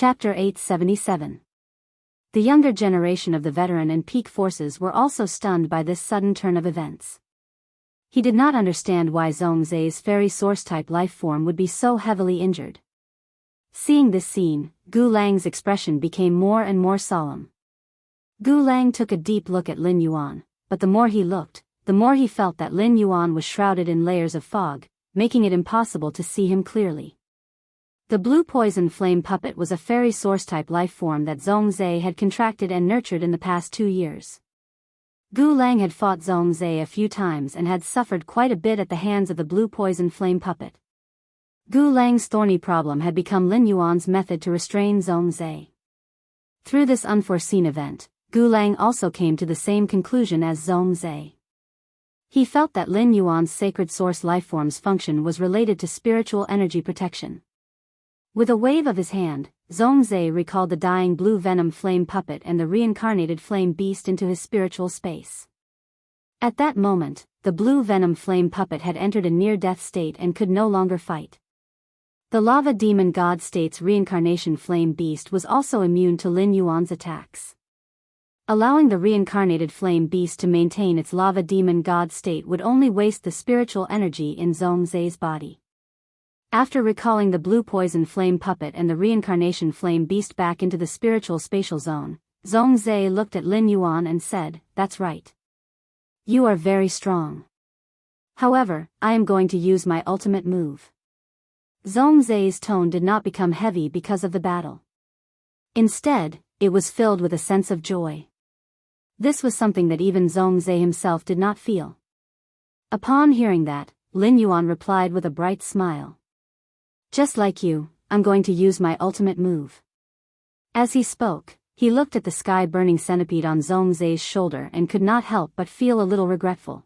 Chapter 877. The younger generation of the veteran and peak forces were also stunned by this sudden turn of events. He did not understand why Zhongzai's fairy source-type life form would be so heavily injured. Seeing this scene, Gu Lang's expression became more and more solemn. Gu Lang took a deep look at Lin Yuan, but the more he looked, the more he felt that Lin Yuan was shrouded in layers of fog, making it impossible to see him clearly. The blue poison flame puppet was a fairy source-type life form that Zhongzai had contracted and nurtured in the past 2 years. Gu Lang had fought Zhongzai a few times and had suffered quite a bit at the hands of the blue poison flame puppet. Gu Lang's thorny problem had become Lin Yuan's method to restrain Zhongzai. Through this unforeseen event, Gu Lang also came to the same conclusion as Zhongzai. He felt that Lin Yuan's sacred source lifeform's function was related to spiritual energy protection. With a wave of his hand, Zhongzai recalled the dying blue venom flame puppet and the reincarnated flame beast into his spiritual space. At that moment, the blue venom flame puppet had entered a near-death state and could no longer fight. The lava demon god state's reincarnation flame beast was also immune to Lin Yuan's attacks. Allowing the reincarnated flame beast to maintain its lava demon god state would only waste the spiritual energy in Zhongzai's body. After recalling the blue poison flame puppet and the reincarnation flame beast back into the spiritual spatial zone, Zhongzai looked at Lin Yuan and said, "That's right. You are very strong. However, I am going to use my ultimate move." Zhongzai's tone did not become heavy because of the battle. Instead, it was filled with a sense of joy. This was something that even Zhongzai himself did not feel. Upon hearing that, Lin Yuan replied with a bright smile. "Just like you, I'm going to use my ultimate move." As he spoke, he looked at the sky-burning centipede on Zhongzai's shoulder and could not help but feel a little regretful.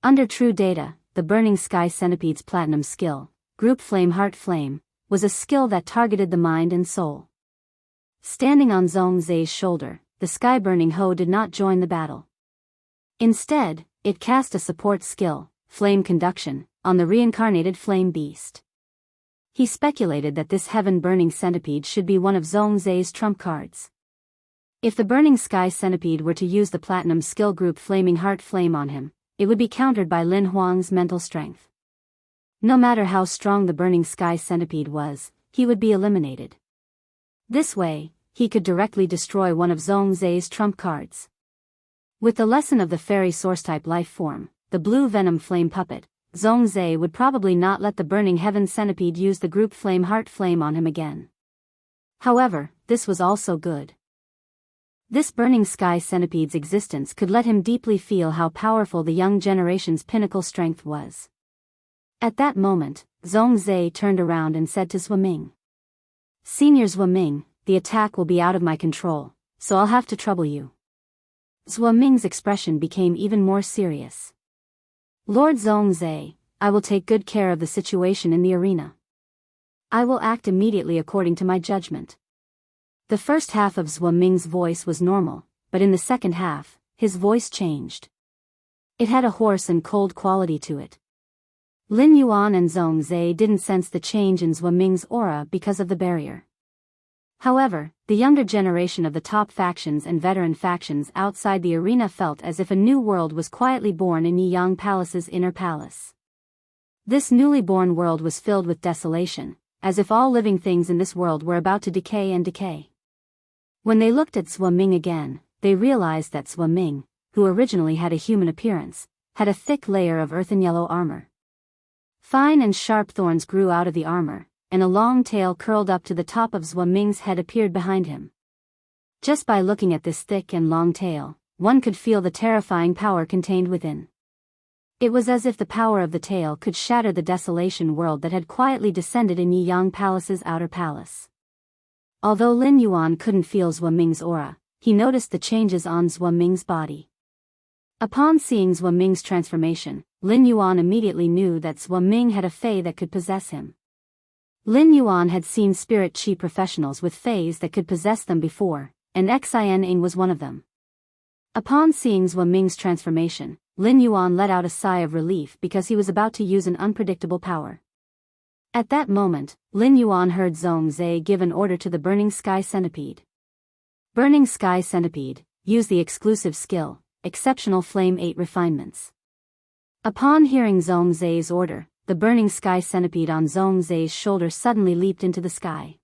Under true data, the burning sky centipede's platinum skill, Group Flame Heart Flame, was a skill that targeted the mind and soul. Standing on Zhongzai's shoulder, the sky-burning hoe did not join the battle. Instead, it cast a support skill, Flame Conduction, on the reincarnated flame beast. He speculated that this heaven-burning centipede should be one of Zhongzai's trump cards. If the burning sky centipede were to use the platinum skill group Flaming Heart Flame on him, it would be countered by Lin Huang's mental strength. No matter how strong the burning sky centipede was, he would be eliminated. This way, he could directly destroy one of Zhongzai's trump cards. With the lesson of the fairy source-type life form, the blue venom flame puppet, Zhongzai would probably not let the burning heaven centipede use the group Flame Heart Flame on him again. However, this was also good. This burning sky centipede's existence could let him deeply feel how powerful the young generation's pinnacle strength was. At that moment, Zhongzai turned around and said to Zhuoming, "Senior Zhuoming, the attack will be out of my control, so I'll have to trouble you." Zhuoming's expression became even more serious. "Lord Zhongzai, I will take good care of the situation in the arena. I will act immediately according to my judgment." The first half of Zhuoming's voice was normal, but in the second half, his voice changed. It had a hoarse and cold quality to it. Lin Yuan and Zhongzai didn't sense the change in Zhuoming's aura because of the barrier. However, the younger generation of the top factions and veteran factions outside the arena felt as if a new world was quietly born in Yiyang Palace's inner palace. This newly born world was filled with desolation, as if all living things in this world were about to decay and decay. When they looked at Zhuoming again, they realized that Zhuoming, who originally had a human appearance, had a thick layer of earthen yellow armor. Fine and sharp thorns grew out of the armor, and a long tail curled up to the top of Zhuoming's head appeared behind him. Just by looking at this thick and long tail, one could feel the terrifying power contained within. It was as if the power of the tail could shatter the desolation world that had quietly descended in Yiyang Palace's outer palace. Although Lin Yuan couldn't feel Zhuoming's aura, he noticed the changes on Zhuoming's body. Upon seeing Zhuoming's transformation, Lin Yuan immediately knew that Zhuoming had a fae that could possess him. Lin Yuan had seen spirit chi professionals with fays that could possess them before, and Xin Ing was one of them. Upon seeing Zhuoming's transformation, Lin Yuan let out a sigh of relief because he was about to use an unpredictable power. At that moment, Lin Yuan heard Zhong Zai give an order to the Burning Sky Centipede. Burning Sky Centipede, use the exclusive skill, Exceptional Flame 8 Refinements. Upon hearing Zhong Zai's order, the Burning Sky Centipede on Zhong Zai's shoulder suddenly leaped into the sky.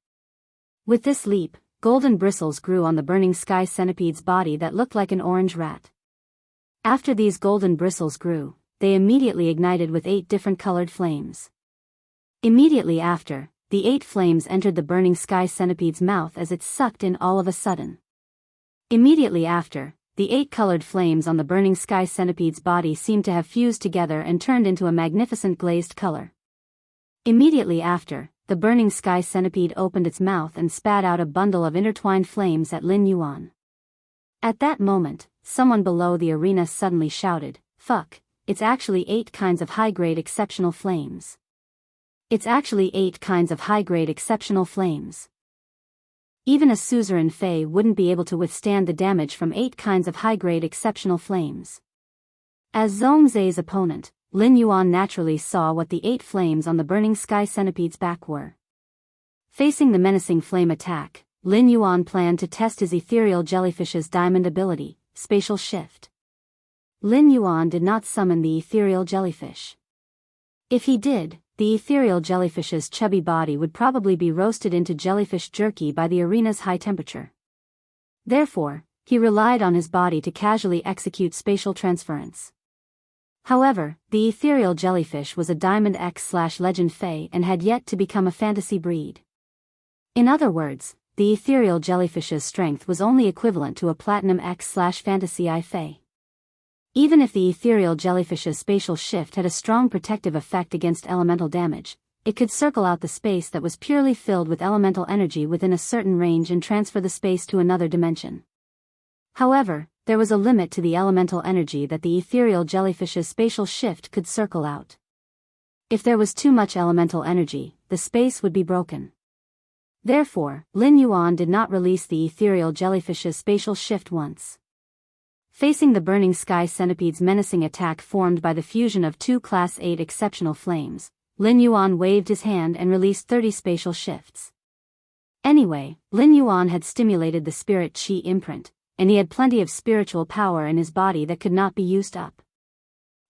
With this leap, golden bristles grew on the Burning Sky Centipede's body that looked like an orange rat. After these golden bristles grew, they immediately ignited with 8 different colored flames. Immediately after, the 8 flames entered the Burning Sky Centipede's mouth as it sucked in all of a sudden. Immediately after, the 8 colored flames on the Burning Sky Centipede's body seemed to have fused together and turned into a magnificent glazed color. Immediately after, the Burning Sky Centipede opened its mouth and spat out a bundle of intertwined flames at Lin Yuan. At that moment, someone below the arena suddenly shouted, "Fuck, it's actually 8 kinds of high-grade exceptional flames. It's actually 8 kinds of high-grade exceptional flames." Even a suzerain Fey wouldn't be able to withstand the damage from 8 kinds of high-grade exceptional flames. As Zhong Zai's opponent, Lin Yuan naturally saw what the 8 flames on the Burning Sky Centipede's back were. Facing the menacing flame attack, Lin Yuan planned to test his ethereal jellyfish's diamond ability, Spatial Shift. Lin Yuan did not summon the ethereal jellyfish. If he did, the ethereal jellyfish's chubby body would probably be roasted into jellyfish jerky by the arena's high temperature. Therefore, he relied on his body to casually execute spatial transference. However, the ethereal jellyfish was a Diamond X/Legend Fey and had yet to become a fantasy breed. In other words, the ethereal jellyfish's strength was only equivalent to a Platinum X/Fantasy I Fey. Even if the ethereal jellyfish's spatial shift had a strong protective effect against elemental damage, it could circle out the space that was purely filled with elemental energy within a certain range and transfer the space to another dimension. However, there was a limit to the elemental energy that the ethereal jellyfish's spatial shift could circle out. If there was too much elemental energy, the space would be broken. Therefore, Lin Yuan did not release the ethereal jellyfish's spatial shift once. Facing the Burning Sky Centipede's menacing attack formed by the fusion of 2 Class 8 exceptional flames, Lin Yuan waved his hand and released 30 spatial shifts. Anyway, Lin Yuan had stimulated the spirit chi imprint, and he had plenty of spiritual power in his body that could not be used up.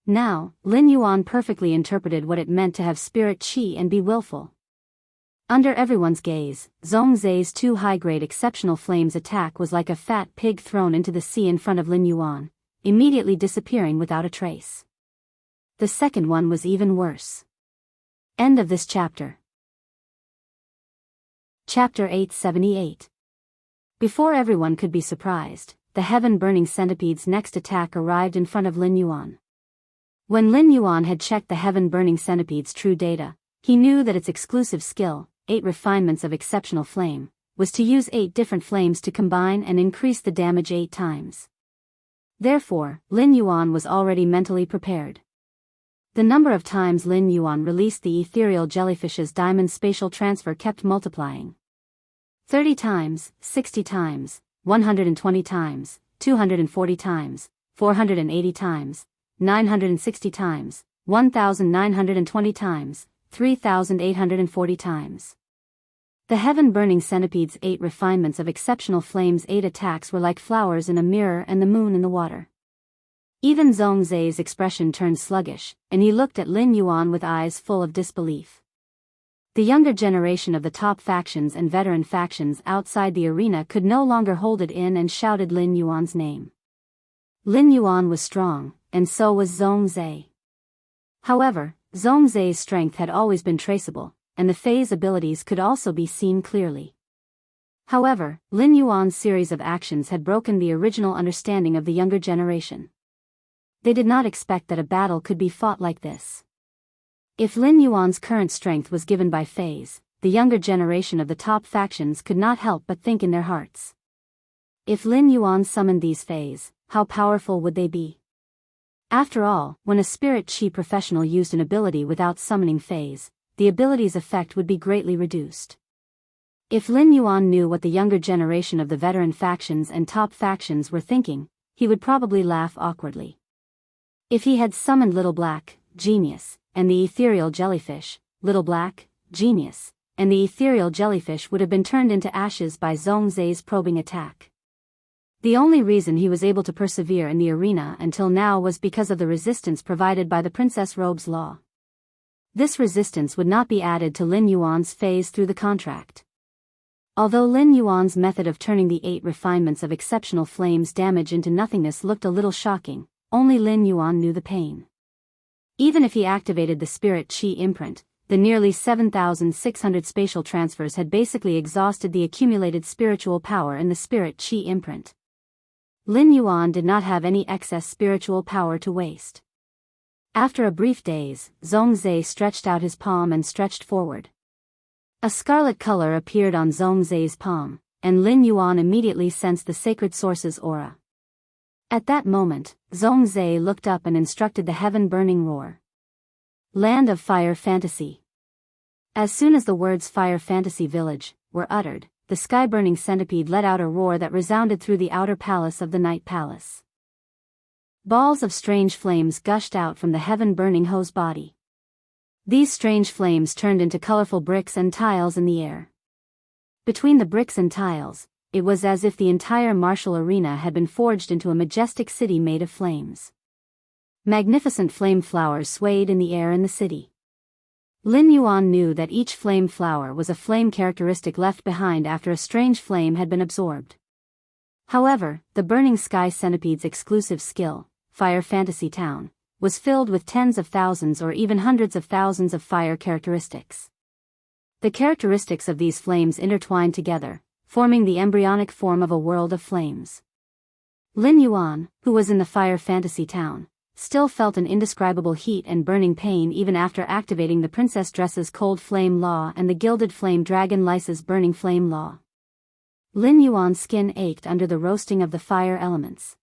Now, Lin Yuan perfectly interpreted what it meant to have spirit chi and be willful. Under everyone's gaze, Zhong Zai's 2 high-grade exceptional flames attack was like a fat pig thrown into the sea in front of Lin Yuan, immediately disappearing without a trace. The second one was even worse. End of this chapter. Chapter 878. Before everyone could be surprised, the heaven-burning centipede's next attack arrived in front of Lin Yuan. When Lin Yuan had checked the heaven-burning centipede's true data, he knew that its exclusive skill, 8 refinements of exceptional flame, was to use 8 different flames to combine and increase the damage 8 times. Therefore, Lin Yuan was already mentally prepared. The number of times Lin Yuan released the ethereal jellyfish's diamond spatial transfer kept multiplying. 30 times, 60 times, 120 times, 240 times, 480 times, 960 times, 1920 times, 3,840 times. The heaven-burning centipede's 8 refinements of exceptional flame's 8 attacks were like flowers in a mirror and the moon in the water. Even Zhong Zai's expression turned sluggish, and he looked at Lin Yuan with eyes full of disbelief. The younger generation of the top factions and veteran factions outside the arena could no longer hold it in and shouted Lin Yuan's name. Lin Yuan was strong, and so was Zhong Zai. However, Zhong Zai's strength had always been traceable, and the Fei's abilities could also be seen clearly. However, Lin Yuan's series of actions had broken the original understanding of the younger generation. They did not expect that a battle could be fought like this. If Lin Yuan's current strength was given by Fei's, the younger generation of the top factions could not help but think in their hearts. If Lin Yuan summoned these Fei's, how powerful would they be? After all, when a spirit chi professional used an ability without summoning Fei's, the ability's effect would be greatly reduced. If Lin Yuan knew what the younger generation of the veteran factions and top factions were thinking, he would probably laugh awkwardly. If he had summoned Little Black, Genius, and the ethereal jellyfish, Little Black, genius, and the ethereal jellyfish would have been turned into ashes by Zhongzai's probing attack. The only reason he was able to persevere in the arena until now was because of the resistance provided by the Princess Robe's law. This resistance would not be added to Lin Yuan's phase through the contract. Although Lin Yuan's method of turning the 8 refinements of exceptional flames damage into nothingness looked a little shocking, only Lin Yuan knew the pain. Even if he activated the spirit qi imprint, the nearly 7,600 spatial transfers had basically exhausted the accumulated spiritual power in the spirit qi imprint. Lin Yuan did not have any excess spiritual power to waste. After a brief daze, Zhongzai stretched out his palm and stretched forward. A scarlet color appeared on Zhongzai's palm, and Lin Yuan immediately sensed the sacred source's aura. At that moment, Zhongzai looked up and instructed the heaven-burning roar. Land of Fire Fantasy. As soon as the words Fire Fantasy Village were uttered, the sky-burning centipede let out a roar that resounded through the outer palace of the Night Palace. Balls of strange flames gushed out from the heaven-burning hose body. These strange flames turned into colorful bricks and tiles in the air. Between the bricks and tiles, it was as if the entire martial arena had been forged into a majestic city made of flames. Magnificent flame flowers swayed in the air in the city. Lin Yuan knew that each flame flower was a flame characteristic left behind after a strange flame had been absorbed. However, the burning sky centipede's exclusive skill, Fire Fantasy Town, was filled with tens of thousands or even hundreds of thousands of fire characteristics. The characteristics of these flames intertwined together, forming the embryonic form of a world of flames. Lin Yuan, who was in the Fire Fantasy Town, still felt an indescribable heat and burning pain even after activating the Princess Dress's Cold Flame Law and the Gilded Flame Dragon Lyce's Burning Flame Law. Lin Yuan's skin ached under the roasting of the fire elements.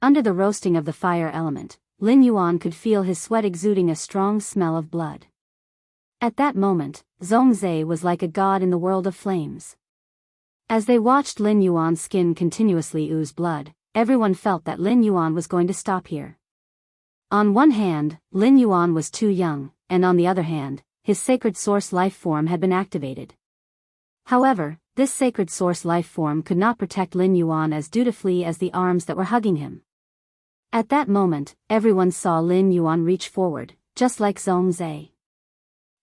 Under the roasting of the fire element, Lin Yuan could feel his sweat exuding a strong smell of blood. At that moment, Zhongzai was like a god in the world of flames. As they watched Lin Yuan's skin continuously ooze blood, everyone felt that Lin Yuan was going to stop here. On one hand, Lin Yuan was too young, and on the other hand, his sacred source life form had been activated. However, this sacred source life form could not protect Lin Yuan as dutifully as the arms that were hugging him. At that moment, everyone saw Lin Yuan reach forward, just like Zhongzai.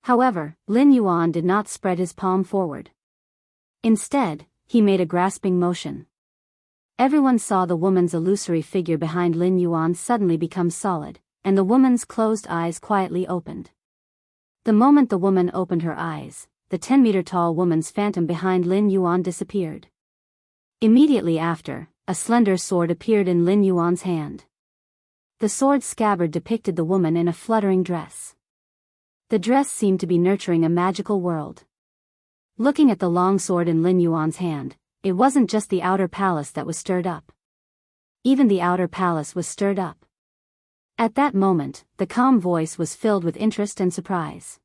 However, Lin Yuan did not spread his palm forward. Instead, he made a grasping motion. Everyone saw the woman's illusory figure behind Lin Yuan suddenly become solid, and the woman's closed eyes quietly opened. The moment the woman opened her eyes, the 10-meter-tall woman's phantom behind Lin Yuan disappeared. Immediately after, a slender sword appeared in Lin Yuan's hand. The sword's scabbard depicted the woman in a fluttering dress. The dress seemed to be nurturing a magical world. Looking at the long sword in Lin Yuan's hand, it wasn't just the outer palace that was stirred up. Even the outer palace was stirred up. At that moment, the calm voice was filled with interest and surprise.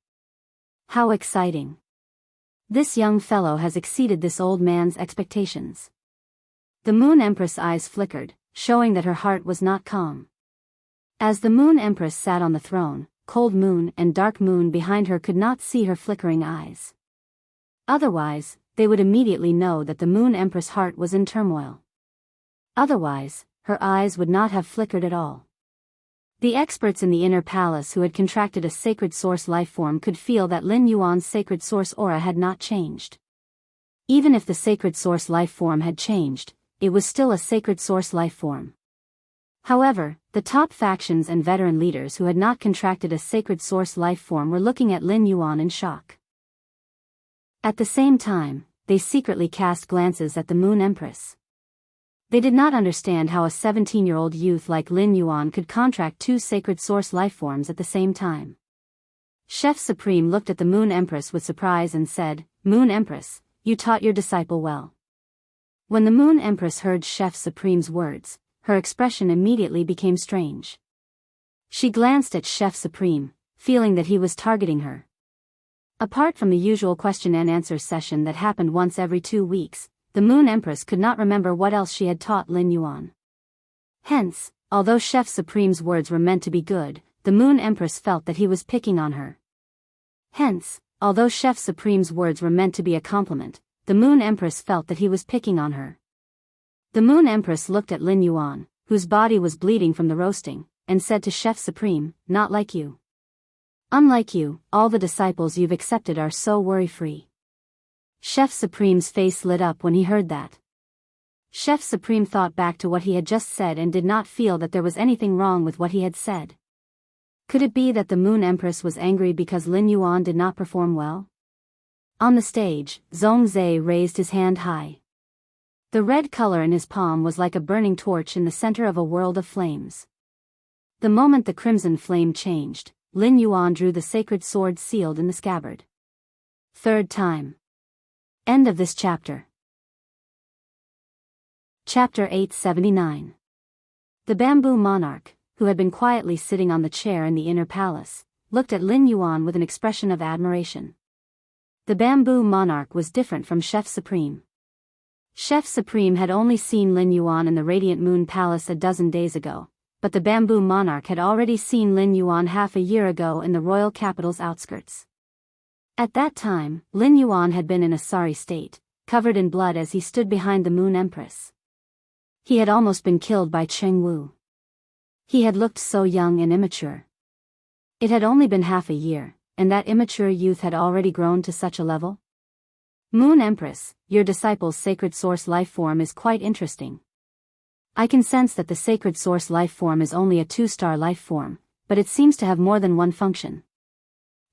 How exciting! This young fellow has exceeded this old man's expectations. The Moon Empress' eyes flickered, showing that her heart was not calm. As the Moon Empress sat on the throne, Cold Moon and Dark Moon behind her could not see her flickering eyes. Otherwise, they would immediately know that the Moon Empress' heart was in turmoil. Otherwise, her eyes would not have flickered at all. The experts in the inner palace who had contracted a sacred source life form could feel that Lin Yuan's sacred source aura had not changed. Even if the sacred source life form had changed, it was still a sacred source life form. However, the top factions and veteran leaders who had not contracted a sacred source life form were looking at Lin Yuan in shock. At the same time, they secretly cast glances at the Moon Empress. They did not understand how a 17-year-old youth like Lin Yuan could contract 2 sacred source life forms at the same time. Chef Supreme looked at the Moon Empress with surprise and said, "Moon Empress, you taught your disciple well." When the Moon Empress heard Chef Supreme's words, her expression immediately became strange. She glanced at Chef Supreme, feeling that he was targeting her. Apart from the usual question and answer session that happened once every 2 weeks, the Moon Empress could not remember what else she had taught Lin Yuan. Hence, although Chef Supreme's words were meant to be good, the Moon Empress felt that he was picking on her. Hence, although Chef Supreme's words were meant to be a compliment, the Moon Empress felt that he was picking on her. The Moon Empress looked at Lin Yuan, whose body was bleeding from the roasting, and said to Chef Supreme, "Not like you. Unlike you, all the disciples you've accepted are so worry-free." Chef Supreme's face lit up when he heard that. Chef Supreme thought back to what he had just said and did not feel that there was anything wrong with what he had said. Could it be that the Moon Empress was angry because Lin Yuan did not perform well? On the stage, Zhongzhe raised his hand high. The red color in his palm was like a burning torch in the center of a world of flames. The moment the crimson flame changed, Lin Yuan drew the sacred sword sealed in the scabbard. Third time. End of this chapter. Chapter 879. The Bamboo Monarch, who had been quietly sitting on the chair in the inner palace, looked at Lin Yuan with an expression of admiration. The Bamboo Monarch was different from Chef Supreme. Chef Supreme had only seen Lin Yuan in the Radiant Moon Palace a dozen days ago, but the Bamboo Monarch had already seen Lin Yuan half a year ago in the royal capital's outskirts. At that time, Lin Yuan had been in a sorry state, covered in blood as he stood behind the Moon Empress. He had almost been killed by Cheng Wu. He had looked so young and immature. It had only been half a year, and that immature youth had already grown to such a level? Moon Empress, your disciple's sacred source life form is quite interesting. I can sense that the sacred source life form is only a 2-star life form, but it seems to have more than one function.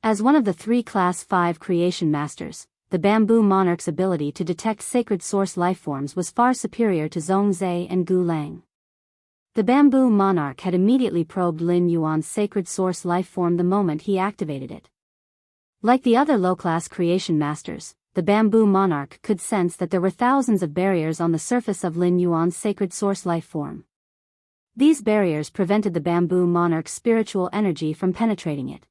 As one of the 3 Class 5 creation masters, the Bamboo Monarch's ability to detect sacred source lifeforms was far superior to Zhongzhe and Gu Lang. The Bamboo Monarch had immediately probed Lin Yuan's sacred source lifeform the moment he activated it. Like the other low-class creation masters, the Bamboo Monarch could sense that there were thousands of barriers on the surface of Lin Yuan's sacred source lifeform. These barriers prevented the Bamboo Monarch's spiritual energy from penetrating it.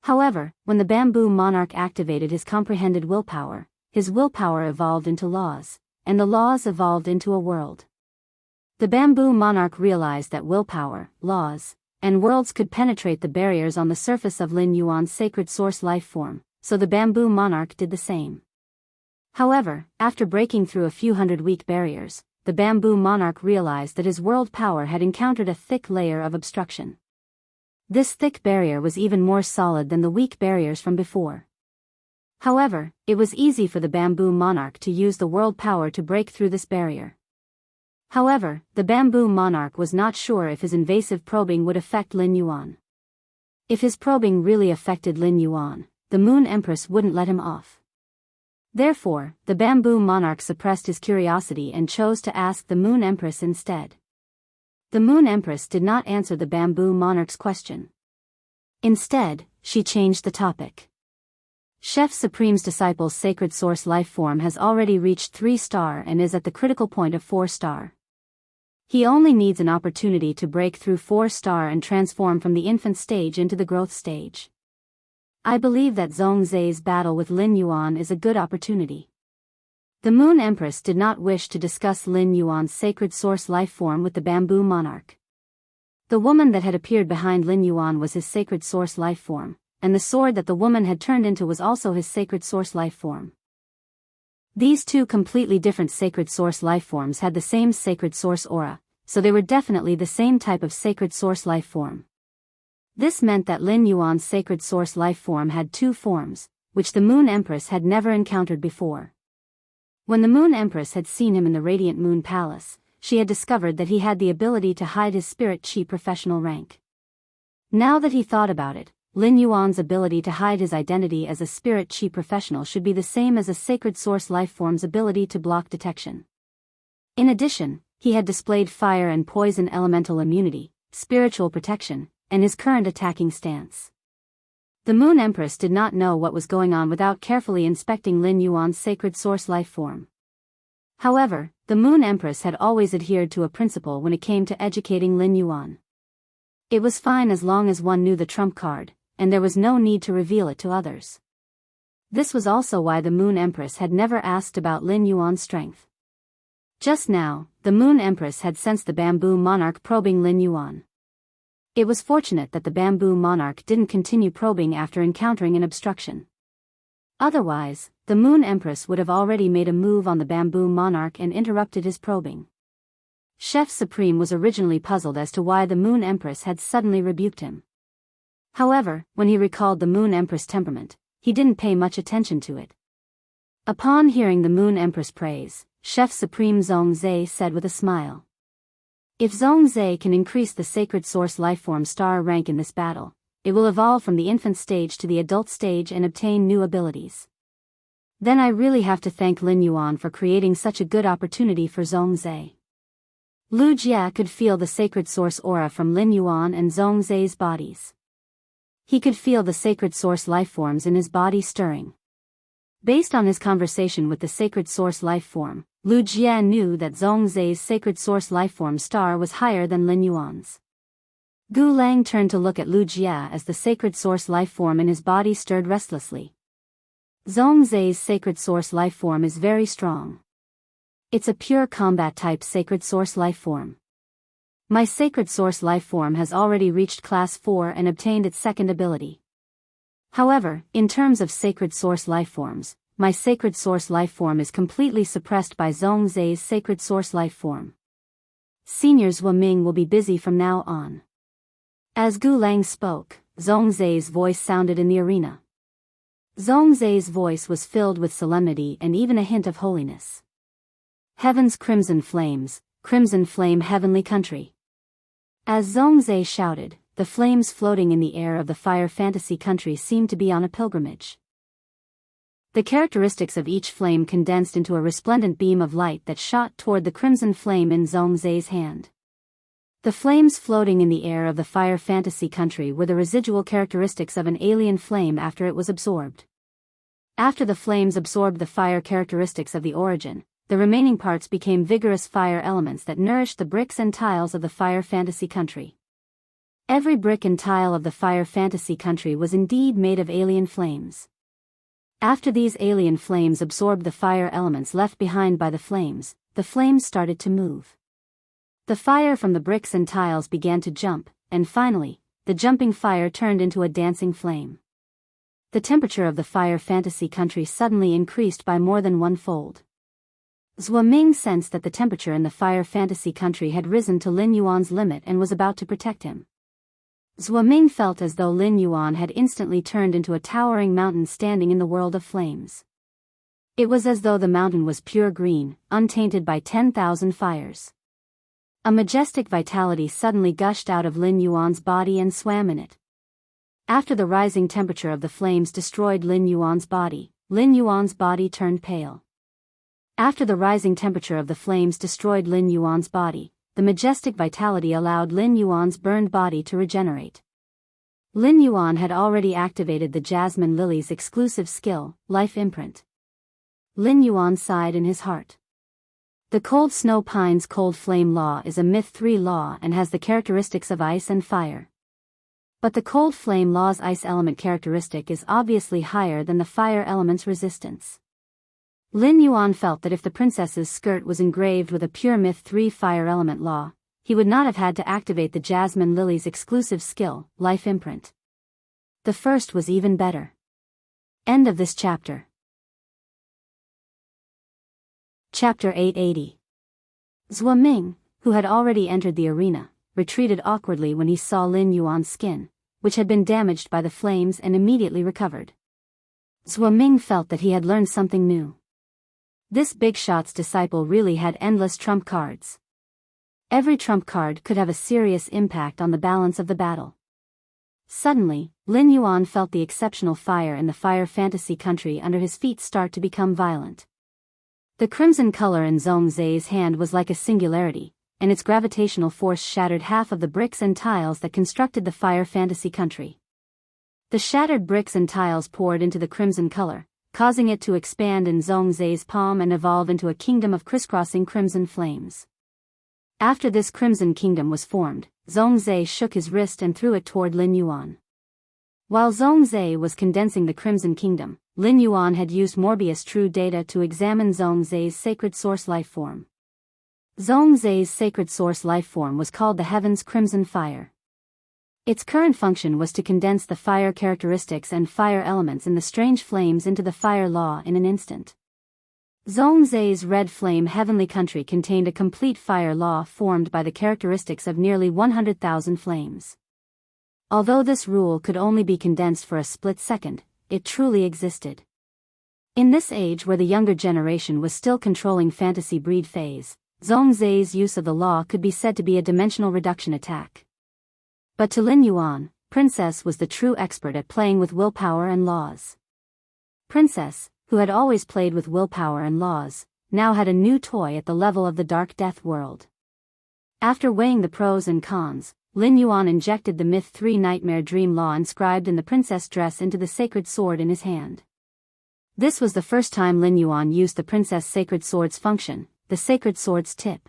However, when the Bamboo Monarch activated his comprehended willpower, his willpower evolved into laws, and the laws evolved into a world. The Bamboo Monarch realized that willpower, laws, and worlds could penetrate the barriers on the surface of Lin Yuan's sacred source life form, so the Bamboo Monarch did the same. However, after breaking through a few hundred weak barriers, the Bamboo Monarch realized that his world power had encountered a thick layer of obstruction. This thick barrier was even more solid than the weak barriers from before. However, it was easy for the Bamboo Monarch to use the world power to break through this barrier. However, the Bamboo Monarch was not sure if his invasive probing would affect Lin Yuan. If his probing really affected Lin Yuan, the Moon Empress wouldn't let him off. Therefore, the Bamboo Monarch suppressed his curiosity and chose to ask the Moon Empress instead. The Moon Empress did not answer the Bamboo Monarch's question. Instead, she changed the topic. Chef Supreme's disciple's sacred source life form has already reached 3-star and is at the critical point of 4-star. He only needs an opportunity to break through 4-star and transform from the infant stage into the growth stage. I believe that Zhongzhe's battle with Lin Yuan is a good opportunity. The Moon Empress did not wish to discuss Lin Yuan's sacred source life form with the Bamboo Monarch. The woman that had appeared behind Lin Yuan was his sacred source life form, and the sword that the woman had turned into was also his sacred source life form. These 2 completely different sacred source life forms had the same sacred source aura, so they were definitely the same type of sacred source life form. This meant that Lin Yuan's sacred source life form had 2 forms, which the Moon Empress had never encountered before. When the Moon Empress had seen him in the Radiant Moon Palace, she had discovered that he had the ability to hide his spirit chi professional rank. Now that he thought about it, Lin Yuan's ability to hide his identity as a spirit chi professional should be the same as a sacred source life form's ability to block detection. In addition, he had displayed fire and poison elemental immunity, spiritual protection, and his current attacking stance. The Moon Empress did not know what was going on without carefully inspecting Lin Yuan's sacred source life form. However, the Moon Empress had always adhered to a principle when it came to educating Lin Yuan. It was fine as long as one knew the trump card, and there was no need to reveal it to others. This was also why the Moon Empress had never asked about Lin Yuan's strength. Just now, the Moon Empress had sensed the Bamboo Monarch probing Lin Yuan. It was fortunate that the Bamboo Monarch didn't continue probing after encountering an obstruction. Otherwise, the Moon Empress would have already made a move on the Bamboo Monarch and interrupted his probing. Chef Supreme was originally puzzled as to why the Moon Empress had suddenly rebuked him. However, when he recalled the Moon Empress' temperament, he didn't pay much attention to it. Upon hearing the Moon Empress praise, Chef Supreme Zhongzhe said with a smile, "If Zhongzhe can increase the sacred source lifeform star rank in this battle, it will evolve from the infant stage to the adult stage and obtain new abilities. Then I really have to thank Lin Yuan for creating such a good opportunity for Zhongzhe." Lu Jia could feel the sacred source aura from Lin Yuan and Zhongzhe's bodies. He could feel the sacred source lifeforms in his body stirring. Based on his conversation with the sacred source lifeform, Lu Jia knew that Zhongzhe's sacred source lifeform star was higher than Lin Yuan's. Gu Lang turned to look at Lu Jia as the sacred source lifeform in his body stirred restlessly. Zhongzhe's sacred source lifeform is very strong. It's a pure combat type sacred source lifeform. My sacred source lifeform has already reached class 4 and obtained its second ability. However, in terms of sacred source lifeforms, my sacred source lifeform is completely suppressed by Zhongzhe's sacred source lifeform. Seniors Wu Ming will be busy from now on. As Gu Lang spoke, Zhongzhe's voice sounded in the arena. Zhongzhe's voice was filled with solemnity and even a hint of holiness. Heaven's crimson flame heavenly country. As Zhongzhe shouted, the flames floating in the air of the fire fantasy country seemed to be on a pilgrimage. The characteristics of each flame condensed into a resplendent beam of light that shot toward the crimson flame in Zhongzhe's hand. The flames floating in the air of the fire fantasy country were the residual characteristics of an alien flame after it was absorbed. After the flames absorbed the fire characteristics of the origin, the remaining parts became vigorous fire elements that nourished the bricks and tiles of the fire fantasy country. Every brick and tile of the fire fantasy country was indeed made of alien flames. After these alien flames absorbed the fire elements left behind by the flames started to move. The fire from the bricks and tiles began to jump, and finally, the jumping fire turned into a dancing flame. The temperature of the fire fantasy country suddenly increased by more than one-fold. Zhou Ming sensed that the temperature in the fire fantasy country had risen to Lin Yuan's limit and was about to protect him. Zhou Ming felt as though Lin Yuan had instantly turned into a towering mountain standing in the world of flames. It was as though the mountain was pure green, untainted by 10,000 fires. A majestic vitality suddenly gushed out of Lin Yuan's body and swam in it. After the rising temperature of the flames destroyed Lin Yuan's body turned pale. After the rising temperature of the flames destroyed Lin Yuan's body, the majestic vitality allowed Lin Yuan's burned body to regenerate. Lin Yuan had already activated the Jasmine Lily's exclusive skill, Life Imprint. Lin Yuan sighed in his heart. The Cold Snow Pine's Cold Flame Law is a Myth 3 law and has the characteristics of ice and fire. But the Cold Flame Law's ice element characteristic is obviously higher than the fire element's resistance. Lin Yuan felt that if the princess's skirt was engraved with a pure Myth 3 fire element law, he would not have had to activate the Jasmine Lily's exclusive skill, Life Imprint. The first was even better. End of this chapter. Chapter 880. Zhou Ming, who had already entered the arena, retreated awkwardly when he saw Lin Yuan's skin, which had been damaged by the flames, and immediately recovered. Zhou Ming felt that he had learned something new. This big shot's disciple really had endless trump cards. Every trump card could have a serious impact on the balance of the battle. Suddenly, Lin Yuan felt the exceptional fire in the fire fantasy country under his feet start to become violent. The crimson color in Zhongzhe's hand was like a singularity, and its gravitational force shattered half of the bricks and tiles that constructed the fire fantasy country. The shattered bricks and tiles poured into the crimson color, causing it to expand in Zhongzhe's palm and evolve into a kingdom of crisscrossing crimson flames. After this crimson kingdom was formed, Zhongzhe shook his wrist and threw it toward Lin Yuan. While Zhongzhe was condensing the crimson kingdom, Lin Yuan had used Morbius True Data to examine Zhongzhe's sacred source lifeform. Zhongzhe's sacred source lifeform was called the Heaven's Crimson Fire. Its current function was to condense the fire characteristics and fire elements in the strange flames into the fire law in an instant. Zhongzai's red flame heavenly country contained a complete fire law formed by the characteristics of nearly 100,000 flames. Although this rule could only be condensed for a split second, it truly existed. In this age where the younger generation was still controlling fantasy breed phase, Zhongzai's use of the law could be said to be a dimensional reduction attack. But to Lin Yuan, Princess was the true expert at playing with willpower and laws. Princess, who had always played with willpower and laws, now had a new toy at the level of the Dark Death world. After weighing the pros and cons, Lin Yuan injected the Myth 3 Nightmare Dream Law inscribed in the princess dress into the sacred sword in his hand. This was the first time Lin Yuan used the princess sacred sword's function, the sacred sword's tip.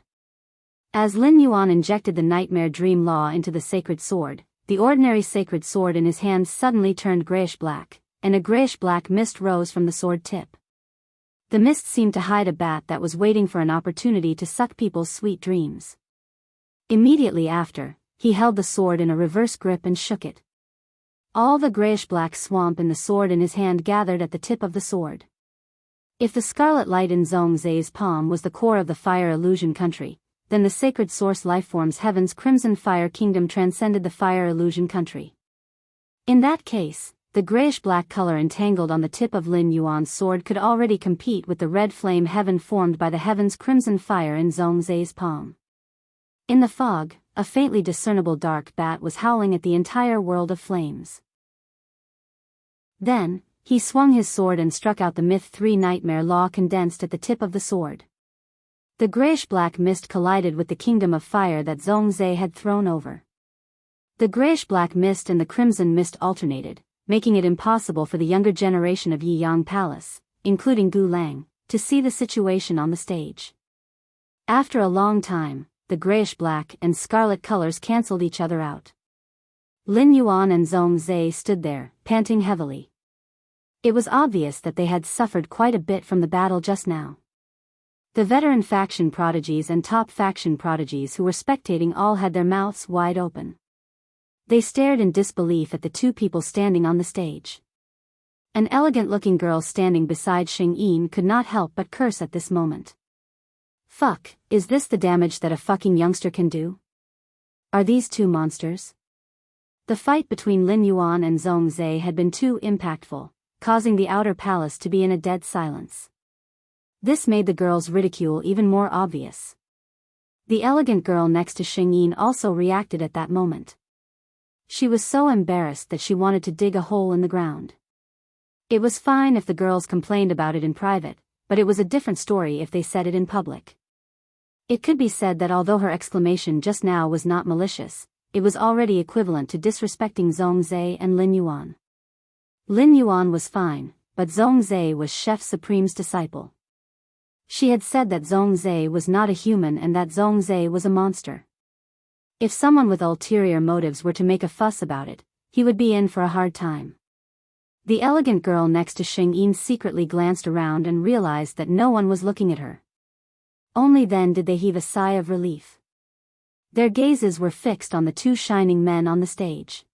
As Lin Yuan injected the Nightmare Dream Law into the sacred sword, the ordinary sacred sword in his hand suddenly turned grayish-black, and a grayish-black mist rose from the sword tip. The mist seemed to hide a bat that was waiting for an opportunity to suck people's sweet dreams. Immediately after, he held the sword in a reverse grip and shook it. All the grayish-black swamp in the sword in his hand gathered at the tip of the sword. If the scarlet light in Zhongzai's palm was the core of the fire illusion country, then the sacred source lifeform's heaven's crimson fire kingdom transcended the fire illusion country. In that case, the grayish-black color entangled on the tip of Lin Yuan's sword could already compete with the red flame heaven formed by the heaven's crimson fire in Zhongzai's palm. In the fog, a faintly discernible dark bat was howling at the entire world of flames. Then, he swung his sword and struck out the Myth 3 Nightmare Law condensed at the tip of the sword. The grayish-black mist collided with the kingdom of fire that Zhongzai had thrown over. The grayish-black mist and the crimson mist alternated, making it impossible for the younger generation of Yiyang Palace, including Gu Lang, to see the situation on the stage. After a long time, the grayish-black and scarlet colors cancelled each other out. Lin Yuan and Zhongzai stood there, panting heavily. It was obvious that they had suffered quite a bit from the battle just now. The veteran faction prodigies and top faction prodigies who were spectating all had their mouths wide open. They stared in disbelief at the two people standing on the stage. An elegant-looking girl standing beside Xing Yin could not help but curse at this moment. Fuck, is this the damage that a fucking youngster can do? Are these two monsters? The fight between Lin Yuan and Zhongzai had been too impactful, causing the outer palace to be in a dead silence. This made the girl's ridicule even more obvious. The elegant girl next to Xing Yin also reacted at that moment. She was so embarrassed that she wanted to dig a hole in the ground. It was fine if the girls complained about it in private, but it was a different story if they said it in public. It could be said that although her exclamation just now was not malicious, it was already equivalent to disrespecting Zhongzai and Lin Yuan. Lin Yuan was fine, but Zhongzai was Chef Supreme's disciple. She had said that Zhongzai was not a human and that Zhongzai was a monster. If someone with ulterior motives were to make a fuss about it, he would be in for a hard time. The elegant girl next to Xing Yin secretly glanced around and realized that no one was looking at her. Only then did they heave a sigh of relief. Their gazes were fixed on the two shining men on the stage.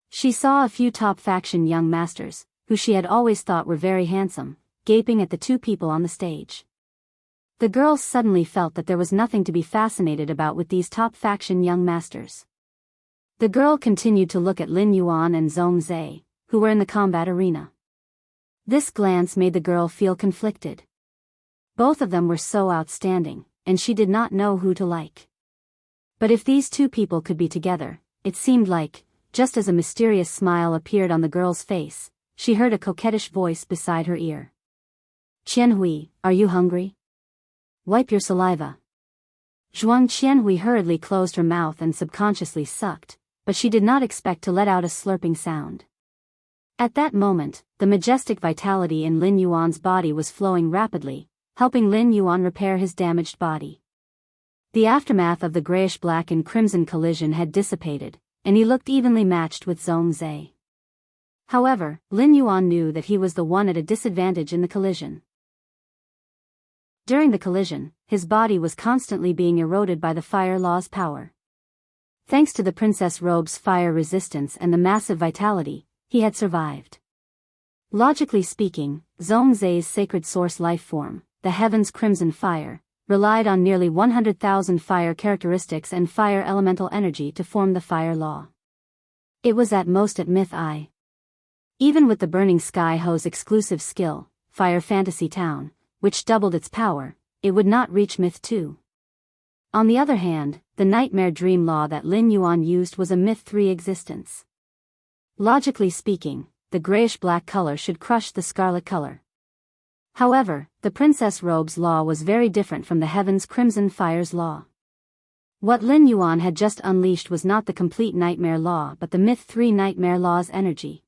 She saw a few top faction young masters, who she had always thought were very handsome, gaping at the two people on the stage. The girls suddenly felt that there was nothing to be fascinated about with these top faction young masters. The girl continued to look at Lin Yuan and Zhongzai, who were in the combat arena. This glance made the girl feel conflicted. Both of them were so outstanding, and she did not know who to like. But if these two people could be together, it seemed like, just as a mysterious smile appeared on the girl's face, she heard a coquettish voice beside her ear. "Qianhui, are you hungry? Wipe your saliva." Zhuang Qianhui hurriedly closed her mouth and subconsciously sucked, but she did not expect to let out a slurping sound. At that moment, the majestic vitality in Lin Yuan's body was flowing rapidly, helping Lin Yuan repair his damaged body. The aftermath of the grayish-black and crimson collision had dissipated, and he looked evenly matched with Zhongzai. However, Lin Yuan knew that he was the one at a disadvantage in the collision. During the collision, his body was constantly being eroded by the fire law's power. Thanks to the Princess Robe's fire resistance and the massive vitality, he had survived. Logically speaking, Zhongzai's sacred source life form, the heaven's crimson fire, relied on nearly 100,000 fire characteristics and fire elemental energy to form the fire law. It was at most at Myth I. Even with the Burning Sky Ho's exclusive skill, Fire Fantasy Town, which doubled its power, it would not reach Myth II. On the other hand, the Nightmare Dream Law that Lin Yuan used was a Myth III existence. Logically speaking, the grayish-black color should crush the scarlet color. However, the Princess Robe's law was very different from the Heaven's Crimson Fire's law. What Lin Yuan had just unleashed was not the complete Nightmare Law but the Myth III Nightmare Law's energy.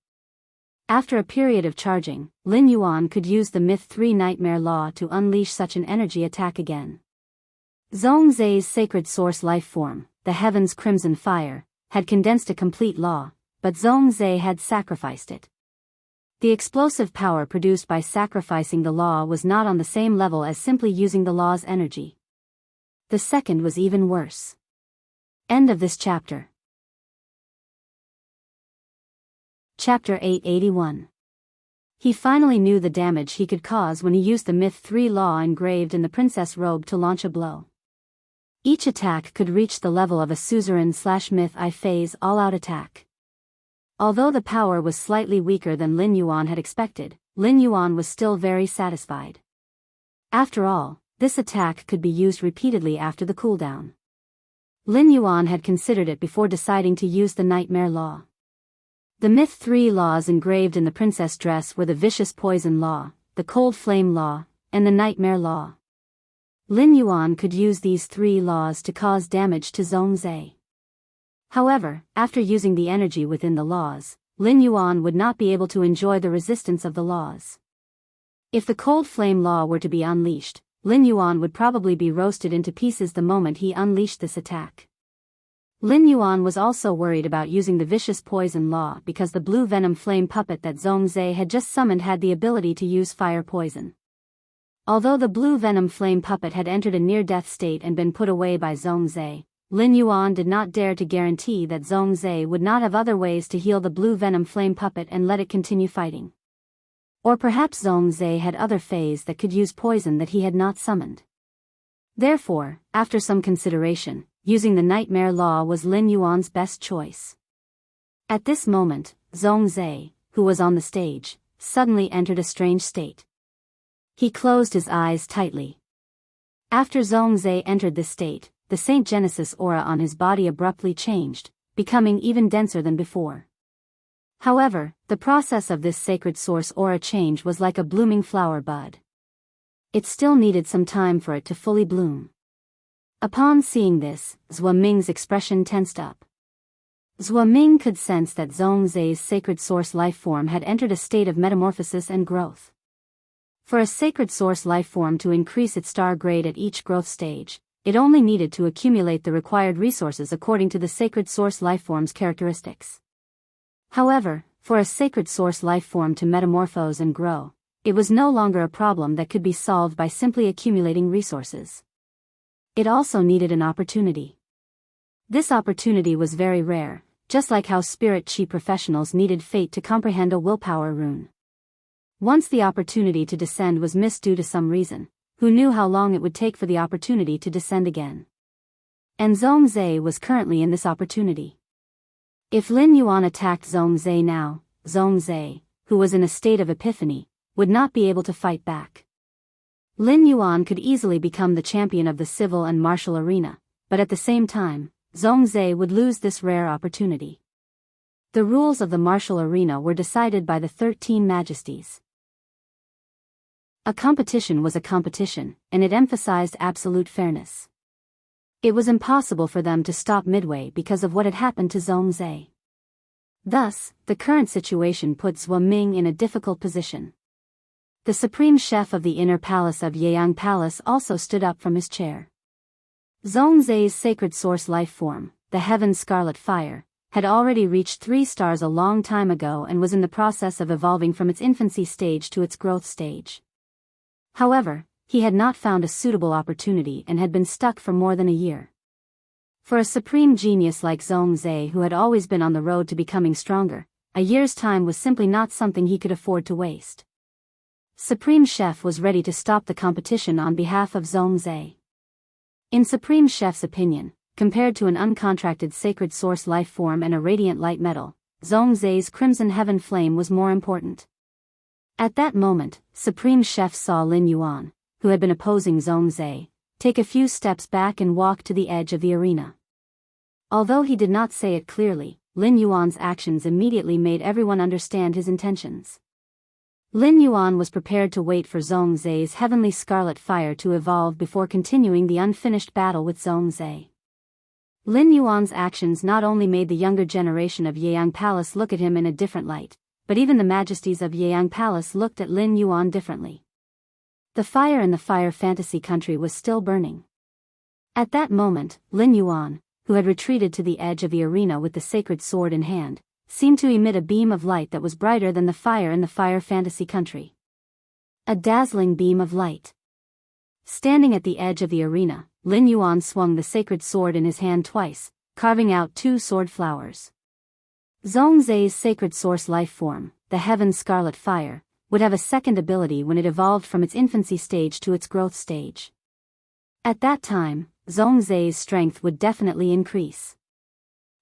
After a period of charging, Lin Yuan could use the Myth III Nightmare Law to unleash such an energy attack again. Zhongzai's sacred source life form, the Heaven's Crimson Fire, had condensed a complete law, but Zhongzai had sacrificed it. The explosive power produced by sacrificing the law was not on the same level as simply using the law's energy. The second was even worse. End of this chapter. Chapter 881. He finally knew the damage he could cause when he used the Myth III law engraved in the Princess Robe to launch a blow. Each attack could reach the level of a suzerain/Myth I phase all-out attack. Although the power was slightly weaker than Lin Yuan had expected, Lin Yuan was still very satisfied. After all, this attack could be used repeatedly after the cooldown. Lin Yuan had considered it before deciding to use the Nightmare Law. The Myth III laws engraved in the princess dress were the Vicious Poison Law, the Cold Flame Law, and the Nightmare Law. Lin Yuan could use these three laws to cause damage to Zhongzai. However, after using the energy within the laws, Lin Yuan would not be able to enjoy the resistance of the laws. If the Cold Flame Law were to be unleashed, Lin Yuan would probably be roasted into pieces the moment he unleashed this attack. Lin Yuan was also worried about using the Vicious Poison Law because the blue venom flame puppet that Zhongzai had just summoned had the ability to use fire poison. Although the blue venom flame puppet had entered a near-death state and been put away by Zhongzai, Lin Yuan did not dare to guarantee that Zhongzai would not have other ways to heal the blue venom flame puppet and let it continue fighting. Or perhaps Zhongzai had other fays that could use poison that he had not summoned. Therefore, after some consideration, using the Nightmare Law was Lin Yuan's best choice. At this moment, Zhongzai, who was on the stage, suddenly entered a strange state. He closed his eyes tightly. After Zhongzai entered this state, the Saint Genesis aura on his body abruptly changed, becoming even denser than before. However, the process of this sacred source aura change was like a blooming flower bud. It still needed some time for it to fully bloom. Upon seeing this, Zhua Ming's expression tensed up. Zhua Ming could sense that Zhongzai's sacred source life form had entered a state of metamorphosis and growth. For a sacred source life form to increase its star grade at each growth stage, it only needed to accumulate the required resources according to the sacred source lifeform's characteristics. However, for a sacred source lifeform to metamorphose and grow, it was no longer a problem that could be solved by simply accumulating resources. It also needed an opportunity. This opportunity was very rare, just like how spirit chi professionals needed fate to comprehend a willpower rune. Once the opportunity to descend was missed due to some reason, who knew how long it would take for the opportunity to descend again? And Zhongzai was currently in this opportunity. If Lin Yuan attacked Zhongzai now, Zhongzai, who was in a state of epiphany, would not be able to fight back. Lin Yuan could easily become the champion of the civil and martial arena, but at the same time, Zhongzai would lose this rare opportunity. The rules of the martial arena were decided by the 13 Majesties. A competition was a competition, and it emphasized absolute fairness. It was impossible for them to stop midway because of what had happened to Zhongzai. Thus, the current situation put Zhua Ming in a difficult position. The supreme chef of the inner palace of Yeyang Palace also stood up from his chair. Zhongzai's sacred source life form, the Heaven Scarlet Fire, had already reached 3 stars a long time ago and was in the process of evolving from its infancy stage to its growth stage. However, he had not found a suitable opportunity and had been stuck for more than a year. For a supreme genius like Zhongzhe, who had always been on the road to becoming stronger, a year's time was simply not something he could afford to waste. Supreme Chef was ready to stop the competition on behalf of Zhongzhe. In Supreme Chef's opinion, compared to an uncontracted sacred source life form and a radiant light metal, Zhongzhe's crimson heaven flame was more important. At that moment, Supreme Chef saw Lin Yuan, who had been opposing Zhongzhe, take a few steps back and walk to the edge of the arena. Although he did not say it clearly, Lin Yuan's actions immediately made everyone understand his intentions. Lin Yuan was prepared to wait for Zhongzhe's heavenly scarlet fire to evolve before continuing the unfinished battle with Zhongzhe. Lin Yuan's actions not only made the younger generation of Yeyang Palace look at him in a different light, but even the majesties of Yeyang Palace looked at Lin Yuan differently. The fire in the fire fantasy country was still burning. At that moment, Lin Yuan, who had retreated to the edge of the arena with the sacred sword in hand, seemed to emit a beam of light that was brighter than the fire in the fire fantasy country. A dazzling beam of light. Standing at the edge of the arena, Lin Yuan swung the sacred sword in his hand twice, carving out 2 sword flowers. Zhongzhe's sacred source life form, the heaven scarlet fire, would have a second ability when it evolved from its infancy stage to its growth stage. At that time, Zhongzhe's strength would definitely increase.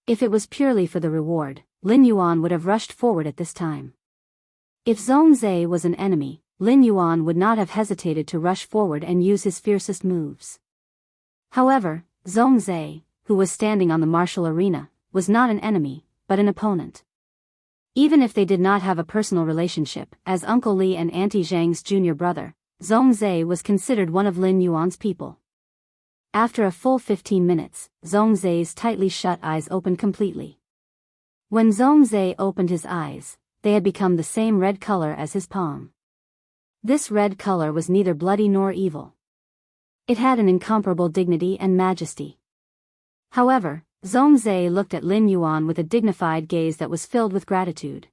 If it was purely for the reward, Lin Yuan would have rushed forward at this time. If Zhongzhe was an enemy, Lin Yuan would not have hesitated to rush forward and use his fiercest moves. However, Zhongzhe, who was standing on the martial arena, was not an enemy, but an opponent. Even if they did not have a personal relationship, as Uncle Li and Auntie Zhang's junior brother, Zhongzhe was considered one of Lin Yuan's people. After a full 15 minutes, Zhongzhe's tightly shut eyes opened completely. When Zhongzhe opened his eyes, they had become the same red color as his palm. This red color was neither bloody nor evil. It had an incomparable dignity and majesty. However, Zhongzhe looked at Lin Yuan with a dignified gaze that was filled with gratitude.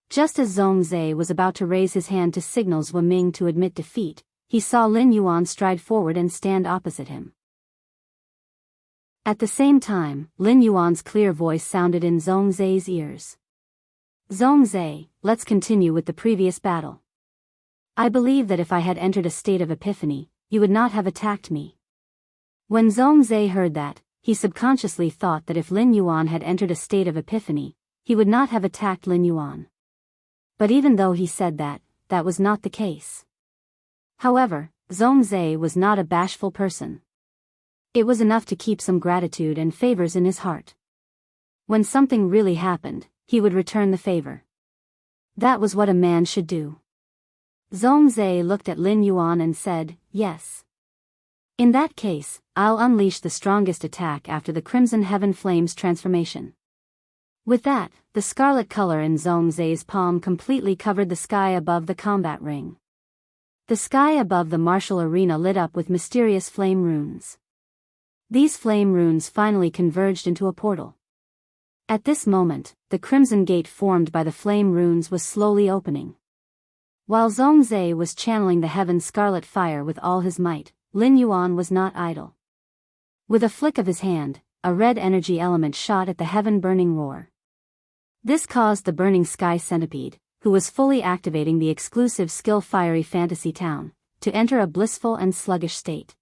Just as Zhongzhe was about to raise his hand to signal Zhou Ming to admit defeat, he saw Lin Yuan stride forward and stand opposite him. At the same time, Lin Yuan's clear voice sounded in Zhongzhe's ears. Zhongzhe, let's continue with the previous battle. I believe that if I had entered a state of epiphany, you would not have attacked me. When Zhongzhe heard that, he subconsciously thought that if Lin Yuan had entered a state of epiphany, he would not have attacked Lin Yuan. But even though he said that, that was not the case. However, Zhongzhe was not a bashful person. It was enough to keep some gratitude and favors in his heart. When something really happened, he would return the favor. That was what a man should do. Zhongzhe looked at Lin Yuan and said, yes. In that case, I'll unleash the strongest attack after the Crimson Heaven Flames transformation. With that, the scarlet color in Zhongzhe's palm completely covered the sky above the combat ring. The sky above the martial arena lit up with mysterious flame runes. These flame runes finally converged into a portal. At this moment, the crimson gate formed by the flame runes was slowly opening. While Zhongzhe was channeling the heaven scarlet fire with all his might, Lin Yuan was not idle. With a flick of his hand, a red energy element shot at the heaven burning roar. This caused the burning sky centipede, who was fully activating the exclusive skill fiery fantasy town, to enter a blissful and sluggish state.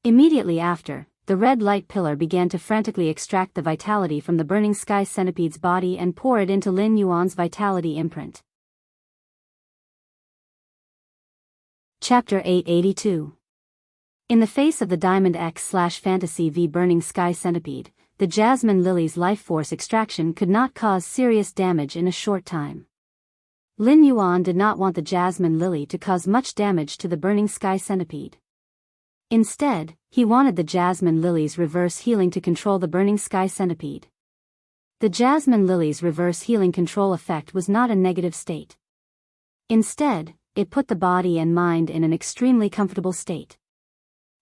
Immediately after, the red light pillar began to frantically extract the vitality from the burning sky centipede's body and pour it into Lin Yuan's vitality imprint. Chapter 882. In the face of the Diamond X/Fantasy V Burning Sky Centipede, the Jasmine Lily's life force extraction could not cause serious damage in a short time. Lin Yuan did not want the Jasmine Lily to cause much damage to the Burning Sky Centipede. Instead, he wanted the Jasmine Lily's reverse healing to control the Burning Sky Centipede. The Jasmine Lily's reverse healing control effect was not a negative state. Instead, it put the body and mind in an extremely comfortable state.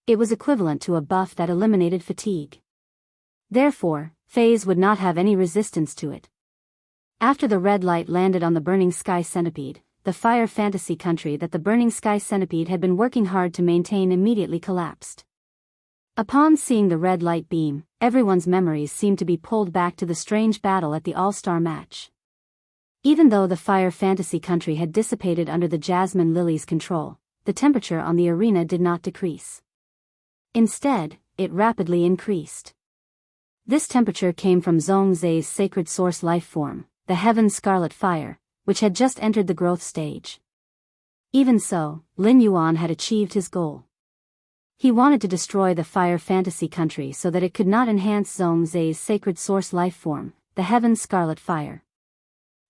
It was equivalent to a buff that eliminated fatigue. Therefore, Phase would not have any resistance to it. After the red light landed on the Burning Sky Centipede, the fire fantasy country that the Burning Sky Centipede had been working hard to maintain immediately collapsed. Upon seeing the red light beam, everyone's memories seemed to be pulled back to the strange battle at the All-Star match. Even though the fire fantasy country had dissipated under the Jasmine Lily's control, the temperature on the arena did not decrease. Instead, it rapidly increased. This temperature came from Zhongzai's sacred source life form, the Heaven's Scarlet Fire, which had just entered the growth stage. Even so, Lin Yuan had achieved his goal. He wanted to destroy the fire fantasy country so that it could not enhance Zhongzai's sacred source life form, the Heaven's Scarlet Fire.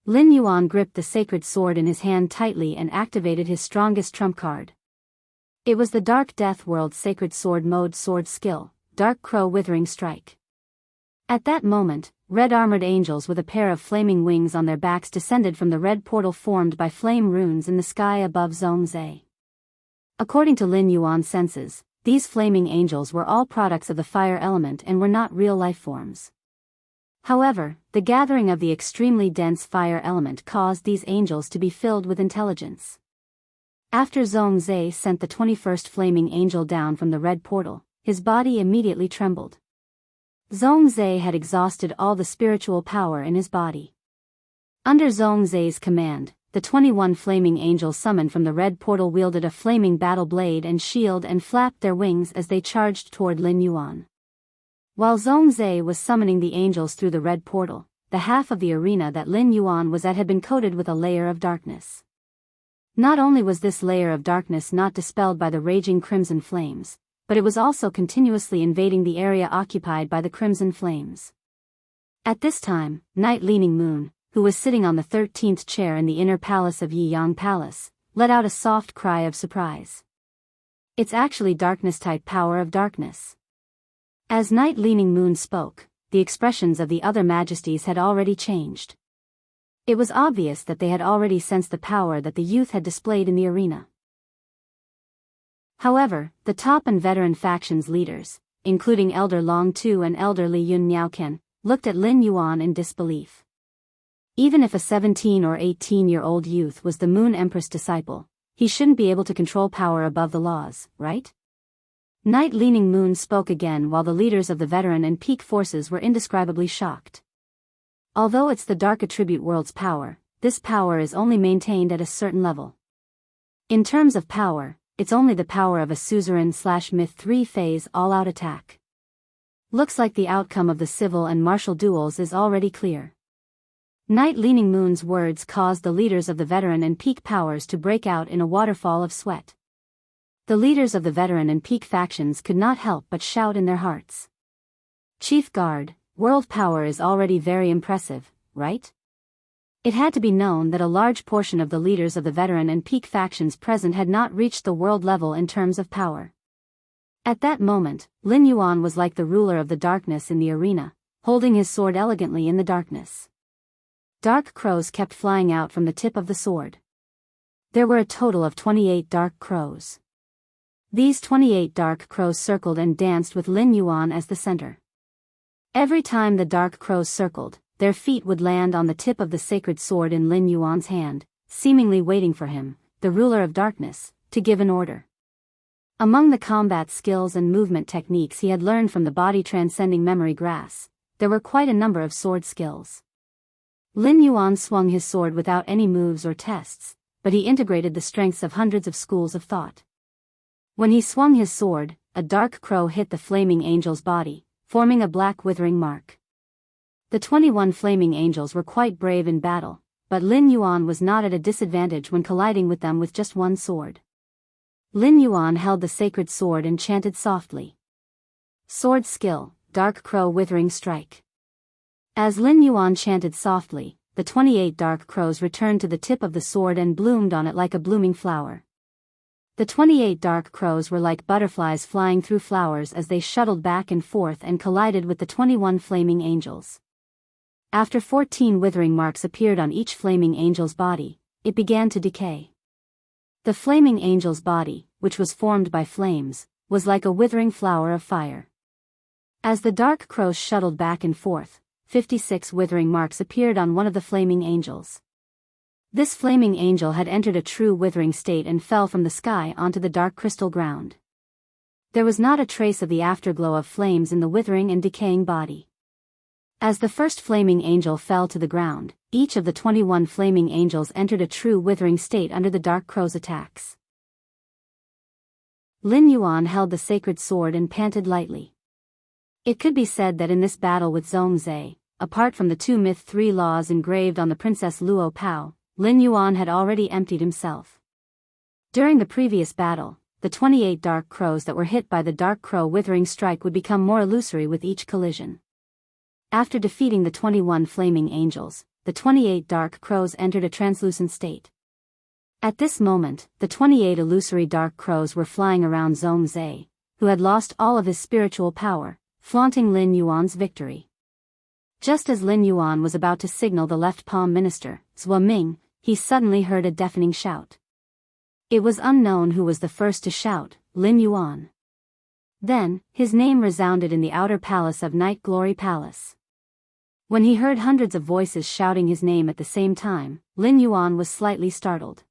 Lin Yuan gripped the sacred sword in his hand tightly and activated his strongest trump card. It was the Dark Death World Sacred Sword Mode sword skill, Dark Crow Withering Strike. At that moment, red armored angels with a pair of flaming wings on their backs descended from the red portal formed by flame runes in the sky above Zhongzai. According to Lin Yuan's senses, these flaming angels were all products of the fire element and were not real life forms. However, the gathering of the extremely dense fire element caused these angels to be filled with intelligence. After Zhongzai sent the 21st flaming angel down from the red portal, his body immediately trembled. Zhongzai had exhausted all the spiritual power in his body. Under Zhongzai's command, the 21 flaming angels summoned from the red portal wielded a flaming battle blade and shield and flapped their wings as they charged toward Lin Yuan. While Zhongzai was summoning the angels through the red portal, the half of the arena that Lin Yuan was at had been coated with a layer of darkness. Not only was this layer of darkness not dispelled by the raging crimson flames, but it was also continuously invading the area occupied by the crimson flames. At this time, Night Leaning Moon, who was sitting on the 13th chair in the inner palace of Yiyang Palace, let out a soft cry of surprise. It's actually darkness-type power of darkness. As Night Leaning Moon spoke, the expressions of the other majesties had already changed. It was obvious that they had already sensed the power that the youth had displayed in the arena. However, the top and veteran factions leaders, including Elder Long Tu and Elder Li Yun Niaoken, looked at Lin Yuan in disbelief. Even if a 17 or 18-year-old youth was the Moon Empress disciple, he shouldn't be able to control power above the laws, right? Night Leaning Moon spoke again while the leaders of the veteran and peak forces were indescribably shocked. Although it's the Dark Attribute World's power, this power is only maintained at a certain level. In terms of power, it's only the power of a suzerain/myth 3-phase all-out attack. Looks like the outcome of the civil and martial duels is already clear. Night Leaning Moon's words caused the leaders of the veteran and peak powers to break out in a waterfall of sweat. The leaders of the veteran and peak factions could not help but shout in their hearts. Chief Guard, world power is already very impressive, right? It had to be known that a large portion of the leaders of the veteran and peak factions present had not reached the world level in terms of power. At that moment, Lin Yuan was like the ruler of the darkness in the arena, holding his sword elegantly in the darkness. Dark crows kept flying out from the tip of the sword. There were a total of 28 dark crows. These 28 dark crows circled and danced with Lin Yuan as the center. Every time the dark crows circled, their feet would land on the tip of the sacred sword in Lin Yuan's hand, seemingly waiting for him, the ruler of darkness, to give an order. Among the combat skills and movement techniques he had learned from the body-transcending memory grass, there were quite a number of sword skills. Lin Yuan swung his sword without any moves or tests, but he integrated the strengths of hundreds of schools of thought. When he swung his sword, a dark crow hit the flaming angel's body, forming a black withering mark. The 21 flaming angels were quite brave in battle, but Lin Yuan was not at a disadvantage when colliding with them with just one sword. Lin Yuan held the sacred sword and chanted softly. Sword skill, Dark Crow Withering Strike. As Lin Yuan chanted softly, the 28 dark crows returned to the tip of the sword and bloomed on it like a blooming flower. The 28 dark crows were like butterflies flying through flowers as they shuttled back and forth and collided with the 21 flaming angels. After 14 withering marks appeared on each flaming angel's body, it began to decay. The flaming angel's body, which was formed by flames, was like a withering flower of fire. As the dark crows shuttled back and forth, 56 withering marks appeared on one of the flaming angels. This flaming angel had entered a true withering state and fell from the sky onto the dark crystal ground. There was not a trace of the afterglow of flames in the withering and decaying body. As the first flaming angel fell to the ground, each of the 21 flaming angels entered a true withering state under the Dark Crow's attacks. Lin Yuan held the sacred sword and panted lightly. It could be said that in this battle with Zhongzhe, apart from the 2 myth 3 laws engraved on the Princess Luo Pao, Lin Yuan had already emptied himself. During the previous battle, the 28 Dark Crows that were hit by the Dark Crow withering strike would become more illusory with each collision. After defeating the 21 flaming angels, the 28 Dark Crows entered a translucent state. At this moment, the 28 illusory Dark Crows were flying around Zhongzhe, who had lost all of his spiritual power, flaunting Lin Yuan's victory. Just as Lin Yuan was about to signal the left palm minister, Zhou Ming, he suddenly heard a deafening shout. It was unknown who was the first to shout, Lin Yuan. Then, his name resounded in the outer palace of Night Glory Palace. When he heard hundreds of voices shouting his name at the same time, Lin Yuan was slightly startled.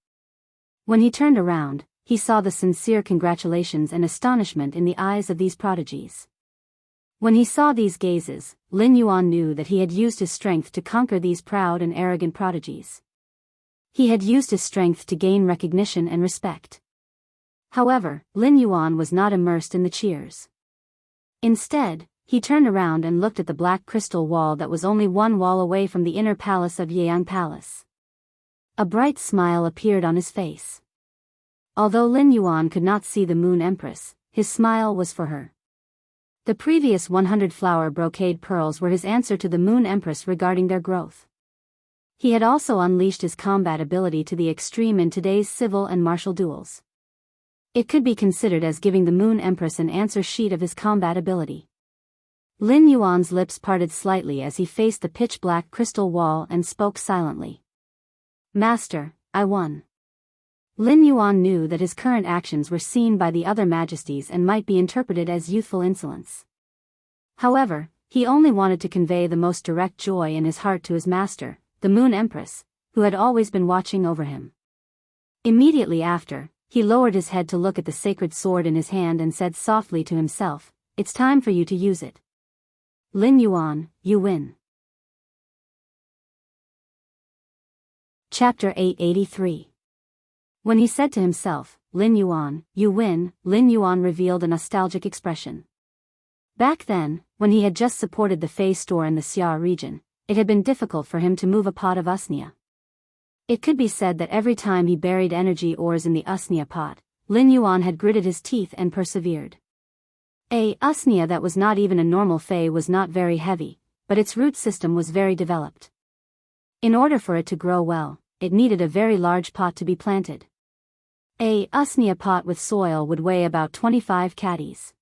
When he turned around, he saw the sincere congratulations and astonishment in the eyes of these prodigies. When he saw these gazes, Lin Yuan knew that he had used his strength to conquer these proud and arrogant prodigies. He had used his strength to gain recognition and respect. However, Lin Yuan was not immersed in the cheers. Instead, he turned around and looked at the black crystal wall that was only one wall away from the inner palace of Yeyang Palace. A bright smile appeared on his face. Although Lin Yuan could not see the Moon Empress, his smile was for her. The previous 100 flower brocade pearls were his answer to the Moon Empress regarding their growth. He had also unleashed his combat ability to the extreme in today's civil and martial duels. It could be considered as giving the Moon Empress an answer sheet of his combat ability. Lin Yuan's lips parted slightly as he faced the pitch-black crystal wall and spoke silently. Master, I won. Lin Yuan knew that his current actions were seen by the other majesties and might be interpreted as youthful insolence. However, he only wanted to convey the most direct joy in his heart to his master, the Moon Empress, who had always been watching over him. Immediately after, he lowered his head to look at the sacred sword in his hand and said softly to himself, "It's time for you to use it. Lin Yuan, you win." Chapter 883. When he said to himself, "Lin Yuan, you win," Lin Yuan revealed a nostalgic expression. Back then, when he had just supported the Fei store in the Xia region, it had been difficult for him to move a pot of usnia. It could be said that every time he buried energy ores in the usnia pot, Lin Yuan had gritted his teeth and persevered. Usnia that was not even a normal Fei was not very heavy, but its root system was very developed. In order for it to grow well, it needed a very large pot to be planted. A usnia pot with soil would weigh about 25 caddies.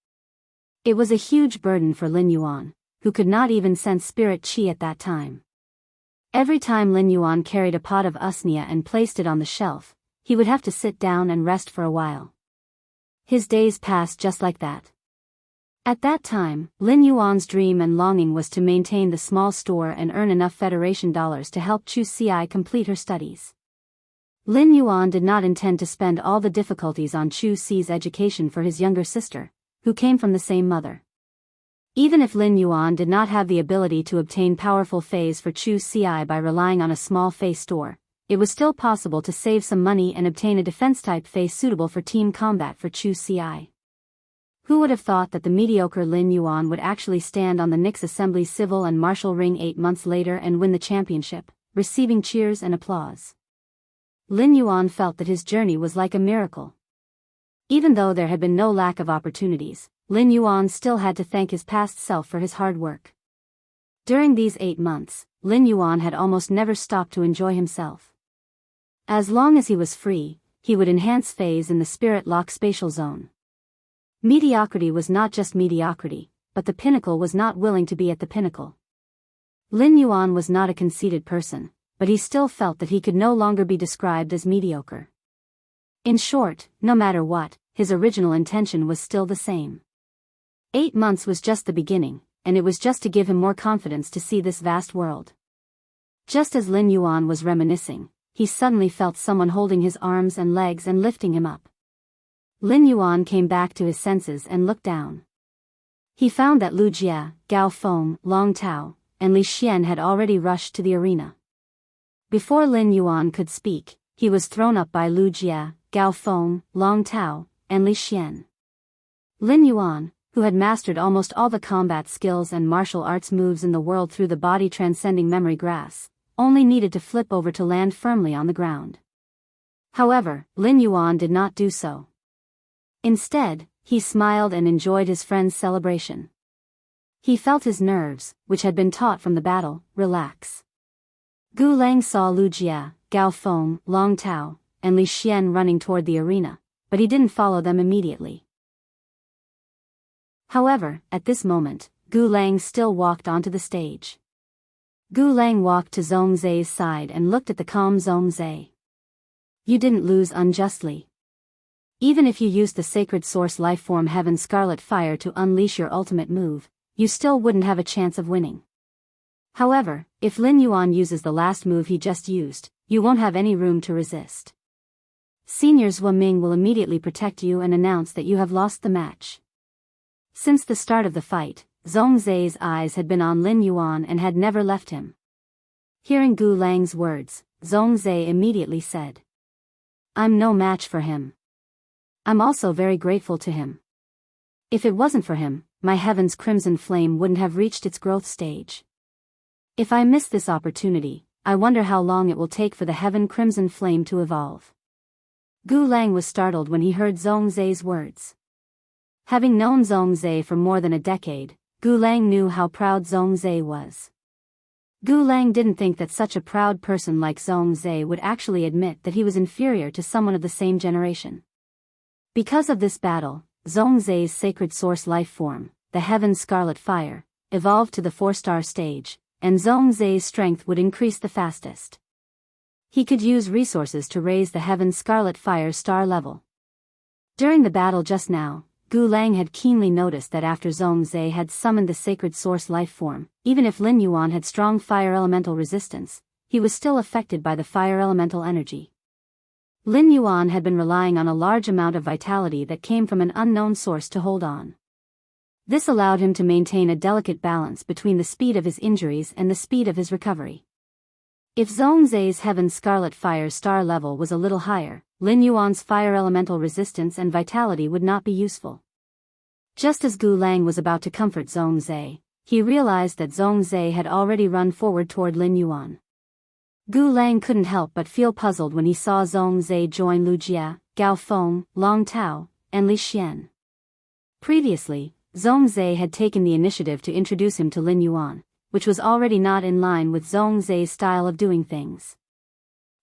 It was a huge burden for Lin Yuan, who could not even sense spirit chi at that time. Every time Lin Yuan carried a pot of usnia and placed it on the shelf, he would have to sit down and rest for a while. His days passed just like that. At that time, Lin Yuan's dream and longing was to maintain the small store and earn enough Federation dollars to help Chu Xi complete her studies. Lin Yuan did not intend to spend all the difficulties on Chu Xi's education for his younger sister, who came from the same mother. Even if Lin Yuan did not have the ability to obtain powerful Feis for Chu Xi by relying on a small Fei store, it was still possible to save some money and obtain a defense-type Fei suitable for team combat for Chu Xi. Who would have thought that the mediocre Lin Yuan would actually stand on the Nix Assembly civil and martial ring 8 months later and win the championship, receiving cheers and applause? Lin Yuan felt that his journey was like a miracle. Even though there had been no lack of opportunities, Lin Yuan still had to thank his past self for his hard work. During these 8 months, Lin Yuan had almost never stopped to enjoy himself. As long as he was free, he would enhance Feis in the Spirit Lock spatial zone. Mediocrity was not just mediocrity, but the pinnacle was not willing to be at the pinnacle. Lin Yuan was not a conceited person, but he still felt that he could no longer be described as mediocre. In short, no matter what, his original intention was still the same. 8 months was just the beginning, and it was just to give him more confidence to see this vast world. Just as Lin Yuan was reminiscing, he suddenly felt someone holding his arms and legs and lifting him up. Lin Yuan came back to his senses and looked down. He found that Lu Jia, Gao Feng, Long Tao, and Li Xian had already rushed to the arena. Before Lin Yuan could speak, he was thrown up by Lu Jia, Gao Feng, Long Tao, and Li Xian. Lin Yuan, who had mastered almost all the combat skills and martial arts moves in the world through the body-transcending memory grass, only needed to flip over to land firmly on the ground. However, Lin Yuan did not do so. Instead, he smiled and enjoyed his friend's celebration. He felt his nerves, which had been taut from the battle, relax. Gu Lang saw Lu Jia, Gao Feng, Long Tao, and Li Xian running toward the arena, but he didn't follow them immediately. However, at this moment, Gu Lang still walked onto the stage. Gu Lang walked to Zhong Zai's side and looked at the calm Zhong Zai. You didn't lose unjustly. Even if you used the sacred source lifeform Heaven Scarlet Fire to unleash your ultimate move, you still wouldn't have a chance of winning. However, if Lin Yuan uses the last move he just used, you won't have any room to resist. Seniors Wu Ming will immediately protect you and announce that you have lost the match. Since the start of the fight, Zhong Zai's eyes had been on Lin Yuan and had never left him. Hearing Gu Lang's words, Zhong Zai immediately said, I'm no match for him. I'm also very grateful to him. If it wasn't for him, my Heaven's Crimson Flame wouldn't have reached its growth stage. If I miss this opportunity, I wonder how long it will take for the Heaven Crimson Flame to evolve. Gu Lang was startled when he heard Zhong Zai's words. Having known Zhong Zai for more than a decade, Gu Lang knew how proud Zhong Zai was. Gu Lang didn't think that such a proud person like Zhong Zai would actually admit that he was inferior to someone of the same generation. Because of this battle, Zhong Zai's sacred source life form, the Heaven Scarlet Fire, evolved to the 4-star stage, and Zhong Zai's strength would increase the fastest. He could use resources to raise the Heaven Scarlet Fire star level. During the battle just now, Gu Lang had keenly noticed that after Zhong Zai had summoned the sacred source life form, even if Lin Yuan had strong fire elemental resistance, he was still affected by the fire elemental energy. Lin Yuan had been relying on a large amount of vitality that came from an unknown source to hold on. This allowed him to maintain a delicate balance between the speed of his injuries and the speed of his recovery. If Zhong Zai's Heaven Scarlet Fire star level was a little higher, Lin Yuan's fire elemental resistance and vitality would not be useful. Just as Gu Lang was about to comfort Zhong Zai, he realized that Zhong Zai had already run forward toward Lin Yuan. Gu Lang couldn't help but feel puzzled when he saw Zhong Zai join Lu Jia, Gao Feng, Long Tao, and Li Xian. Previously, Zhong Zai had taken the initiative to introduce him to Lin Yuan, which was already not in line with Zhong Zai's style of doing things.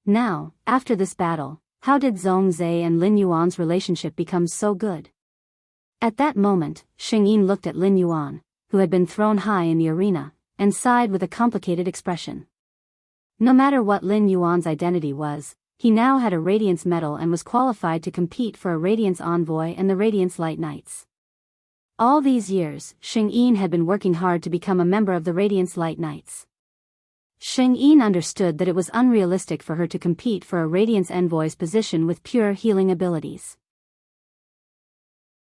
Now, after this battle, how did Zhong Zai and Lin Yuan's relationship become so good? At that moment, Xing Yin looked at Lin Yuan, who had been thrown high in the arena, and sighed with a complicated expression. No matter what Lin Yuan's identity was, he now had a Radiance medal and was qualified to compete for a Radiance Envoy and the Radiance Light Knights. All these years, Xing Yin had been working hard to become a member of the Radiance Light Knights. Xing Yin understood that it was unrealistic for her to compete for a Radiance Envoy's position with pure healing abilities.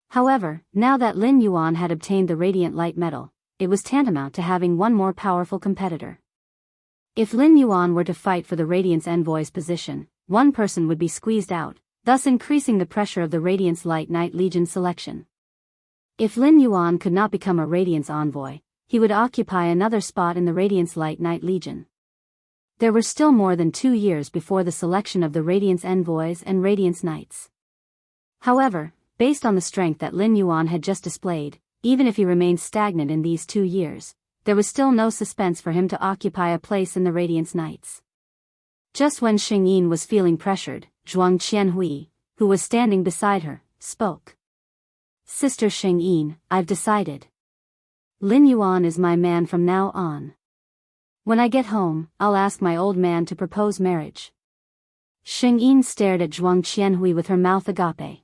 However, now that Lin Yuan had obtained the Radiant Light medal, it was tantamount to having one more powerful competitor. If Lin Yuan were to fight for the Radiance Envoy's position, one person would be squeezed out, thus increasing the pressure of the Radiance Light Knight Legion selection. If Lin Yuan could not become a Radiance Envoy, he would occupy another spot in the Radiance Light Knight Legion. There were still more than 2 years before the selection of the Radiance Envoys and Radiance Knights. However, based on the strength that Lin Yuan had just displayed, even if he remained stagnant in these 2 years, there was still no suspense for him to occupy a place in the Radiance Knights. Just when Xing Yin was feeling pressured, Zhuang Qianhui, who was standing beside her, spoke. Sister Xing Yin, I've decided. Lin Yuan is my man from now on. When I get home, I'll ask my old man to propose marriage. Xing Yin stared at Zhuang Qianhui with her mouth agape.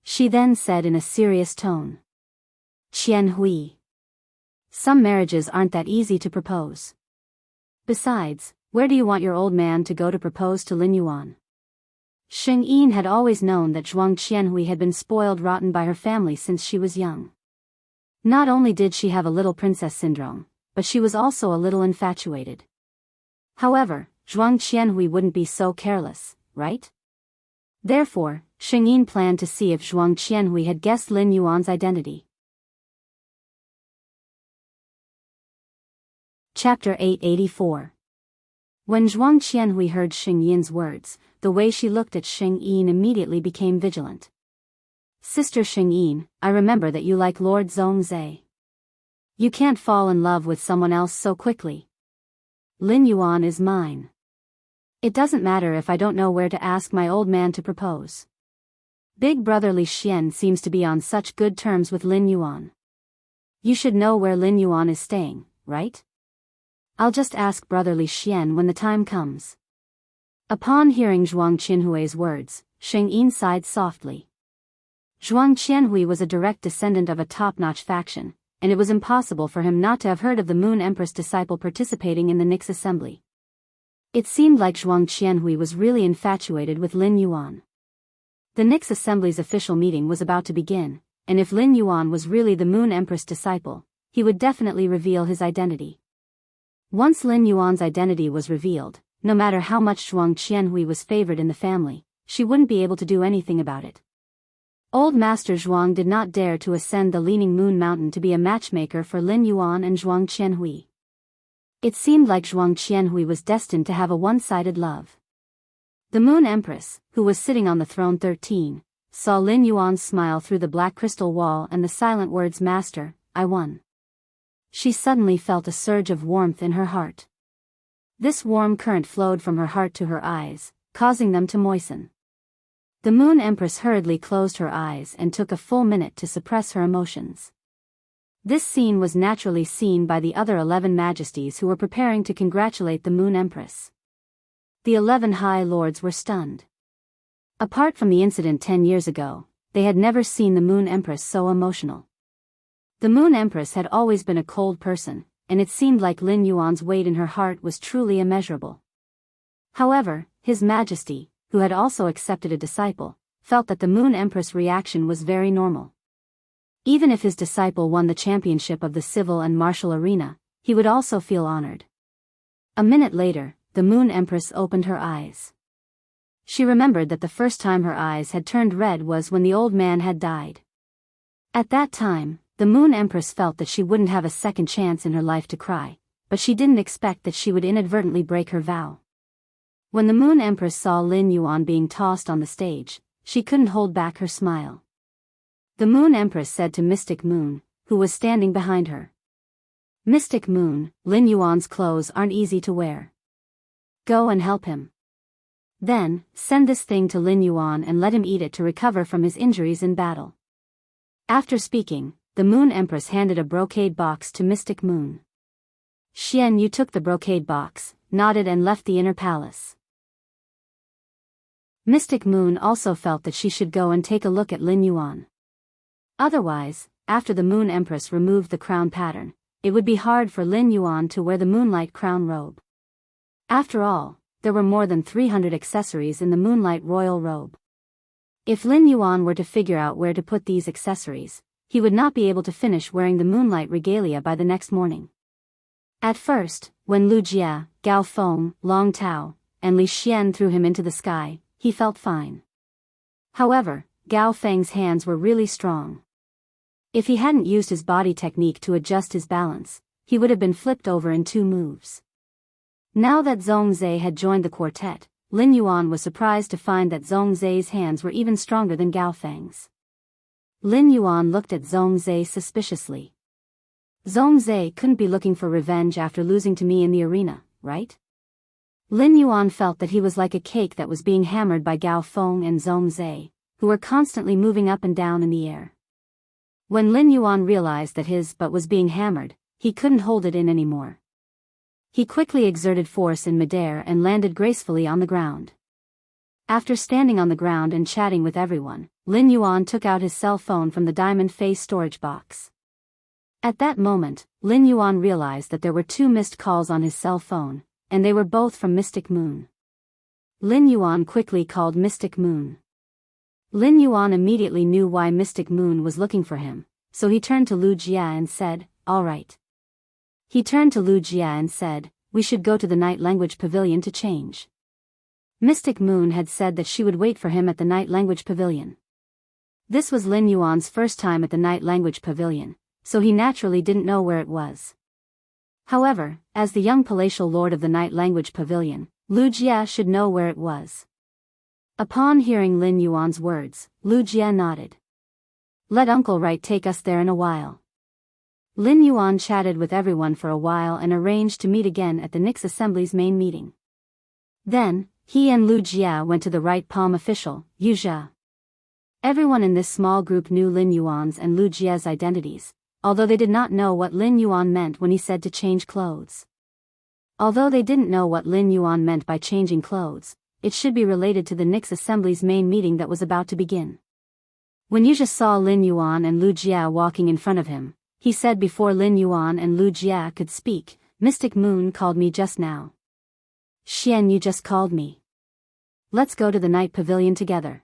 She then said in a serious tone. Qianhui. Some marriages aren't that easy to propose. Besides, where do you want your old man to go to propose to Lin Yuan? Xing Yin had always known that Zhuang Qianhui had been spoiled rotten by her family since she was young. Not only did she have a little princess syndrome, but she was also a little infatuated. However, Zhuang Qianhui wouldn't be so careless, right? Therefore, Xing Yin planned to see if Zhuang Qianhui had guessed Lin Yuan's identity. Chapter 884. When Zhuang Qianhui heard Xing Yin's words, the way she looked at Xing Yin immediately became vigilant. Sister Xing Yin, I remember that you like Lord Zongzai. You can't fall in love with someone else so quickly. Lin Yuan is mine. It doesn't matter if I don't know where to ask my old man to propose. Big brother Li Xian seems to be on such good terms with Lin Yuan. You should know where Lin Yuan is staying, right? I'll just ask brother Li Xian when the time comes. Upon hearing Zhuang Qianhui's words, Xing Yin sighed softly. Zhuang Qianhui was a direct descendant of a top-notch faction, and it was impossible for him not to have heard of the Moon Empress disciple participating in the Nix assembly. It seemed like Zhuang Qianhui was really infatuated with Lin Yuan. The Nix assembly's official meeting was about to begin, and if Lin Yuan was really the Moon Empress disciple, he would definitely reveal his identity. Once Lin Yuan's identity was revealed, no matter how much Zhuang Qianhui was favored in the family, she wouldn't be able to do anything about it. Old Master Zhuang did not dare to ascend the Leaning Moon Mountain to be a matchmaker for Lin Yuan and Zhuang Qianhui. It seemed like Zhuang Qianhui was destined to have a one-sided love. The Moon Empress, who was sitting on the throne 13, saw Lin Yuan smile through the black crystal wall and the silent words, "Master, I won." She suddenly felt a surge of warmth in her heart. This warm current flowed from her heart to her eyes, causing them to moisten. The Moon Empress hurriedly closed her eyes and took a full minute to suppress her emotions. This scene was naturally seen by the other 11 majesties who were preparing to congratulate the Moon Empress. The 11 High Lords were stunned. Apart from the incident 10 years ago, they had never seen the Moon Empress so emotional. The Moon Empress had always been a cold person, and it seemed like Lin Yuan's weight in her heart was truly immeasurable. However, His Majesty, who had also accepted a disciple, felt that the Moon Empress' reaction was very normal. Even if his disciple won the championship of the civil and martial arena, he would also feel honored. A minute later, the Moon Empress opened her eyes. She remembered that the first time her eyes had turned red was when the old man had died. At that time, the Moon Empress felt that she wouldn't have a second chance in her life to cry, but she didn't expect that she would inadvertently break her vow. When the Moon Empress saw Lin Yuan being tossed on the stage, she couldn't hold back her smile. The Moon Empress said to Mystic Moon, who was standing behind her, "Mystic Moon, Lin Yuan's clothes aren't easy to wear. Go and help him. Then, send this thing to Lin Yuan and let him eat it to recover from his injuries in battle." After speaking, the Moon Empress handed a brocade box to Mystic Moon. Xian Yu took the brocade box, nodded and left the inner palace. Mystic Moon also felt that she should go and take a look at Lin Yuan. Otherwise, after the Moon Empress removed the crown pattern, it would be hard for Lin Yuan to wear the Moonlight Crown robe. After all, there were more than 300 accessories in the Moonlight Royal robe. If Lin Yuan were to figure out where to put these accessories, he would not be able to finish wearing the Moonlight regalia by the next morning. At first, when Lu Jia, Gao Feng, Long Tao, and Li Xian threw him into the sky, he felt fine. However, Gao Feng's hands were really strong. If he hadn't used his body technique to adjust his balance, he would have been flipped over in 2 moves. Now that Zongzai had joined the quartet, Lin Yuan was surprised to find that Zongzai's hands were even stronger than Gao Feng's. Lin Yuan looked at Zongzai suspiciously. Zongzai couldn't be looking for revenge after losing to me in the arena, right? Lin Yuan felt that he was like a cake that was being hammered by Gao Feng and Zongzai, who were constantly moving up and down in the air. When Lin Yuan realized that his butt was being hammered, he couldn't hold it in anymore. He quickly exerted force in midair and landed gracefully on the ground. After standing on the ground and chatting with everyone, Lin Yuan took out his cell phone from the diamond face storage box. At that moment, Lin Yuan realized that there were 2 missed calls on his cell phone, and they were both from Mystic Moon. Lin Yuan quickly called Mystic Moon. Lin Yuan immediately knew why Mystic Moon was looking for him, so he turned to Lu Jia and said, "All right." He turned to Lu Jia and said, "We should go to the Night Language Pavilion to change." Mystic Moon had said that she would wait for him at the Night Language Pavilion. This was Lin Yuan's first time at the Night Language Pavilion, so he naturally didn't know where it was. However, as the young palatial lord of the Night Language Pavilion, Lu Jia should know where it was. Upon hearing Lin Yuan's words, Lu Jia nodded. "Let Uncle Right take us there in a while." Lin Yuan chatted with everyone for a while and arranged to meet again at the Nix Assembly's main meeting. Then, he and Lu Jia went to the right palm official, Yu Zhe. Everyone in this small group knew Lin Yuan's and Lu Jia's identities, although they did not know what Lin Yuan meant when he said to change clothes. Although they didn't know what Lin Yuan meant by changing clothes, it should be related to the Nix Assembly's main meeting that was about to begin. When Yu Zhe saw Lin Yuan and Lu Jia walking in front of him, he said before Lin Yuan and Lu Jia could speak, "Mystic Moon called me just now." "Xian, you just called me. Let's go to the night pavilion together."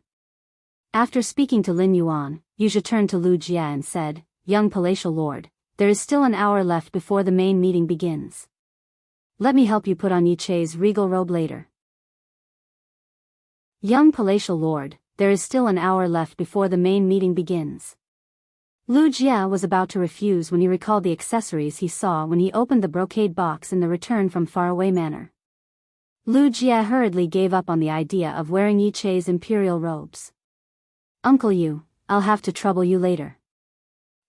After speaking to Lin Yuan, Yu Zhe turned to Lu Jia and said, "Young palatial lord, there is still an hour left before the main meeting begins. Let me help you put on Yi Che's regal robe later." Young palatial lord, there is still an hour left before the main meeting begins. Lu Jia was about to refuse when he recalled the accessories he saw when he opened the brocade box in the Return from Faraway manner. Lu Jia hurriedly gave up on the idea of wearing Yi Che's imperial robes. "Uncle Yu, I'll have to trouble you later."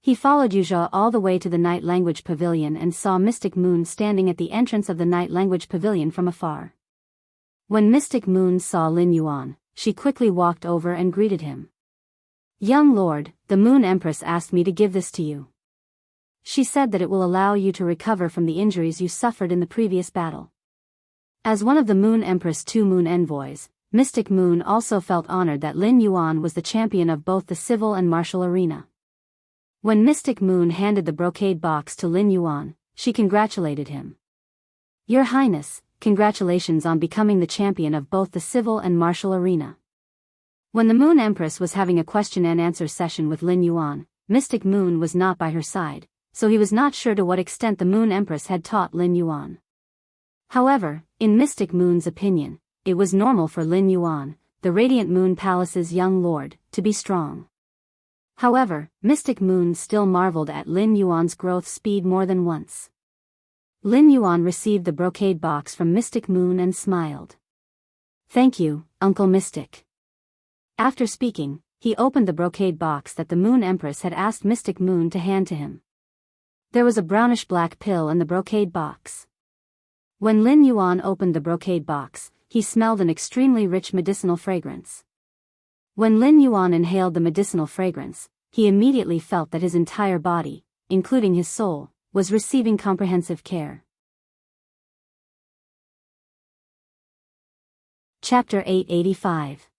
He followed Yu Zhe all the way to the Night Language Pavilion and saw Mystic Moon standing at the entrance of the Night Language Pavilion from afar. When Mystic Moon saw Lin Yuan, she quickly walked over and greeted him. "Young lord, the Moon Empress asked me to give this to you. She said that it will allow you to recover from the injuries you suffered in the previous battle." As one of the Moon Empress' 2 moon envoys, Mystic Moon also felt honored that Lin Yuan was the champion of both the civil and martial arena. When Mystic Moon handed the brocade box to Lin Yuan, she congratulated him. "Your Highness, congratulations on becoming the champion of both the civil and martial arena." When the Moon Empress was having a question and answer session with Lin Yuan, Mystic Moon was not by her side, so he was not sure to what extent the Moon Empress had taught Lin Yuan. However, in Mystic Moon's opinion, it was normal for Lin Yuan, the Radiant Moon Palace's young lord, to be strong. However, Mystic Moon still marveled at Lin Yuan's growth speed more than once. Lin Yuan received the brocade box from Mystic Moon and smiled. "Thank you, Uncle Mystic." After speaking, he opened the brocade box that the Moon Empress had asked Mystic Moon to hand to him. There was a brownish-black pill in the brocade box. When Lin Yuan opened the brocade box, he smelled an extremely rich medicinal fragrance. When Lin Yuan inhaled the medicinal fragrance, he immediately felt that his entire body, including his soul, was receiving comprehensive care. Chapter 885.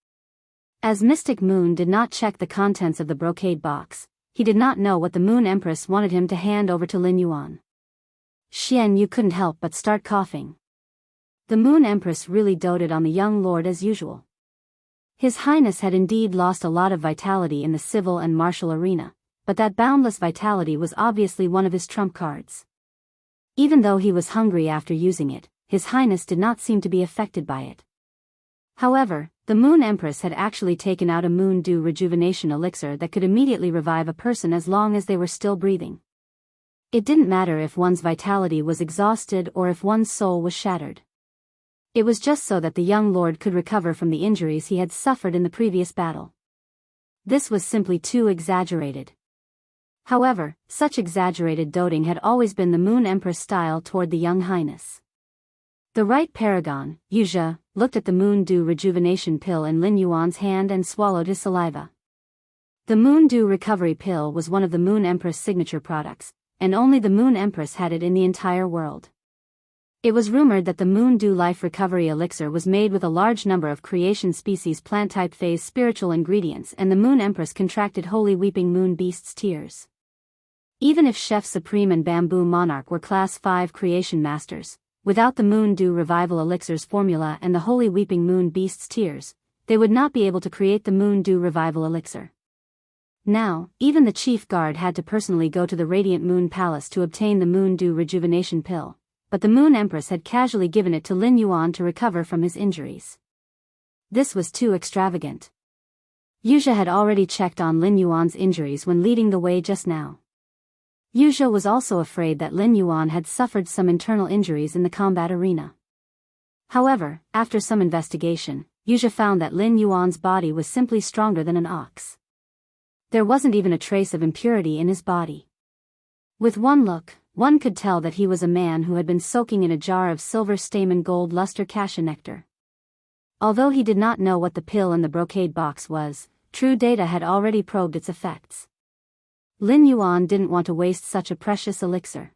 As Mystic Moon did not check the contents of the brocade box, he did not know what the Moon Empress wanted him to hand over to Lin Yuan. "Xian, you couldn't help but start coughing." The Moon Empress really doted on the young lord as usual. His Highness had indeed lost a lot of vitality in the civil and martial arena, but that boundless vitality was obviously one of his trump cards. Even though he was hungry after using it, His Highness did not seem to be affected by it. However, the Moon Empress had actually taken out a Moon Dew rejuvenation elixir that could immediately revive a person as long as they were still breathing. It didn't matter if one's vitality was exhausted or if one's soul was shattered. It was just so that the young lord could recover from the injuries he had suffered in the previous battle. This was simply too exaggerated. However, such exaggerated doting had always been the Moon Empress style toward the young highness. The right paragon, Yu Zhe, looked at the Moon Dew rejuvenation pill in Lin Yuan's hand and swallowed his saliva. The Moon Dew recovery pill was one of the Moon Empress' signature products, and only the Moon Empress had it in the entire world. It was rumored that the Moon Dew Life Recovery Elixir was made with a large number of creation species plant-type phase spiritual ingredients, and the Moon Empress contracted holy weeping moon beasts' tears. Even if Chef Supreme and Bamboo Monarch were Class 5 creation masters, without the Moon Dew Revival Elixir's formula and the Holy Weeping Moon Beast's tears, they would not be able to create the Moon Dew Revival Elixir. Now, even the chief guard had to personally go to the Radiant Moon Palace to obtain the Moon Dew Rejuvenation Pill, but the Moon Empress had casually given it to Lin Yuan to recover from his injuries. This was too extravagant. Yuzha had already checked on Lin Yuan's injuries when leading the way just now. Yuzha was also afraid that Lin Yuan had suffered some internal injuries in the combat arena. However, after some investigation, Yuzha found that Lin Yuan's body was simply stronger than an ox. There wasn't even a trace of impurity in his body. With one look, one could tell that he was a man who had been soaking in a jar of silver stamen gold luster cassia nectar. Although he did not know what the pill in the brocade box was, True Data had already probed its effects. Lin Yuan didn't want to waste such a precious elixir.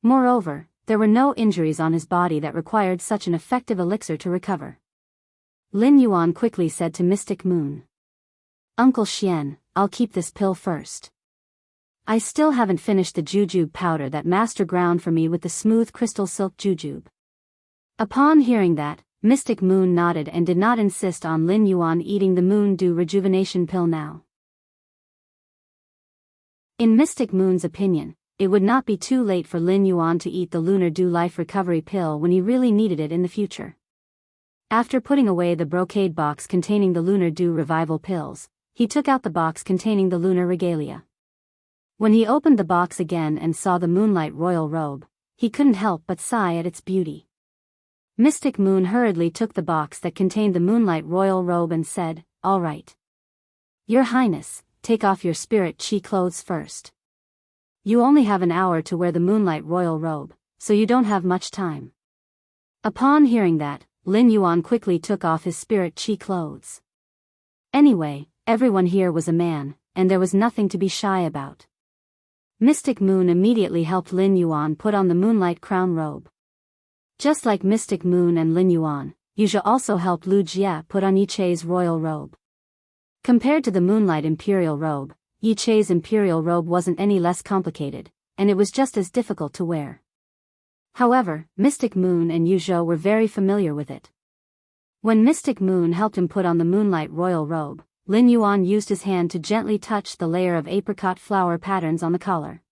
Moreover, there were no injuries on his body that required such an effective elixir to recover. Lin Yuan quickly said to Mystic Moon, "Uncle Xian, I'll keep this pill first. I still haven't finished the jujube powder that Master ground for me with the smooth crystal silk jujube." Upon hearing that, Mystic Moon nodded and did not insist on Lin Yuan eating the Moon Dew Rejuvenation Pill now. In Mystic Moon's opinion, it would not be too late for Lin Yuan to eat the Lunar Dew Life Recovery Pill when he really needed it in the future. After putting away the brocade box containing the Lunar Dew Revival Pills, he took out the box containing the Lunar Regalia. When he opened the box again and saw the Moonlight Royal Robe, he couldn't help but sigh at its beauty. Mystic Moon hurriedly took the box that contained the Moonlight Royal Robe and said, "All right. Your Highness, take off your spirit chi clothes first. You only have an hour to wear the Moonlight Royal Robe, so you don't have much time." Upon hearing that, Lin Yuan quickly took off his spirit chi clothes. Anyway, everyone here was a man, and there was nothing to be shy about. Mystic Moon immediately helped Lin Yuan put on the Moonlight Crown Robe. Just like Mystic Moon and Lin Yuan, Yuzha also helped Lu Jie put on Yi Chei's royal robe. Compared to the Moonlight Imperial Robe, Yi Chei's Imperial Robe wasn't any less complicated, and it was just as difficult to wear. However, Mystic Moon and Yuzha were very familiar with it. When Mystic Moon helped him put on the Moonlight Royal Robe, Lin Yuan used his hand to gently touch the layer of apricot flower patterns on the collar.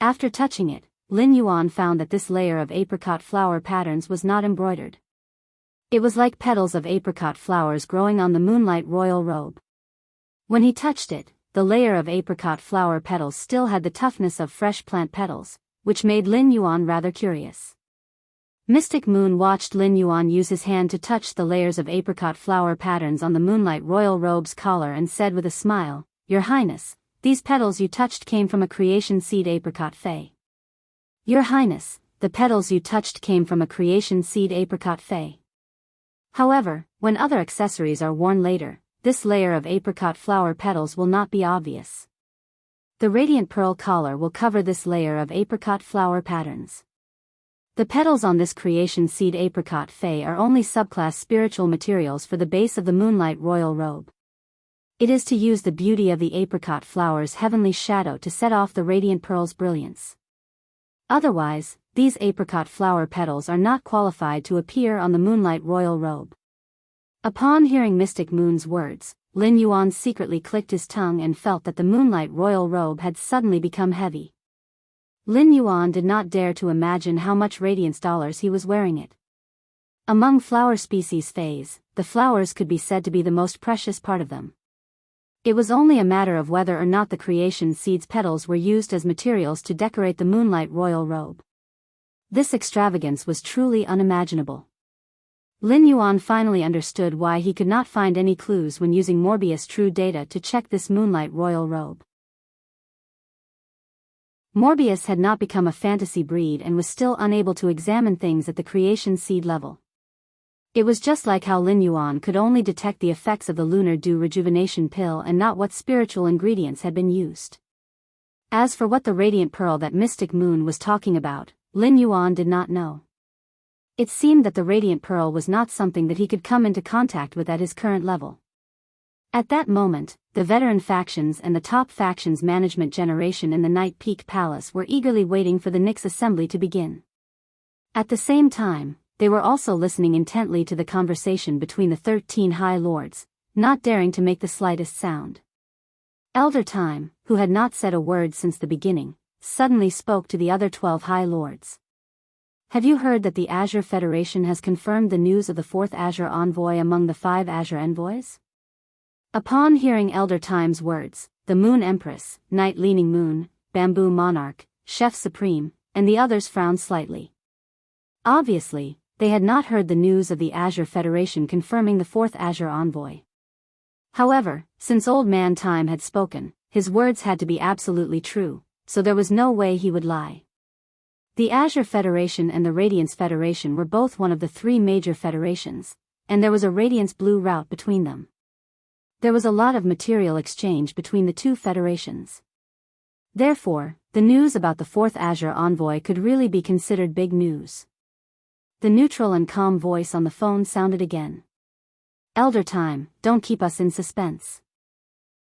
After touching it, Lin Yuan found that this layer of apricot flower patterns was not embroidered. It was like petals of apricot flowers growing on the Moonlight Royal Robe. When he touched it, the layer of apricot flower petals still had the toughness of fresh plant petals, which made Lin Yuan rather curious. Mystic Moon watched Lin Yuan use his hand to touch the layers of apricot flower patterns on the Moonlight Royal Robe's collar and said with a smile, "Your Highness, these petals you touched came from a creation seed apricot fay." "Your Highness, the petals you touched came from a creation seed apricot fay." However, when other accessories are worn later, this layer of apricot flower petals will not be obvious. The Radiant Pearl collar will cover this layer of apricot flower patterns. The petals on this creation seed apricot fay are only subclass spiritual materials for the base of the Moonlight Royal Robe. It is to use the beauty of the apricot flower's heavenly shadow to set off the Radiant Pearl's brilliance. Otherwise, these apricot flower petals are not qualified to appear on the Moonlight Royal Robe. Upon hearing Mystic Moon's words, Lin Yuan secretly clicked his tongue and felt that the Moonlight Royal Robe had suddenly become heavy. Lin Yuan did not dare to imagine how much radiance dollars he was wearing it. Among flower species fays, the flowers could be said to be the most precious part of them. It was only a matter of whether or not the creation seed's petals were used as materials to decorate the Moonlight Royal Robe. This extravagance was truly unimaginable. Lin Yuan finally understood why he could not find any clues when using Morbius True Data to check this Moonlight Royal Robe. Morbius had not become a fantasy breed and was still unable to examine things at the creation seed level. It was just like how Lin Yuan could only detect the effects of the Lunar Dew Rejuvenation Pill and not what spiritual ingredients had been used. As for what the Radiant Pearl that Mystic Moon was talking about, Lin Yuan did not know. It seemed that the Radiant Pearl was not something that he could come into contact with at his current level. At that moment, the veteran factions and the top factions management generation in the Night Peak Palace were eagerly waiting for the Nyx assembly to begin. At the same time, they were also listening intently to the conversation between the 13 High Lords, not daring to make the slightest sound. Elder Time, who had not said a word since the beginning, suddenly spoke to the other 12 High Lords. Have you heard that the Azure Federation has confirmed the news of the 4th Azure Envoy among the 5 Azure Envoys? Upon hearing Elder Time's words, the Moon Empress, Night Leaning Moon, Bamboo Monarch, Chef Supreme, and the others frowned slightly. Obviously, they had not heard the news of the Azure Federation confirming the 4th Azure Envoy. However, since Old Man Time had spoken, his words had to be absolutely true, so there was no way he would lie. The Azure Federation and the Radiance Federation were both one of the 3 major federations, and there was a Radiance Blue route between them. There was a lot of material exchange between the 2 federations. Therefore, the news about the 4th Azure Envoy could really be considered big news. The neutral and calm voice on the phone sounded again. Elder Time, don't keep us in suspense.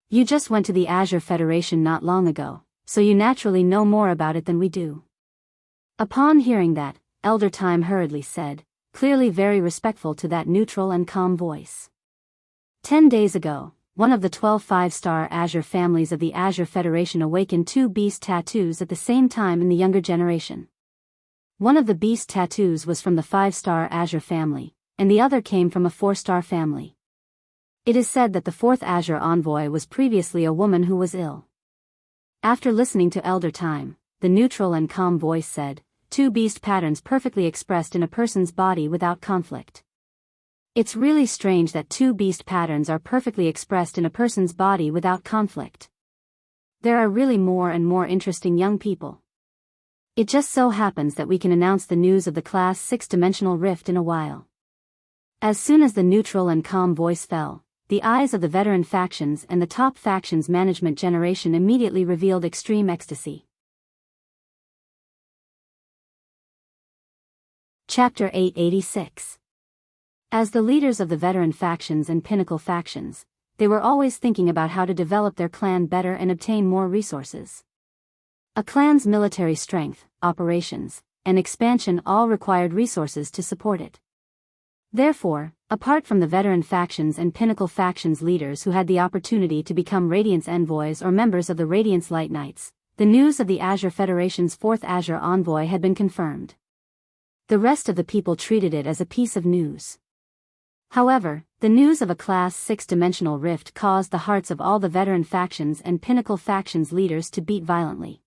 You just went to the Azure Federation not long ago, so you naturally know more about it than we do. Upon hearing that, Elder Time hurriedly said, clearly very respectful to that neutral and calm voice. 10 days ago, one of the 12 5-star Azure families of the Azure Federation awakened 2 beast tattoos at the same time in the younger generation. One of the beast tattoos was from the 5-star Azure family, and the other came from a 4-star family. It is said that the 4th Azure Envoy was previously a woman who was ill. After listening to Elder Time, the neutral and calm voice said, 2 beast patterns perfectly expressed in a person's body without conflict. It's really strange that 2 beast patterns are perfectly expressed in a person's body without conflict. There are really more and more interesting young people. It just so happens that we can announce the news of the Class 6 dimensional rift in a while. As soon as the neutral and calm voice fell, the eyes of the veteran factions and the top factions management generation immediately revealed extreme ecstasy. Chapter 886. As the leaders of the veteran factions and pinnacle factions, they were always thinking about how to develop their clan better and obtain more resources. A clan's military strength, operations, and expansion all required resources to support it. Therefore, apart from the veteran factions and pinnacle factions leaders who had the opportunity to become Radiance Envoys or members of the Radiance Light Knights, the news of the Azure Federation's 4th Azure Envoy had been confirmed. The rest of the people treated it as a piece of news. However, the news of a Class 6 dimensional rift caused the hearts of all the veteran factions and pinnacle factions leaders to beat violently.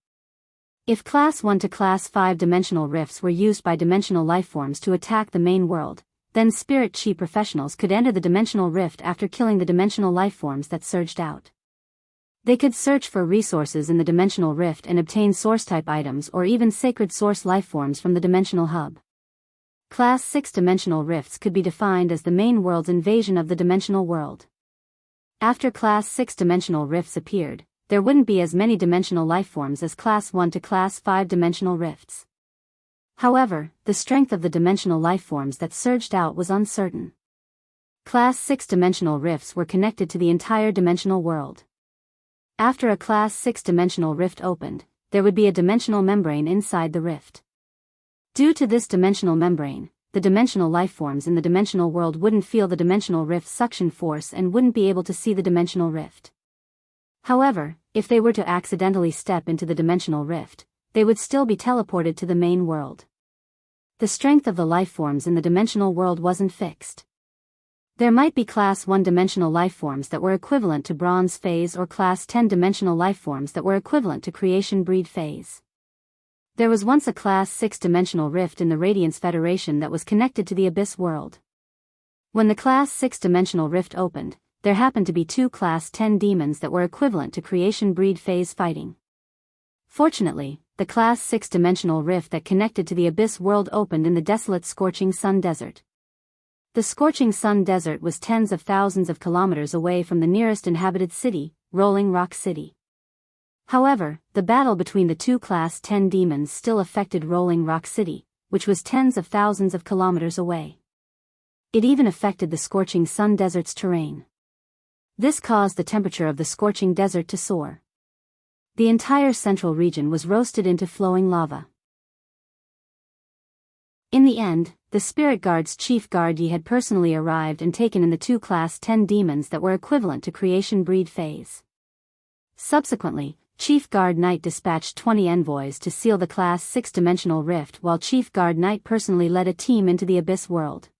If Class 1 to Class 5 dimensional rifts were used by dimensional lifeforms to attack the main world, then Spirit Chi professionals could enter the dimensional rift after killing the dimensional lifeforms that surged out. They could search for resources in the dimensional rift and obtain source-type items or even sacred source lifeforms from the dimensional hub. Class 6 dimensional rifts could be defined as the main world's invasion of the dimensional world. After Class 6 dimensional rifts appeared, there wouldn't be as many dimensional lifeforms as Class 1 to Class 5 dimensional rifts. However, the strength of the dimensional lifeforms that surged out was uncertain. Class 6 dimensional rifts were connected to the entire dimensional world. After a Class 6 dimensional rift opened, there would be a dimensional membrane inside the rift. Due to this dimensional membrane, the dimensional lifeforms in the dimensional world wouldn't feel the dimensional rift's suction force and wouldn't be able to see the dimensional rift. However, if they were to accidentally step into the dimensional rift, they would still be teleported to the main world. The strength of the lifeforms in the dimensional world wasn't fixed. There might be Class 1 dimensional lifeforms that were equivalent to Bronze Phase or Class 10 dimensional lifeforms that were equivalent to Creation Breed Phase. There was once a Class 6 dimensional rift in the Radiance Federation that was connected to the Abyss world. When the Class 6 dimensional rift opened, there happened to be 2 Class 10 demons that were equivalent to Creation Breed Phase fighting. Fortunately, the Class 6 dimensional rift that connected to the Abyss world opened in the desolate Scorching Sun Desert. The Scorching Sun Desert was tens of thousands of kilometers away from the nearest inhabited city, Rolling Rock City. However, the battle between the 2 Class 10 demons still affected Rolling Rock City, which was tens of thousands of kilometers away. It even affected the Scorching Sun Desert's terrain. This caused the temperature of the Scorching Desert to soar. The entire central region was roasted into flowing lava. In the end, the Spirit Guard's chief guard Yi had personally arrived and taken in the 2 Class 10 demons that were equivalent to creation breed phase. Subsequently, Chief Guard Knight dispatched 20 envoys to seal the Class 6 dimensional rift, while Chief Guard Knight personally led a team into the Abyss World.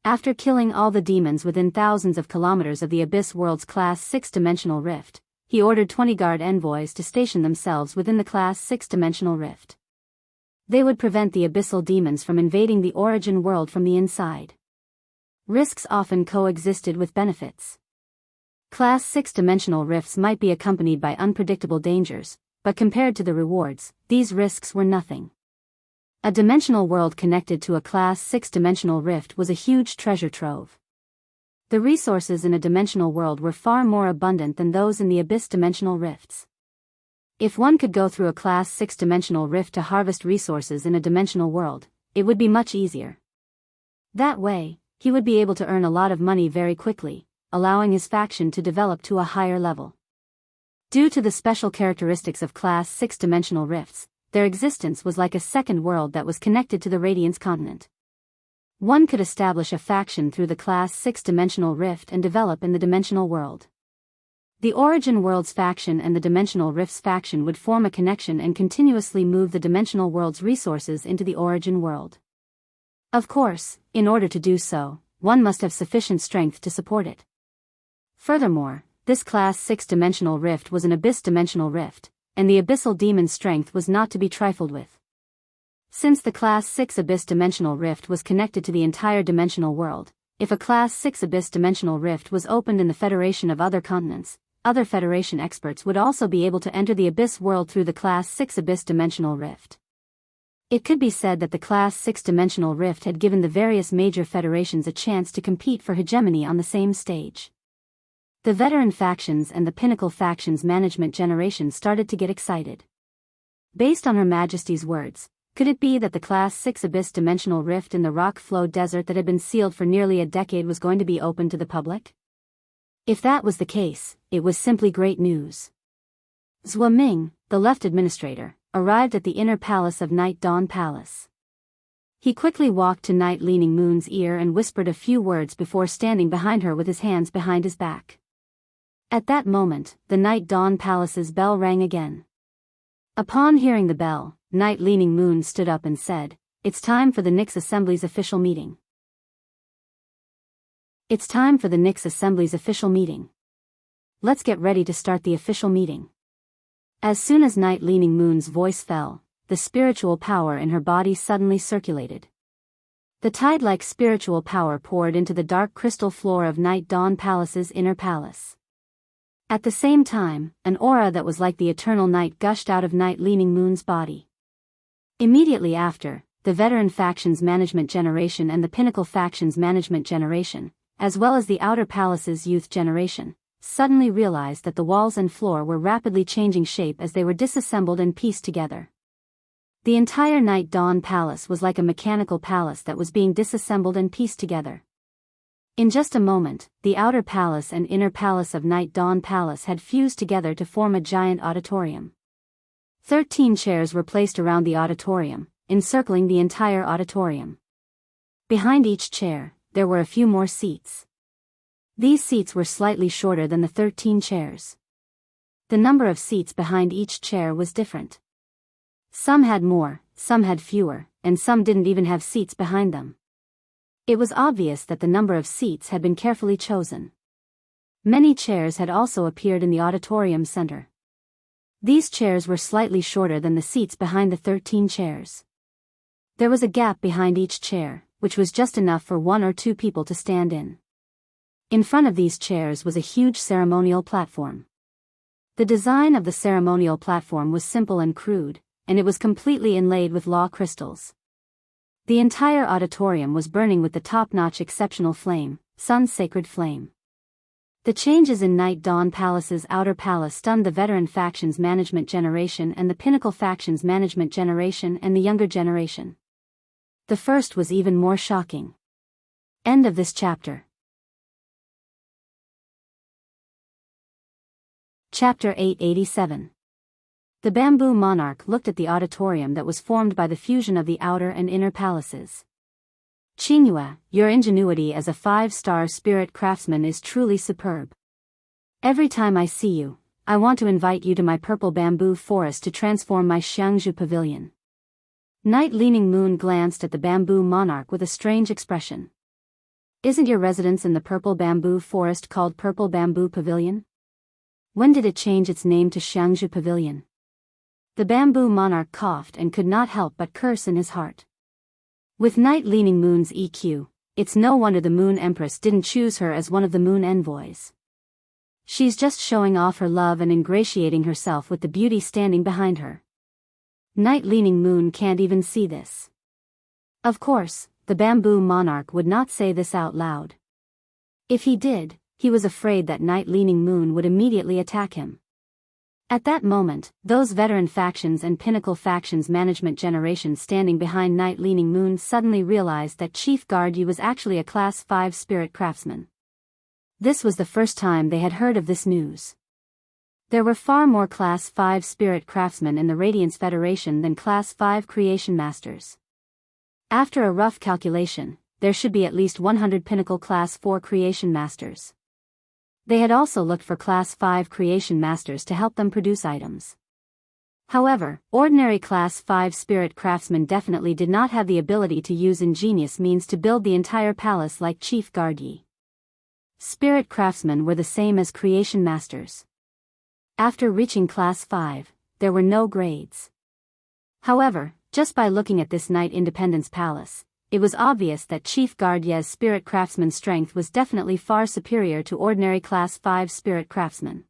After killing all the demons within thousands of kilometers of the Abyss World's Class 6 dimensional rift, he ordered 20 guard envoys to station themselves within the Class 6 dimensional rift. They would prevent the abyssal demons from invading the origin world from the inside. Risks often coexisted with benefits. Class 6 dimensional rifts might be accompanied by unpredictable dangers, but compared to the rewards, these risks were nothing. A dimensional world connected to a Class 6 dimensional rift was a huge treasure trove. The resources in a dimensional world were far more abundant than those in the abyss dimensional rifts. If one could go through a Class 6 dimensional rift to harvest resources in a dimensional world, it would be much easier. That way, he would be able to earn a lot of money very quickly, allowing his faction to develop to a higher level. Due to the special characteristics of Class 6 dimensional rifts, their existence was like a second world that was connected to the Radiance continent. One could establish a faction through the Class 6 dimensional rift and develop in the dimensional world. The Origin World's faction and the Dimensional Rifts faction would form a connection and continuously move the Dimensional World's resources into the Origin World. Of course, in order to do so, one must have sufficient strength to support it. Furthermore, this Class 6 dimensional rift was an abyss dimensional rift, and the abyssal demon's strength was not to be trifled with. Since the Class 6 abyss dimensional rift was connected to the entire dimensional world, if a Class 6 abyss dimensional rift was opened in the Federation of Other Continents, other Federation experts would also be able to enter the Abyss world through the Class 6 Abyss Dimensional Rift. It could be said that the Class 6 Dimensional Rift had given the various major federations a chance to compete for hegemony on the same stage. The veteran factions and the pinnacle factions management generation started to get excited. Based on Her Majesty's words, could it be that the Class 6 Abyss Dimensional Rift in the rock flow desert that had been sealed for nearly a decade was going to be open to the public? If that was the case, it was simply great news. Zhua Ming, the left administrator, arrived at the inner palace of Night Dawn Palace. He quickly walked to Night Leaning Moon's ear and whispered a few words before standing behind her with his hands behind his back. At that moment, the Night Dawn Palace's bell rang again. Upon hearing the bell, Night Leaning Moon stood up and said, "It's time for the Nyx Assembly's official meeting." It's time for the Nyx Assembly's official meeting. Let's get ready to start the official meeting. As soon as Night Leaning Moon's voice fell, the spiritual power in her body suddenly circulated. The tide-like spiritual power poured into the dark crystal floor of Night Dawn Palace's inner palace. At the same time, an aura that was like the eternal night gushed out of Night Leaning Moon's body. Immediately after, the Veteran Factions Management Generation and the Pinnacle Factions Management Generation, as well as the Outer Palace's Youth Generation, suddenly realized that the walls and floor were rapidly changing shape as they were disassembled and pieced together. The entire Night Dawn Palace was like a mechanical palace that was being disassembled and pieced together. In just a moment, the Outer Palace and Inner Palace of Night Dawn Palace had fused together to form a giant auditorium. 13 chairs were placed around the auditorium, encircling the entire auditorium. Behind each chair, there were a few more seats. These seats were slightly shorter than the 13 chairs. The number of seats behind each chair was different. Some had more, some had fewer, and some didn't even have seats behind them. It was obvious that the number of seats had been carefully chosen. Many chairs had also appeared in the auditorium center. These chairs were slightly shorter than the seats behind the 13 chairs. There was a gap behind each chair, which was just enough for 1 or 2 people to stand in. In front of these chairs was a huge ceremonial platform. The design of the ceremonial platform was simple and crude, and it was completely inlaid with law crystals. The entire auditorium was burning with the top-notch exceptional flame, Sun's sacred flame. The changes in Night Dawn Palace's outer palace stunned the Veteran Factions Management Generation and the Pinnacle Factions Management Generation and the Younger Generation. The first was even more shocking. End of this chapter. Chapter 887. The bamboo monarch looked at the auditorium that was formed by the fusion of the outer and inner palaces. Qingyue, your ingenuity as a 5-star spirit craftsman is truly superb. Every time I see you, I want to invite you to my purple bamboo forest to transform my Xiangzhu pavilion. Night Leaning Moon glanced at the bamboo monarch with a strange expression. Isn't your residence in the purple bamboo forest called Purple Bamboo Pavilion? When did it change its name to Xiangzhu Pavilion? The bamboo monarch coughed and could not help but curse in his heart. With Night Leaning Moon's EQ, it's no wonder the Moon Empress didn't choose her as one of the Moon Envoys. She's just showing off her love and ingratiating herself with the beauty standing behind her. Night Leaning Moon can't even see this. Of course, the bamboo monarch would not say this out loud. If he did, he was afraid that Night Leaning Moon would immediately attack him. At that moment, those veteran factions and pinnacle factions management generation standing behind Night Leaning Moon suddenly realized that Chief Guard Yi was actually a Class 5 spirit craftsman. This was the first time they had heard of this news. There were far more Class 5 spirit craftsmen in the Radiance Federation than Class 5 creation masters. After a rough calculation, there should be at least 100 pinnacle Class 4 creation masters. They had also looked for Class 5 creation masters to help them produce items. However, ordinary Class 5 spirit craftsmen definitely did not have the ability to use ingenious means to build the entire palace like Chief Guard Yi. Spirit craftsmen were the same as creation masters. After reaching Class 5, there were no grades. However, just by looking at this Night Independence Palace, it was obvious that Chief Guard Yi's spirit craftsman's strength was definitely far superior to ordinary Class 5 spirit craftsmen.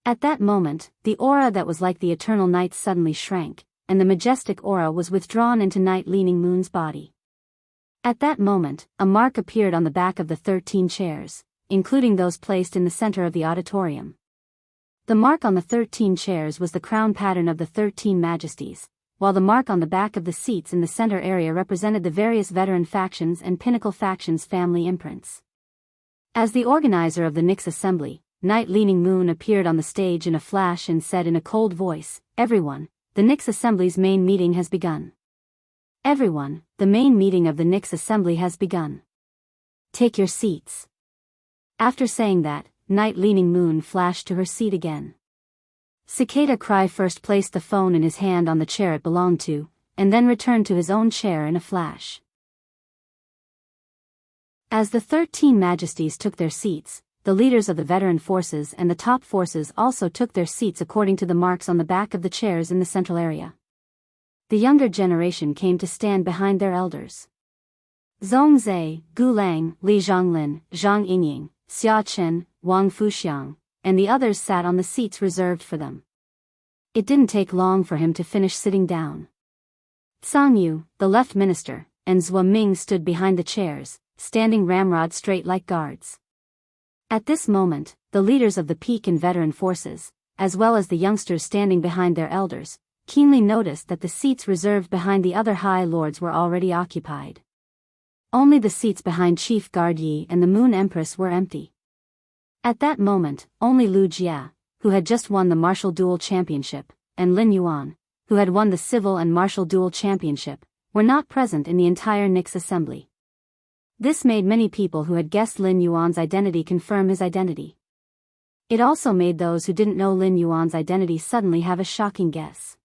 At that moment, the aura that was like the eternal night suddenly shrank, and the majestic aura was withdrawn into Night Leaning Moon's body. At that moment, a mark appeared on the back of the 13 chairs, including those placed in the center of the auditorium. The mark on the 13 chairs was the crown pattern of the 13 majesties, while the mark on the back of the seats in the center area represented the various veteran factions and pinnacle factions' family imprints. As the organizer of the Nyx Assembly, Night Leaning Moon appeared on the stage in a flash and said in a cold voice, "Everyone, the Nyx Assembly's main meeting has begun. Everyone, the main meeting of the Nyx Assembly has begun. Take your seats." After saying that, Night Leaning Moon flashed to her seat again. Cicada Cry first placed the phone in his hand on the chair it belonged to, and then returned to his own chair in a flash. As the 13 majesties took their seats, the leaders of the veteran forces and the top forces also took their seats according to the marks on the back of the chairs in the central area. The younger generation came to stand behind their elders. Zhongzhe, Gu Lang, Li Zhonglin, Zhang Yingying, Xia Chen, Wang Fuxiang, and the others sat on the seats reserved for them. It didn't take long for him to finish sitting down. Tsang Yu, the left minister, and Zhua Ming stood behind the chairs, standing ramrod straight like guards. At this moment, the leaders of the peak and veteran forces, as well as the youngsters standing behind their elders, keenly noticed that the seats reserved behind the other high lords were already occupied. Only the seats behind Chief Guard Yi and the Moon Empress were empty. At that moment, only Lu Jia, who had just won the Martial Duel Championship, and Lin Yuan, who had won the Civil and Martial Duel Championship, were not present in the entire Nyx Assembly. This made many people who had guessed Lin Yuan's identity confirm his identity. It also made those who didn't know Lin Yuan's identity suddenly have a shocking guess.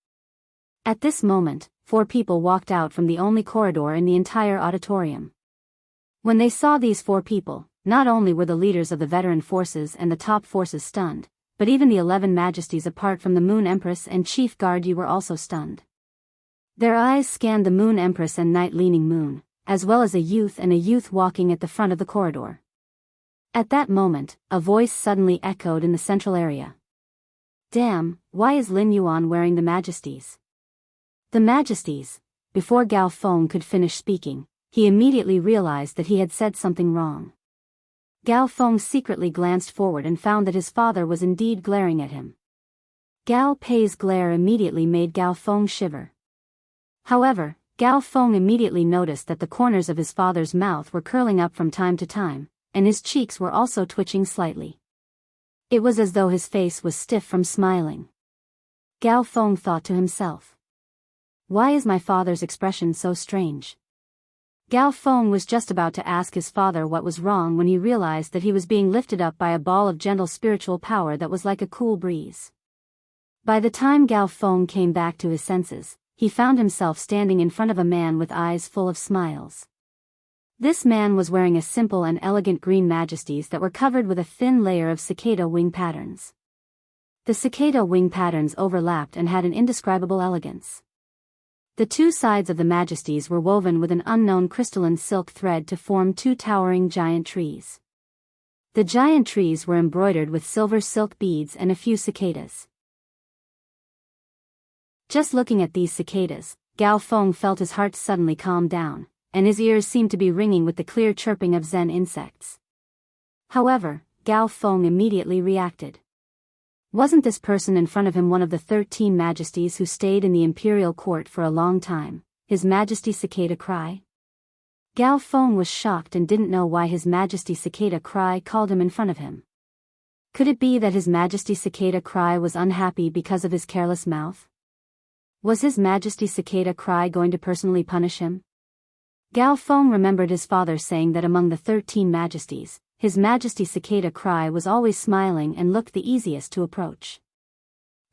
At this moment, 4 people walked out from the only corridor in the entire auditorium. When they saw these 4 people, not only were the leaders of the veteran forces and the top forces stunned, but even the 11 majesties apart from the Moon Empress and Chief Guard Yi were also stunned. Their eyes scanned the Moon Empress and Night Leaning Moon, as well as a youth walking at the front of the corridor. At that moment, a voice suddenly echoed in the central area. "Damn, why is Lin Yuan wearing the majesties?" The majesties. Before Gao Feng could finish speaking, he immediately realized that he had said something wrong. Gao Feng secretly glanced forward and found that his father was indeed glaring at him. Gao Pei's glare immediately made Gao Feng shiver. However, Gao Feng immediately noticed that the corners of his father's mouth were curling up from time to time, and his cheeks were also twitching slightly. It was as though his face was stiff from smiling. Gao Feng thought to himself. Why is my father's expression so strange? Gao Feng was just about to ask his father what was wrong when he realized that he was being lifted up by a ball of gentle spiritual power that was like a cool breeze. By the time Gao Feng came back to his senses, he found himself standing in front of a man with eyes full of smiles. This man was wearing a simple and elegant green majesties that were covered with a thin layer of cicada wing patterns. The cicada wing patterns overlapped and had an indescribable elegance. The two sides of the majesties were woven with an unknown crystalline silk thread to form two towering giant trees. The giant trees were embroidered with silver silk beads and a few cicadas. Just looking at these cicadas, Gao Feng felt his heart suddenly calm down, and his ears seemed to be ringing with the clear chirping of Zen insects. However, Gao Feng immediately reacted. Wasn't this person in front of him one of the 13 majesties who stayed in the imperial court for a long time, His Majesty Cicada Cry? Gao Feng was shocked and didn't know why His Majesty Cicada Cry called him in front of him. Could it be that His Majesty Cicada Cry was unhappy because of his careless mouth? Was His Majesty Cicada Cry going to personally punish him? Gao Feng remembered his father saying that among the 13 majesties, His Majesty Cicada Cry was always smiling and looked the easiest to approach.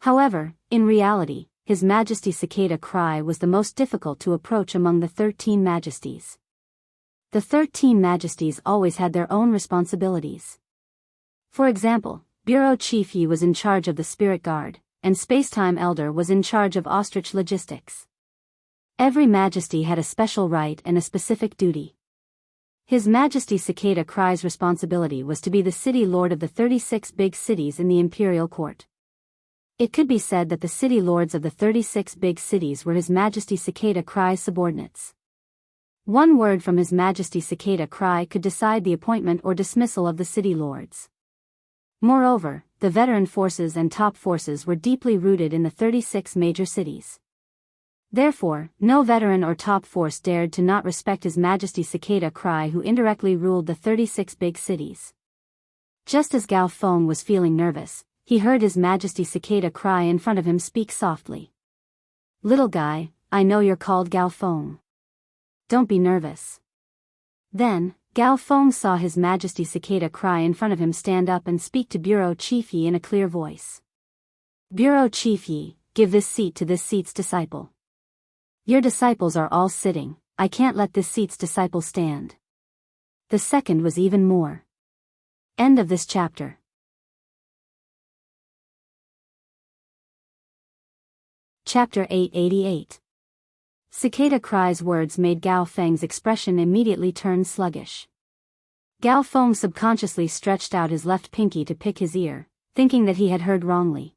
However, in reality, His Majesty Cicada Cry was the most difficult to approach among the 13 majesties. The 13 majesties always had their own responsibilities. For example, Bureau Chief Yi was in charge of the Spirit Guard, and Spacetime Elder was in charge of ostrich logistics. Every majesty had a special right and a specific duty. His Majesty Cicada Cry's responsibility was to be the city lord of the 36 big cities in the imperial court. It could be said that the city lords of the 36 big cities were His Majesty Cicada Cry's subordinates. One word from His Majesty Cicada Cry could decide the appointment or dismissal of the city lords. Moreover, the veteran forces and top forces were deeply rooted in the 36 major cities. Therefore, no veteran or top force dared to not respect His Majesty Cicada Cry, who indirectly ruled the 36 big cities. Just as Gao Feng was feeling nervous, he heard His Majesty Cicada Cry in front of him speak softly. "Little guy, I know you're called Gao Feng. Don't be nervous." Then, Gao Feng saw His Majesty Cicada Cry in front of him stand up and speak to Bureau Chief Yi in a clear voice. "Bureau Chief Yi, give this seat to this seat's disciple. Your disciples are all sitting, I can't let this seat's disciple stand." The second was even more. End of this chapter. Chapter 888. Cicada Cry's words made Gao Feng's expression immediately turn sluggish. Gao Feng subconsciously stretched out his left pinky to pick his ear, thinking that he had heard wrongly.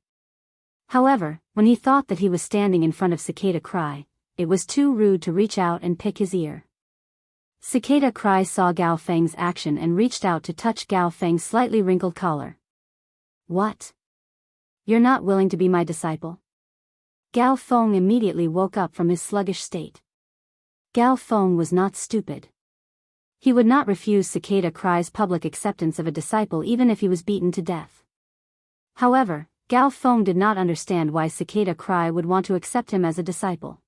However, when he thought that he was standing in front of Cicada Cry, it was too rude to reach out and pick his ear. Cicada Cry saw Gao Feng's action and reached out to touch Gao Feng's slightly wrinkled collar. "What? You're not willing to be my disciple?" Gao Feng immediately woke up from his sluggish state. Gao Feng was not stupid. He would not refuse Cicada Cry's public acceptance of a disciple even if he was beaten to death. However, Gao Feng did not understand why Cicada Cry would want to accept him as a disciple.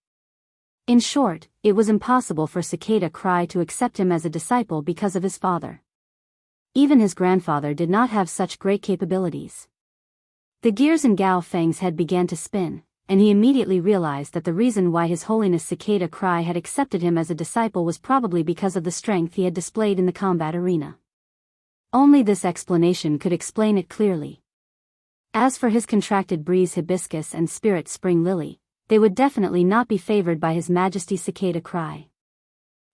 In short, it was impossible for Cicada Cry to accept him as a disciple because of his father. Even his grandfather did not have such great capabilities. The gears in Gao Feng's head began to spin, and he immediately realized that the reason why His Holiness Cicada Cry had accepted him as a disciple was probably because of the strength he had displayed in the combat arena. Only this explanation could explain it clearly. As for his contracted breeze hibiscus and spirit spring lily, they would definitely not be favored by His Majesty Cicada Cry.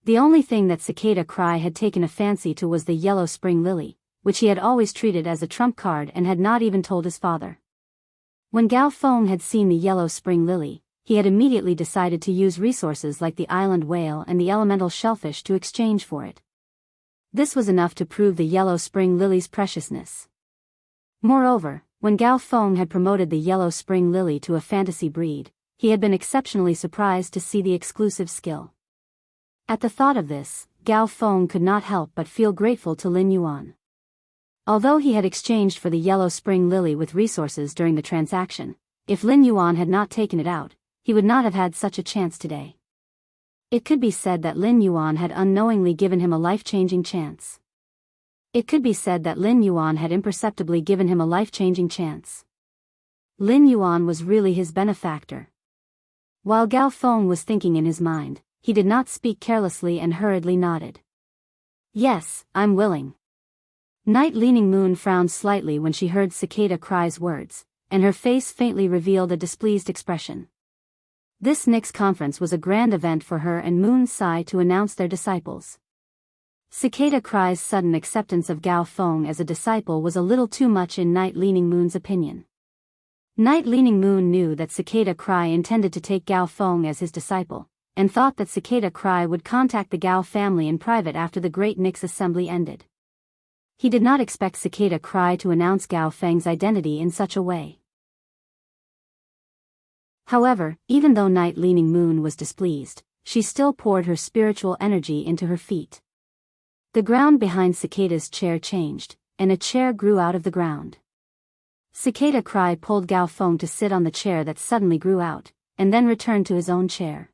The only thing that Cicada Cry had taken a fancy to was the yellow spring lily, which he had always treated as a trump card and had not even told his father. When Gao Feng had seen the yellow spring lily, he had immediately decided to use resources like the island whale and the elemental shellfish to exchange for it. This was enough to prove the yellow spring lily's preciousness. Moreover, when Gao Feng had promoted the yellow spring lily to a fantasy breed, he had been exceptionally surprised to see the exclusive skill. At the thought of this, Gao Feng could not help but feel grateful to Lin Yuan. Although he had exchanged for the yellow spring lily with resources during the transaction, if Lin Yuan had not taken it out, he would not have had such a chance today. It could be said that Lin Yuan had unknowingly given him a life-changing chance. It could be said that Lin Yuan had imperceptibly given him a life-changing chance. Lin Yuan was really his benefactor. While Gao Feng was thinking in his mind, he did not speak carelessly and hurriedly nodded. Yes, I'm willing. Night Leaning Moon frowned slightly when she heard Cicada Cry's words, and her face faintly revealed a displeased expression. This Nix conference was a grand event for her and Moon Sai to announce their disciples. Cicada Cry's sudden acceptance of Gao Feng as a disciple was a little too much in Night Leaning Moon's opinion. Night Leaning Moon knew that Cicada Cry intended to take Gao Feng as his disciple, and thought that Cicada Cry would contact the Gao family in private after the Great Nix Assembly ended. He did not expect Cicada Cry to announce Gao Feng's identity in such a way. However, even though Night Leaning Moon was displeased, she still poured her spiritual energy into her feet. The ground behind Cicada's chair changed, and a chair grew out of the ground. Cicada Cry pulled Gao Feng to sit on the chair that suddenly grew out, and then returned to his own chair.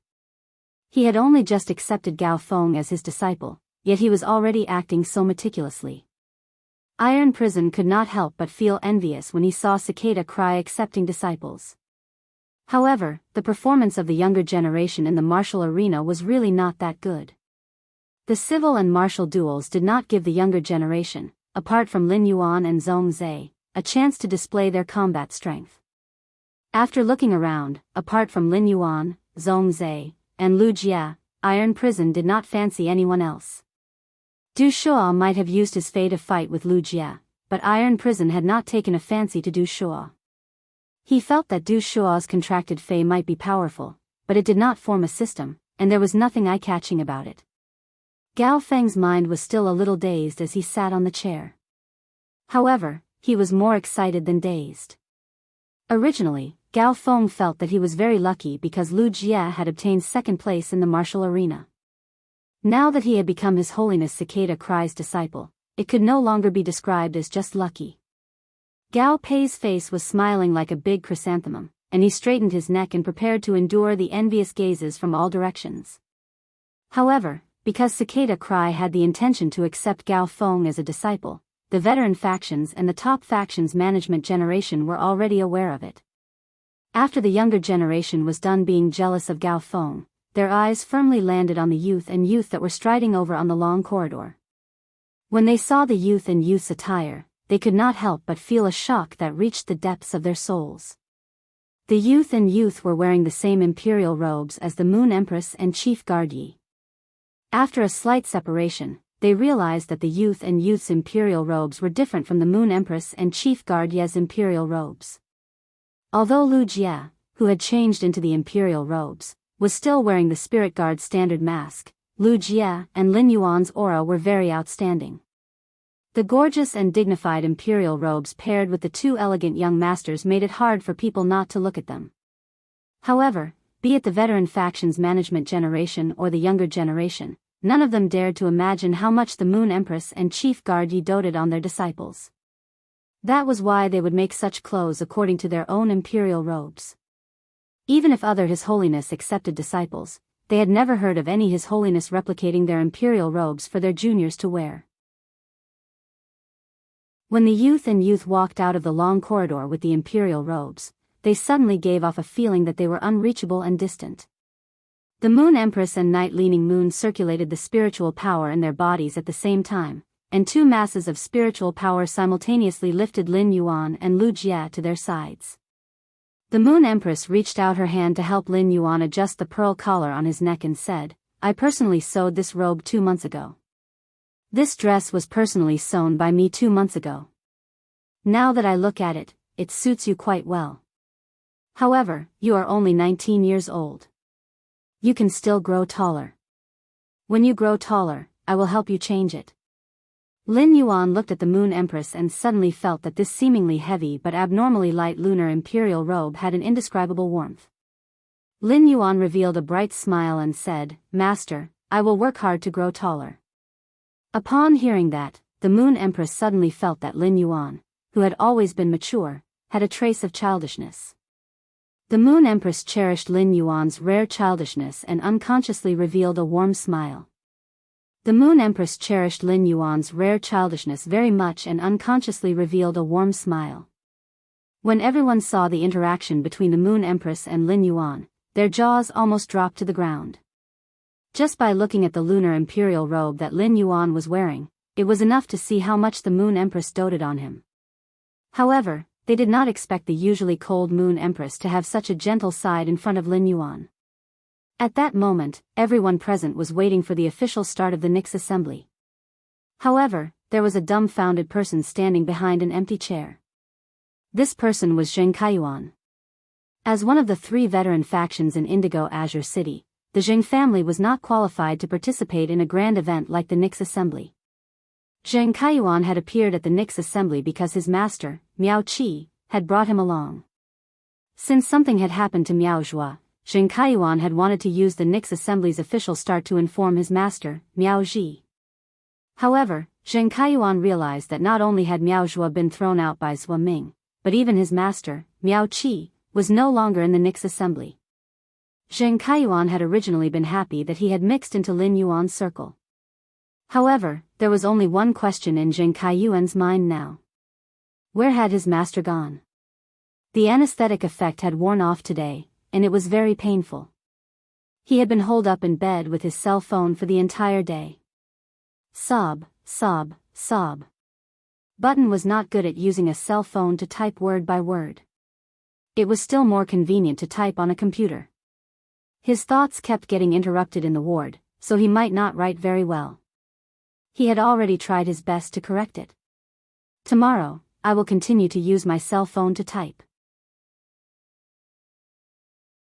He had only just accepted Gao Feng as his disciple, yet he was already acting so meticulously. Iron Prison could not help but feel envious when he saw Cicada Cry accepting disciples. However, the performance of the younger generation in the martial arena was really not that good. The civil and martial duels did not give the younger generation, apart from Lin Yuan and Zhong Zhe, a chance to display their combat strength. After looking around, apart from Lin Yuan, Zhong Zhe, and Lu Jia, Iron Prison did not fancy anyone else. Du Shuo might have used his fei to fight with Lu Jia, but Iron Prison had not taken a fancy to Du Shuo. He felt that Du Shuo's contracted fei might be powerful, but it did not form a system, and there was nothing eye-catching about it. Gao Feng's mind was still a little dazed as he sat on the chair. However, he was more excited than dazed. Originally, Gao Feng felt that he was very lucky because Lu Jia had obtained second place in the martial arena. Now that he had become His Holiness Cicada Cry's disciple, it could no longer be described as just lucky. Gao Pei's face was smiling like a big chrysanthemum, and he straightened his neck and prepared to endure the envious gazes from all directions. However, because Cicada Cry had the intention to accept Gao Feng as a disciple, the veteran factions and the top factions management generation were already aware of it. After the younger generation was done being jealous of Gao Feng, their eyes firmly landed on the youth that were striding over on the long corridor. When they saw the youth's attire, they could not help but feel a shock that reached the depths of their souls. The youth were wearing the same imperial robes as the Moon Empress and Chief Guard Yi. After a slight separation, they realized that the youth's imperial robes were different from the Moon Empress and Chief Guard Ye's imperial robes. Although Lu Jia, who had changed into the imperial robes, was still wearing the Spirit Guard standard mask, Lu Jia and Lin Yuan's aura were very outstanding. The gorgeous and dignified imperial robes paired with the two elegant young masters made it hard for people not to look at them. However, be it the veteran factions management generation or the younger generation, none of them dared to imagine how much the Moon Empress and Chief Guard Yi doted on their disciples. That was why they would make such clothes according to their own imperial robes. Even if other His Holiness accepted disciples, they had never heard of any His Holiness replicating their imperial robes for their juniors to wear. When the youth walked out of the long corridor with the imperial robes, they suddenly gave off a feeling that they were unreachable and distant. The Moon Empress and Night Leaning Moon circulated the spiritual power in their bodies at the same time, and two masses of spiritual power simultaneously lifted Lin Yuan and Lu Jia to their sides. The Moon Empress reached out her hand to help Lin Yuan adjust the pearl collar on his neck and said, "I personally sewed this robe 2 months ago. This dress was personally sewn by me 2 months ago. Now that I look at it, it suits you quite well. However, you are only 19 years old. You can still grow taller. When you grow taller, I will help you change it." Lin Yuan looked at the Moon Empress and suddenly felt that this seemingly heavy but abnormally light lunar imperial robe had an indescribable warmth. Lin Yuan revealed a bright smile and said, "Master, I will work hard to grow taller." Upon hearing that, the Moon Empress suddenly felt that Lin Yuan, who had always been mature, had a trace of childishness. The Moon Empress cherished Lin Yuan's rare childishness and unconsciously revealed a warm smile. The Moon Empress cherished Lin Yuan's rare childishness very much and unconsciously revealed a warm smile. When everyone saw the interaction between the Moon Empress and Lin Yuan, their jaws almost dropped to the ground. Just by looking at the lunar imperial robe that Lin Yuan was wearing, it was enough to see how much the Moon Empress doted on him. However, they did not expect the usually cold Moon Empress to have such a gentle side in front of Lin Yuan. At that moment, everyone present was waiting for the official start of the Nix assembly. However, there was a dumbfounded person standing behind an empty chair. This person was Zheng Kaiyuan. As one of the 3 veteran factions in Indigo Azure City, the Zheng family was not qualified to participate in a grand event like the Nix assembly. Zheng Kaiyuan had appeared at the Nix assembly because his master, Miao Qi, had brought him along. Since something had happened to Miao Zhua, Zheng Kaiyuan had wanted to use the Nix assembly's official start to inform his master, Miao Zhi. However, Zheng Kaiyuan realized that not only had Miao Zhua been thrown out by Zhua Ming, but even his master, Miao Qi, was no longer in the Nix assembly. Zheng Kaiyuan had originally been happy that he had mixed into Lin Yuan's circle. However, there was only one question in Zheng Kaiyuan's mind now. Where had his master gone? The anesthetic effect had worn off today, and it was very painful. He had been holed up in bed with his cell phone for the entire day. Sob, sob, sob. Button was not good at using a cell phone to type word by word. It was still more convenient to type on a computer. His thoughts kept getting interrupted in the ward, so he might not write very well. He had already tried his best to correct it. Tomorrow, I will continue to use my cell phone to type.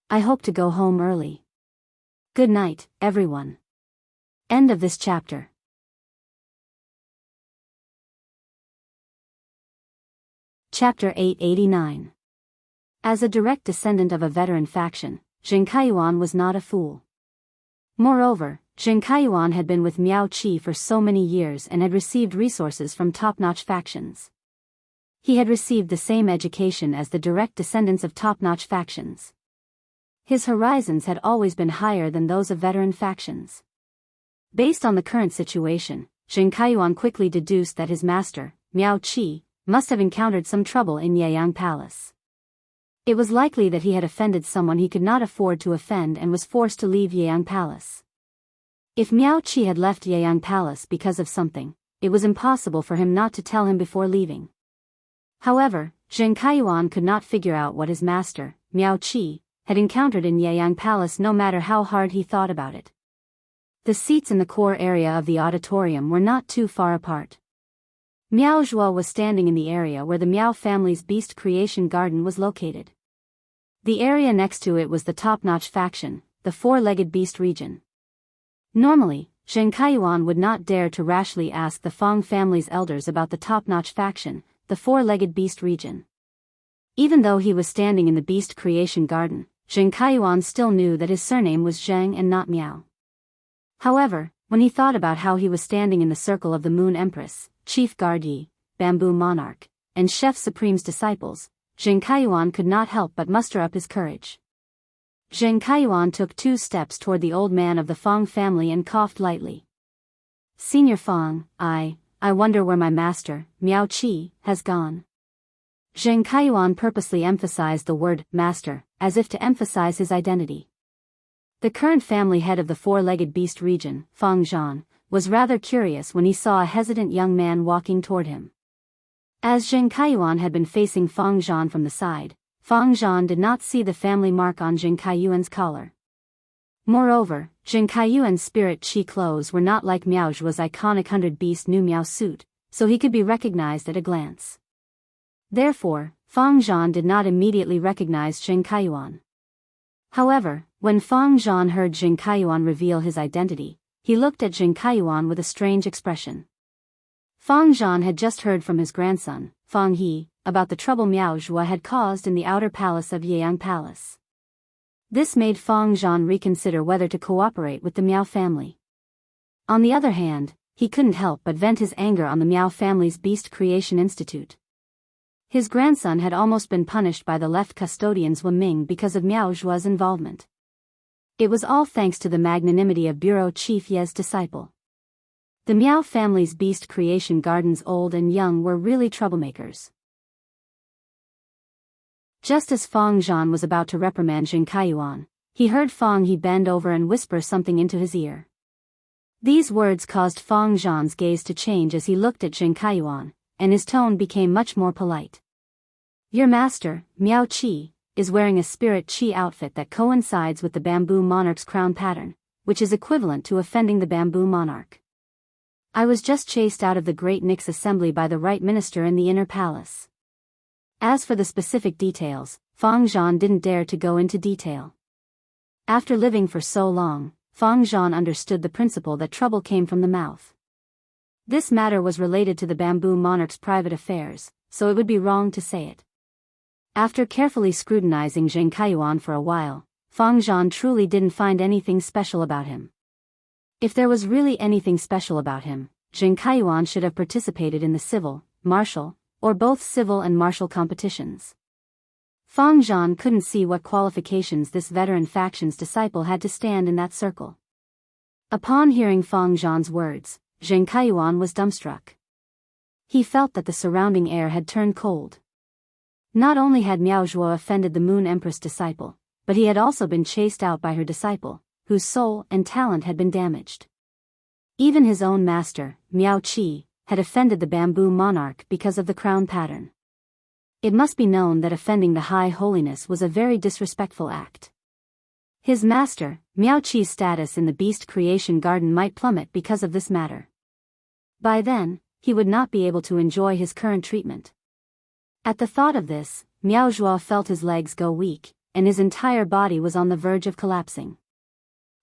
I hope to go home early. Good night, everyone. End of this chapter. Chapter 889. As a direct descendant of a veteran faction, Zheng Kaiyuan was not a fool. Moreover, Zheng Kaiyuan had been with Miao Qi for so many years and had received resources from top-notch factions. He had received the same education as the direct descendants of top-notch factions. His horizons had always been higher than those of veteran factions. Based on the current situation, Zheng Kaiyuan quickly deduced that his master, Miao Qi, must have encountered some trouble in Yeyang Palace. It was likely that he had offended someone he could not afford to offend and was forced to leave Yeyang Palace. If Miao Qi had left Yeyang Palace because of something, it was impossible for him not to tell him before leaving. However, Zheng Kaiyuan could not figure out what his master, Miao Qi, had encountered in Yeyang Palace no matter how hard he thought about it. The seats in the core area of the auditorium were not too far apart. Miao Zhuo was standing in the area where the Miao family's beast creation garden was located. The area next to it was the top-notch faction, the four-legged beast region. Normally, Zheng Kaiyuan would not dare to rashly ask the Fang family's elders about the top-notch faction, the four-legged beast region. Even though he was standing in the beast creation garden, Zheng Kaiyuan still knew that his surname was Zheng and not Miao. However, when he thought about how he was standing in the circle of the Moon Empress, Chief Guard Yi, Bamboo Monarch, and Chef Supreme's disciples, Zheng Kaiyuan could not help but muster up his courage. Zheng Kaiyuan took 2 steps toward the old man of the Fang family and coughed lightly. Senior Fang, I wonder where my master, Miao Qi, has gone. Zheng Kaiyuan purposely emphasized the word master, as if to emphasize his identity. The current family head of the four-legged beast region, Fang Zhan, was rather curious when he saw a hesitant young man walking toward him. As Zheng Kaiyuan had been facing Fang Zhan from the side, Fang Zhan did not see the family mark on Zheng Kaiyuan's collar. Moreover, Zheng Kaiyuan's spirit qi clothes were not like Miao Zhuo's iconic 100-beast Nu Miao suit, so he could be recognized at a glance. Therefore, Fang Zhan did not immediately recognize Zheng Kaiyuan. However, when Fang Zhan heard Zheng Kaiyuan reveal his identity, he looked at Zheng Kaiyuan with a strange expression. Fang Zhan had just heard from his grandson, Fang He, about the trouble Miao Zhuo had caused in the outer palace of Yeyang Palace. This made Fang Zhan reconsider whether to cooperate with the Miao family. On the other hand, he couldn't help but vent his anger on the Miao family's Beast Creation Institute. His grandson had almost been punished by the left custodians Wu Ming because of Miao Zhuo's involvement. It was all thanks to the magnanimity of Bureau Chief Ye's disciple. The Miao family's beast creation gardens, old and young, were really troublemakers. Just as Fang Zhan was about to reprimand Jin Kaiyuan, he heard Fang He bend over and whisper something into his ear. These words caused Fang Zhan's gaze to change as he looked at Jin Kaiyuan, and his tone became much more polite. Your master, Miao Qi, is wearing a spirit Qi outfit that coincides with the bamboo monarch's crown pattern, which is equivalent to offending the bamboo monarch. I was just chased out of the Great Nix Assembly by the right minister in the inner palace. As for the specific details, Fang Zhan didn't dare to go into detail. After living for so long, Fang Zhan understood the principle that trouble came from the mouth. This matter was related to the bamboo monarch's private affairs, so it would be wrong to say it. After carefully scrutinizing Jin Kaiyuan for a while, Fang Zhan truly didn't find anything special about him. If there was really anything special about him, Jin Kaiyuan should have participated in the civil, martial, or both civil and martial competitions. Fang Zhan couldn't see what qualifications this veteran faction's disciple had to stand in that circle. Upon hearing Fang Zhan's words, Jin Kaiyuan was dumbstruck. He felt that the surrounding air had turned cold. Not only had Miao Zhuo offended the Moon Empress disciple, but he had also been chased out by her disciple, whose soul and talent had been damaged. Even his own master, Miao Qi, had offended the bamboo monarch because of the crown pattern. It must be known that offending the High Holiness was a very disrespectful act. His master, Miao Qi's status in the beast creation garden might plummet because of this matter. By then, he would not be able to enjoy his current treatment. At the thought of this, Miao Zhuo felt his legs go weak, and his entire body was on the verge of collapsing.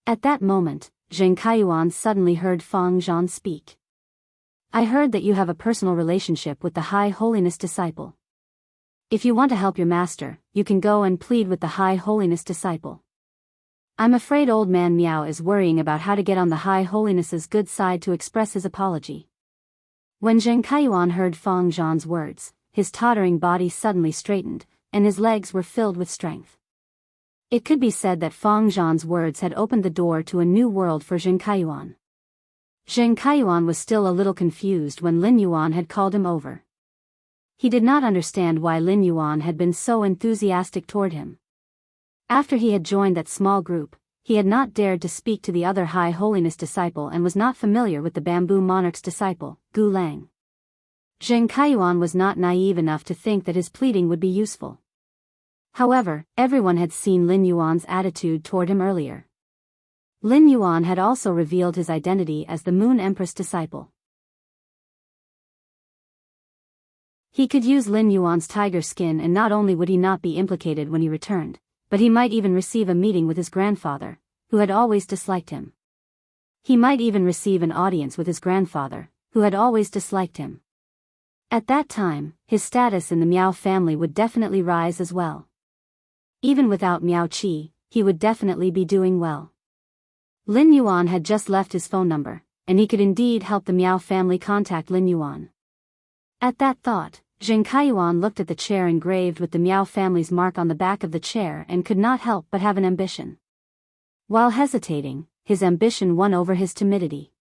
At that moment, Jin Kaiyuan suddenly heard Fang Zhan speak. I heard that you have a personal relationship with the High Holiness disciple. If you want to help your master, you can go and plead with the High Holiness disciple. I'm afraid old man Miao is worrying about how to get on the High Holiness's good side to express his apology. When Jin Kaiyuan heard Fang Zhan's words, his tottering body suddenly straightened, and his legs were filled with strength. It could be said that Fang Zhan's words had opened the door to a new world for Jin Kaiyuan. Jin Kaiyuan was still a little confused when Lin Yuan had called him over. He did not understand why Lin Yuan had been so enthusiastic toward him. After he had joined that small group, he had not dared to speak to the other High Holiness disciple and was not familiar with the bamboo monarch's disciple, Gu Lang. Jin Kaiyuan was not naive enough to think that his pleading would be useful. However, everyone had seen Lin Yuan's attitude toward him earlier. Lin Yuan had also revealed his identity as the Moon Empress disciple. He could use Lin Yuan's tiger skin, and not only would he not be implicated when he returned, but he might even receive a meeting with his grandfather, who had always disliked him. He might even receive an audience with his grandfather, who had always disliked him. At that time, his status in the Miao family would definitely rise as well. Even without Miao Qi, he would definitely be doing well. Lin Yuan had just left his phone number, and he could indeed help the Miao family contact Lin Yuan. At that thought, Jin Kaiyuan looked at the chair engraved with the Miao family's mark on the back of the chair and could not help but have an ambition. While hesitating, his ambition won over his timidity.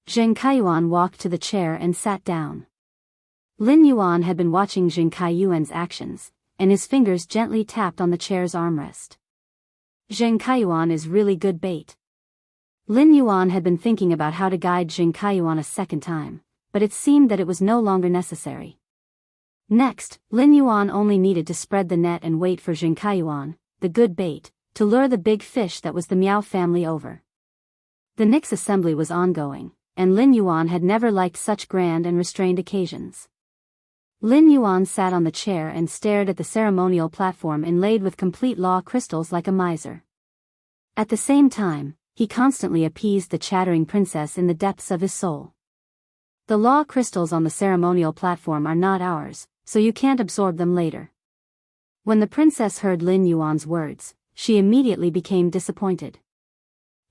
Jin Kaiyuan walked to the chair and sat down. Lin Yuan had been watching Jin Kaiyuan's actions, and his fingers gently tapped on the chair's armrest. Jin Kaiyuan is really good bait. Lin Yuan had been thinking about how to guide Jin Kaiyuan a second time, but it seemed that it was no longer necessary. Next, Lin Yuan only needed to spread the net and wait for Jin Kaiyuan, the good bait, to lure the big fish that was the Miao family over. The Nix assembly was ongoing, and Lin Yuan had never liked such grand and restrained occasions. Lin Yuan sat on the chair and stared at the ceremonial platform inlaid with complete law crystals like a miser. At the same time, he constantly appeased the chattering princess in the depths of his soul. The law crystals on the ceremonial platform are not ours, so you can't absorb them later. When the princess heard Lin Yuan's words, she immediately became disappointed.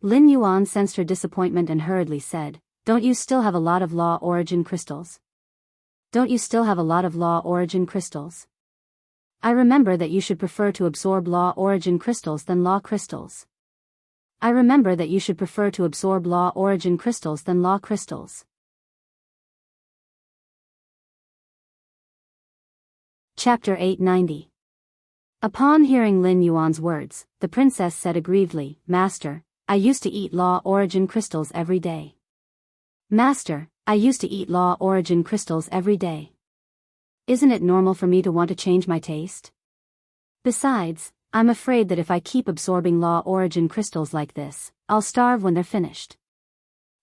Lin Yuan sensed her disappointment and hurriedly said, "Don't you still have a lot of law origin crystals?" don't you still have a lot of law origin crystals? I remember that you should prefer to absorb law origin crystals than law crystals. I remember that you should prefer to absorb law origin crystals than law crystals. Chapter 890. Upon hearing Lin Yuan's words, the princess said aggrievedly, Master, I used to eat law origin crystals every day. Master, I used to eat law origin crystals every day. Isn't it normal for me to want to change my taste? Besides, I'm afraid that if I keep absorbing law origin crystals like this, I'll starve when they're finished.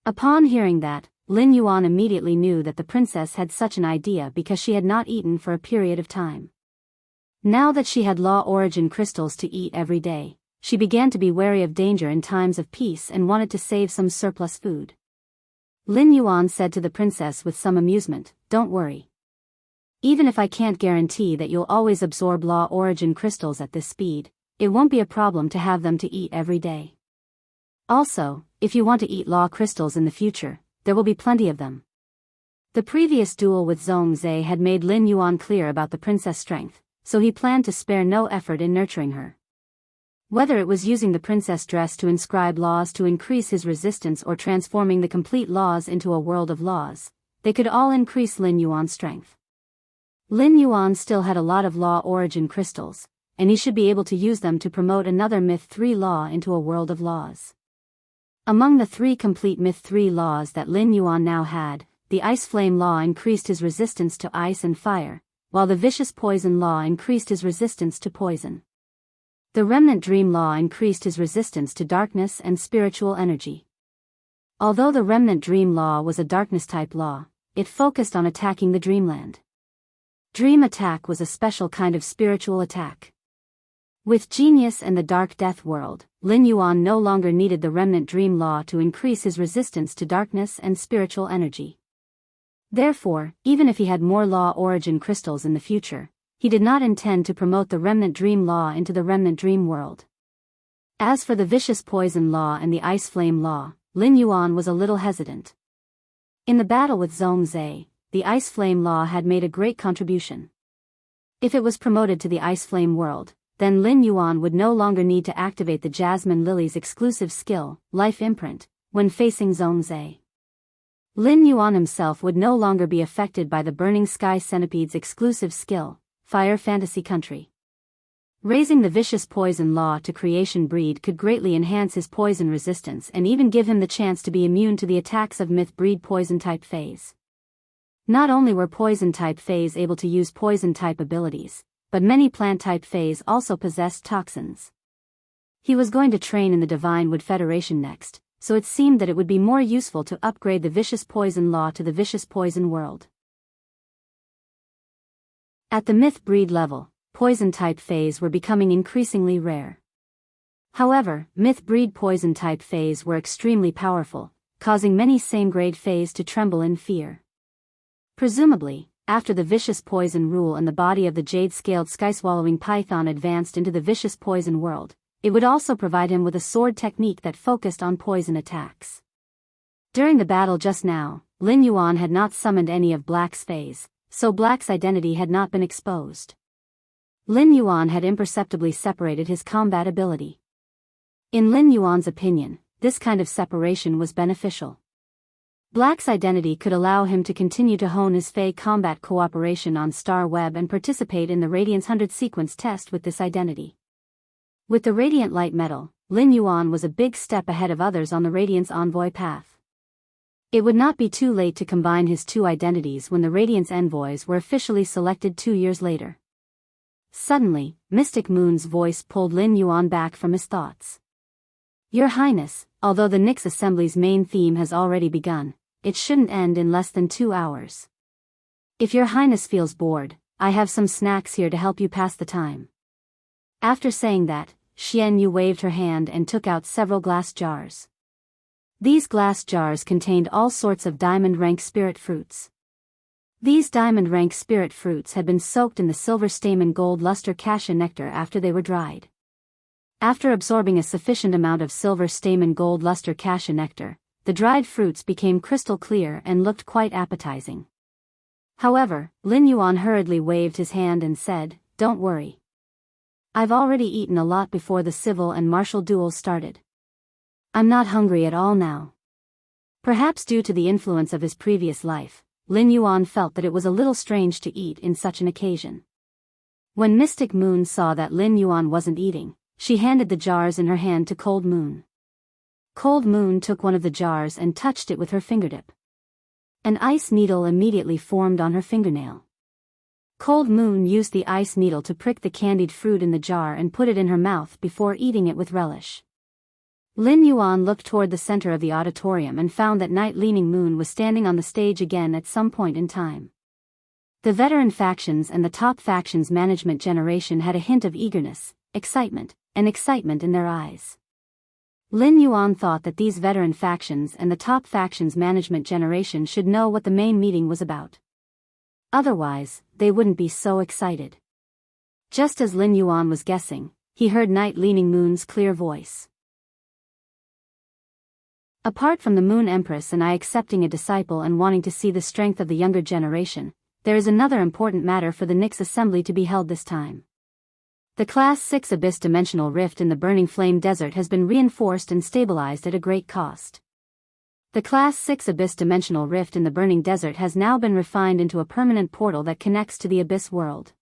Upon hearing that, Lin Yuan immediately knew that the princess had such an idea because she had not eaten for a period of time. Now that she had law origin crystals to eat every day, she began to be wary of danger in times of peace and wanted to save some surplus food. Lin Yuan said to the princess with some amusement, Don't worry. Even if I can't guarantee that you'll always absorb law origin crystals at this speed, it won't be a problem to have them to eat every day. Also, if you want to eat law crystals in the future, there will be plenty of them. The previous duel with Zhongzhe had made Lin Yuan clear about the princess' strength, so he planned to spare no effort in nurturing her. Whether it was using the princess dress to inscribe laws to increase his resistance or transforming the complete laws into a world of laws, they could all increase Lin Yuan's strength. Lin Yuan still had a lot of law origin crystals, and he should be able to use them to promote another Myth 3 law into a world of laws. Among the 3 complete Myth 3 laws that Lin Yuan now had, the Ice Flame Law increased his resistance to ice and fire, while the Vicious Poison Law increased his resistance to poison. The Remnant Dream Law increased his resistance to darkness and spiritual energy. Although the Remnant Dream Law was a darkness-type law, it focused on attacking the dreamland. Dream attack was a special kind of spiritual attack. With Genius and the Dark Death World, Lin Yuan no longer needed the Remnant Dream Law to increase his resistance to darkness and spiritual energy. Therefore, even if he had more law origin crystals in the future, he did not intend to promote the Remnant Dream Law into the Remnant Dream World. As for the Vicious Poison Law and the Ice Flame Law, Lin Yuan was a little hesitant. In the battle with Zhongzhe, the Ice Flame Law had made a great contribution. If it was promoted to the Ice Flame World, then Lin Yuan would no longer need to activate the Jasmine Lily's exclusive skill, Life Imprint, when facing Zhongzhe. Lin Yuan himself would no longer be affected by the Burning Sky Centipede's exclusive skill, Fire Fantasy Country. Raising the Vicious Poison Law to Creation Breed could greatly enhance his poison resistance and even give him the chance to be immune to the attacks of Myth Breed Poison-type Phase. Not only were Poison-type Phase able to use Poison-type abilities, but many Plant-type Phase also possessed toxins. He was going to train in the Divine Wood Federation next, so it seemed that it would be more useful to upgrade the Vicious Poison Law to the Vicious Poison World. At the Myth Breed level, Poison-type Phase were becoming increasingly rare. However, Myth Breed Poison-type Phase were extremely powerful, causing many same-grade Phase to tremble in fear. Presumably, after the Vicious Poison Rule and the body of the Jade-scaled Sky-swallowing Python advanced into the Vicious Poison World, it would also provide him with a sword technique that focused on poison attacks. During the battle just now, Lin Yuan had not summoned any of Black's Phase, so Black's identity had not been exposed. Lin Yuan had imperceptibly separated his combat ability. In Lin Yuan's opinion, this kind of separation was beneficial. Black's identity could allow him to continue to hone his Fey combat cooperation on Star Web and participate in the Radiance 100 sequence test with this identity. With the Radiant Light Metal, Lin Yuan was a big step ahead of others on the Radiance Envoy path. It would not be too late to combine his 2 identities when the Radiance Envoys were officially selected 2 years later. Suddenly, Mystic Moon's voice pulled Lin Yuan back from his thoughts. Your Highness, although the Nyx Assembly's main theme has already begun, it shouldn't end in less than 2 hours. If your Highness feels bored, I have some snacks here to help you pass the time. After saying that, Xian Yu waved her hand and took out several glass jars. These glass jars contained all sorts of diamond-rank spirit fruits. These diamond-rank spirit fruits had been soaked in the silver stamen gold luster cassia nectar after they were dried. After absorbing a sufficient amount of silver stamen gold luster cassia nectar, the dried fruits became crystal clear and looked quite appetizing. However, Lin Yuan hurriedly waved his hand and said, "Don't worry. I've already eaten a lot before the civil and martial duels started. I'm not hungry at all now." Perhaps due to the influence of his previous life, Lin Yuan felt that it was a little strange to eat in such an occasion. When Mystic Moon saw that Lin Yuan wasn't eating, she handed the jars in her hand to Cold Moon. Cold Moon took one of the jars and touched it with her fingertip. An ice needle immediately formed on her fingernail. Cold Moon used the ice needle to prick the candied fruit in the jar and put it in her mouth before eating it with relish. Lin Yuan looked toward the center of the auditorium and found that Night Leaning Moon was standing on the stage again at some point in time. The veteran factions and the top factions management generation had a hint of eagerness, excitement in their eyes. Lin Yuan thought that these veteran factions and the top factions management generation should know what the main meeting was about. Otherwise, they wouldn't be so excited. Just as Lin Yuan was guessing, he heard Night Leaning Moon's clear voice. "Apart from the Moon Empress and I accepting a disciple and wanting to see the strength of the younger generation, there is another important matter for the Nyx Assembly to be held this time. The Class 6 Abyss Dimensional Rift in the Burning Flame Desert has been reinforced and stabilized at a great cost. The Class 6 Abyss Dimensional Rift in the Burning Desert has now been refined into a permanent portal that connects to the Abyss world."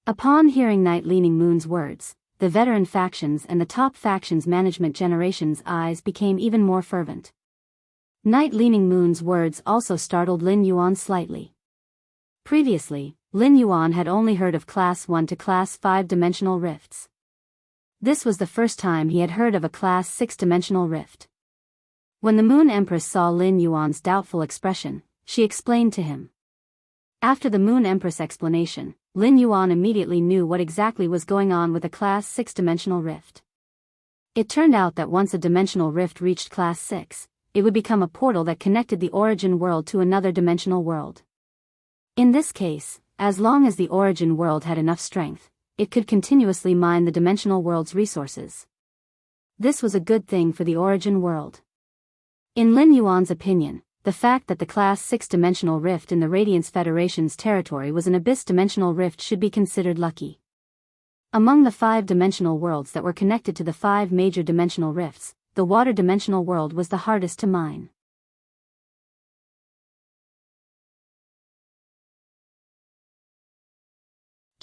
Upon hearing Night Leaning Moon's words, the veteran factions and the top factions management generation's eyes became even more fervent. Night Leaning Moon's words also startled Lin Yuan slightly. Previously, Lin Yuan had only heard of Class 1 to Class 5 dimensional rifts. This was the first time he had heard of a Class 6 dimensional rift. When the Moon Empress saw Lin Yuan's doubtful expression, she explained to him. After the Moon Empress explanation, Lin Yuan immediately knew what exactly was going on with a Class 6 dimensional rift. It turned out that once a dimensional rift reached Class 6, it would become a portal that connected the origin world to another dimensional world. In this case, as long as the origin world had enough strength, it could continuously mine the dimensional world's resources. This was a good thing for the origin world. In Lin Yuan's opinion, the fact that the Class 6 dimensional rift in the Radiance Federation's territory was an abyss dimensional rift should be considered lucky. Among the 5 dimensional worlds that were connected to the 5 major dimensional rifts, the water dimensional world was the hardest to mine.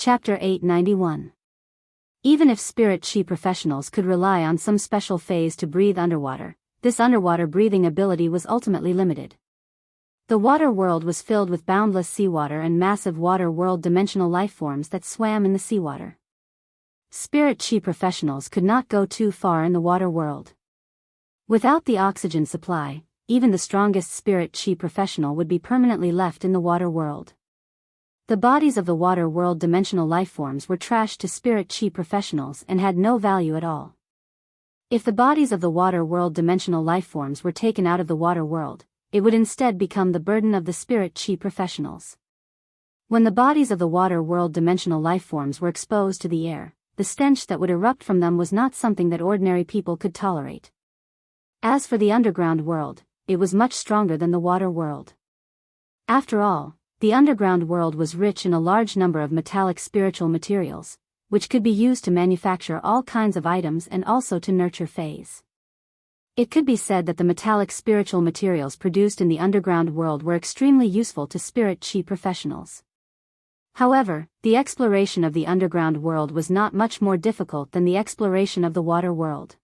Chapter 891. Even if spirit chi professionals could rely on some special phase to breathe underwater, this underwater breathing ability was ultimately limited. The water world was filled with boundless seawater and massive water world dimensional lifeforms that swam in the seawater. Spirit chi professionals could not go too far in the water world. Without the oxygen supply, even the strongest spirit chi professional would be permanently left in the water world. The bodies of the water world dimensional lifeforms were trash to spirit chi professionals and had no value at all. If the bodies of the water world dimensional lifeforms were taken out of the water world, it would instead become the burden of the spirit chi professionals. When the bodies of the water world dimensional lifeforms were exposed to the air, the stench that would erupt from them was not something that ordinary people could tolerate. As for the underground world, it was much stronger than the water world. After all, the underground world was rich in a large number of metallic spiritual materials, which could be used to manufacture all kinds of items and also to nurture phase. It could be said that the metallic spiritual materials produced in the underground world were extremely useful to spirit chi professionals. However, the exploration of the underground world was not much more difficult than the exploration of the water world.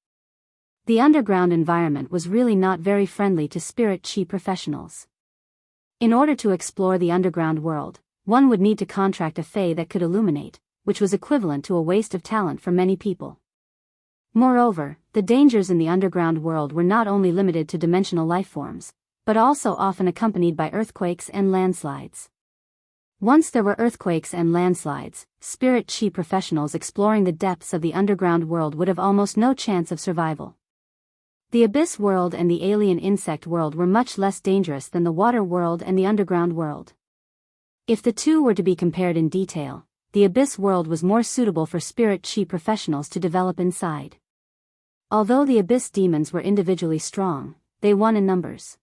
The underground environment was really not very friendly to spirit chi professionals. In order to explore the underground world, one would need to contract a fae that could illuminate, which was equivalent to a waste of talent for many people. Moreover, the dangers in the underground world were not only limited to dimensional lifeforms, but also often accompanied by earthquakes and landslides. Once there were earthquakes and landslides, spirit chi professionals exploring the depths of the underground world would have almost no chance of survival. The abyss world and the alien insect world were much less dangerous than the water world and the underground world. If the two were to be compared in detail, the abyss world was more suitable for spirit chi professionals to develop inside. Although the abyss demons were individually strong, they won in numbers.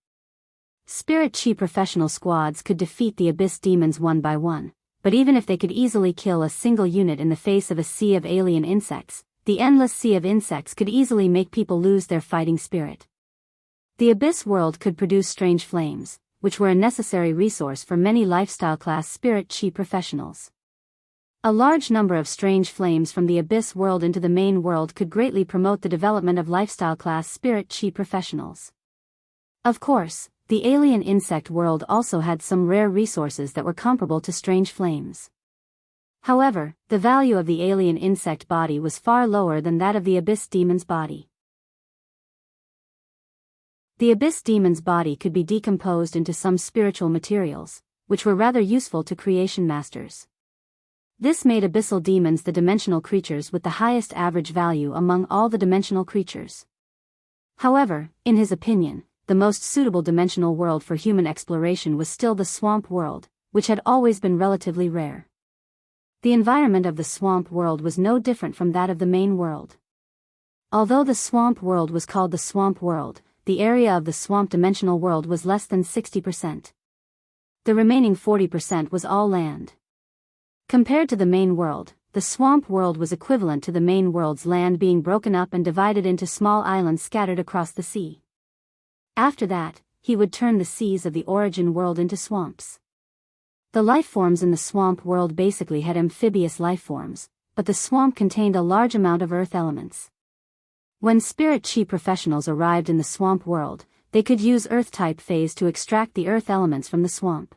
Spirit Chi professional squads could defeat the Abyss demons one by one, but even if they could easily kill a single unit in the face of a sea of alien insects, the endless sea of insects could easily make people lose their fighting spirit. The Abyss world could produce strange flames, which were a necessary resource for many lifestyle class Spirit Chi professionals. A large number of strange flames from the Abyss world into the main world could greatly promote the development of lifestyle class Spirit Chi professionals. Of course, the alien insect world also had some rare resources that were comparable to strange flames. However, the value of the alien insect body was far lower than that of the Abyss demon's body. The Abyss demon's body could be decomposed into some spiritual materials, which were rather useful to creation masters. This made abyssal demons the dimensional creatures with the highest average value among all the dimensional creatures. However, in his opinion, the most suitable dimensional world for human exploration was still the swamp world, which had always been relatively rare. The environment of the swamp world was no different from that of the main world. Although the swamp world was called the swamp world, the area of the swamp dimensional world was less than 60%. The remaining 40% was all land. Compared to the main world, the swamp world was equivalent to the main world's land being broken up and divided into small islands scattered across the sea. After that, he would turn the seas of the origin world into swamps. The life forms in the swamp world basically had amphibious life forms, but the swamp contained a large amount of earth elements. When Spirit Chi professionals arrived in the swamp world, they could use earth-type phase to extract the earth elements from the swamp.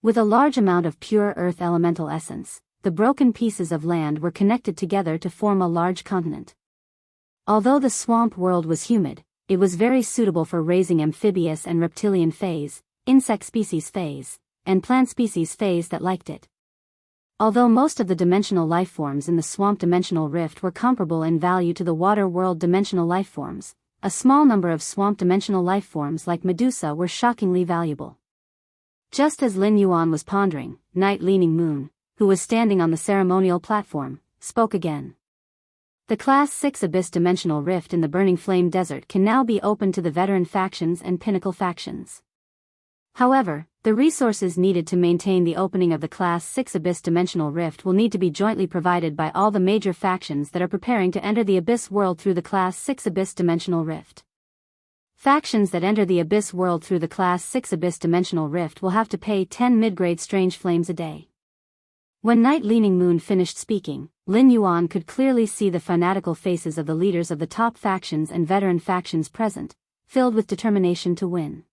With a large amount of pure earth elemental essence, the broken pieces of land were connected together to form a large continent. Although the swamp world was humid, it was very suitable for raising amphibious and reptilian phase, insect species phase, and plant species phase that liked it. Although most of the dimensional lifeforms in the swamp dimensional rift were comparable in value to the water world dimensional lifeforms, a small number of swamp dimensional lifeforms like Medusa were shockingly valuable. Just as Lin Yuan was pondering, Night Leaning Moon, who was standing on the ceremonial platform, spoke again. The Class 6 Abyss Dimensional Rift in the Burning Flame Desert can now be opened to the veteran factions and pinnacle factions. However, the resources needed to maintain the opening of the Class 6 Abyss Dimensional Rift will need to be jointly provided by all the major factions that are preparing to enter the Abyss world through the Class 6 Abyss Dimensional Rift. Factions that enter the Abyss world through the Class 6 Abyss Dimensional Rift will have to pay 10 mid-grade strange flames a day. When Night Leaning Moon finished speaking, Lin Yuan could clearly see the fanatical faces of the leaders of the top factions and veteran factions present, filled with determination to win.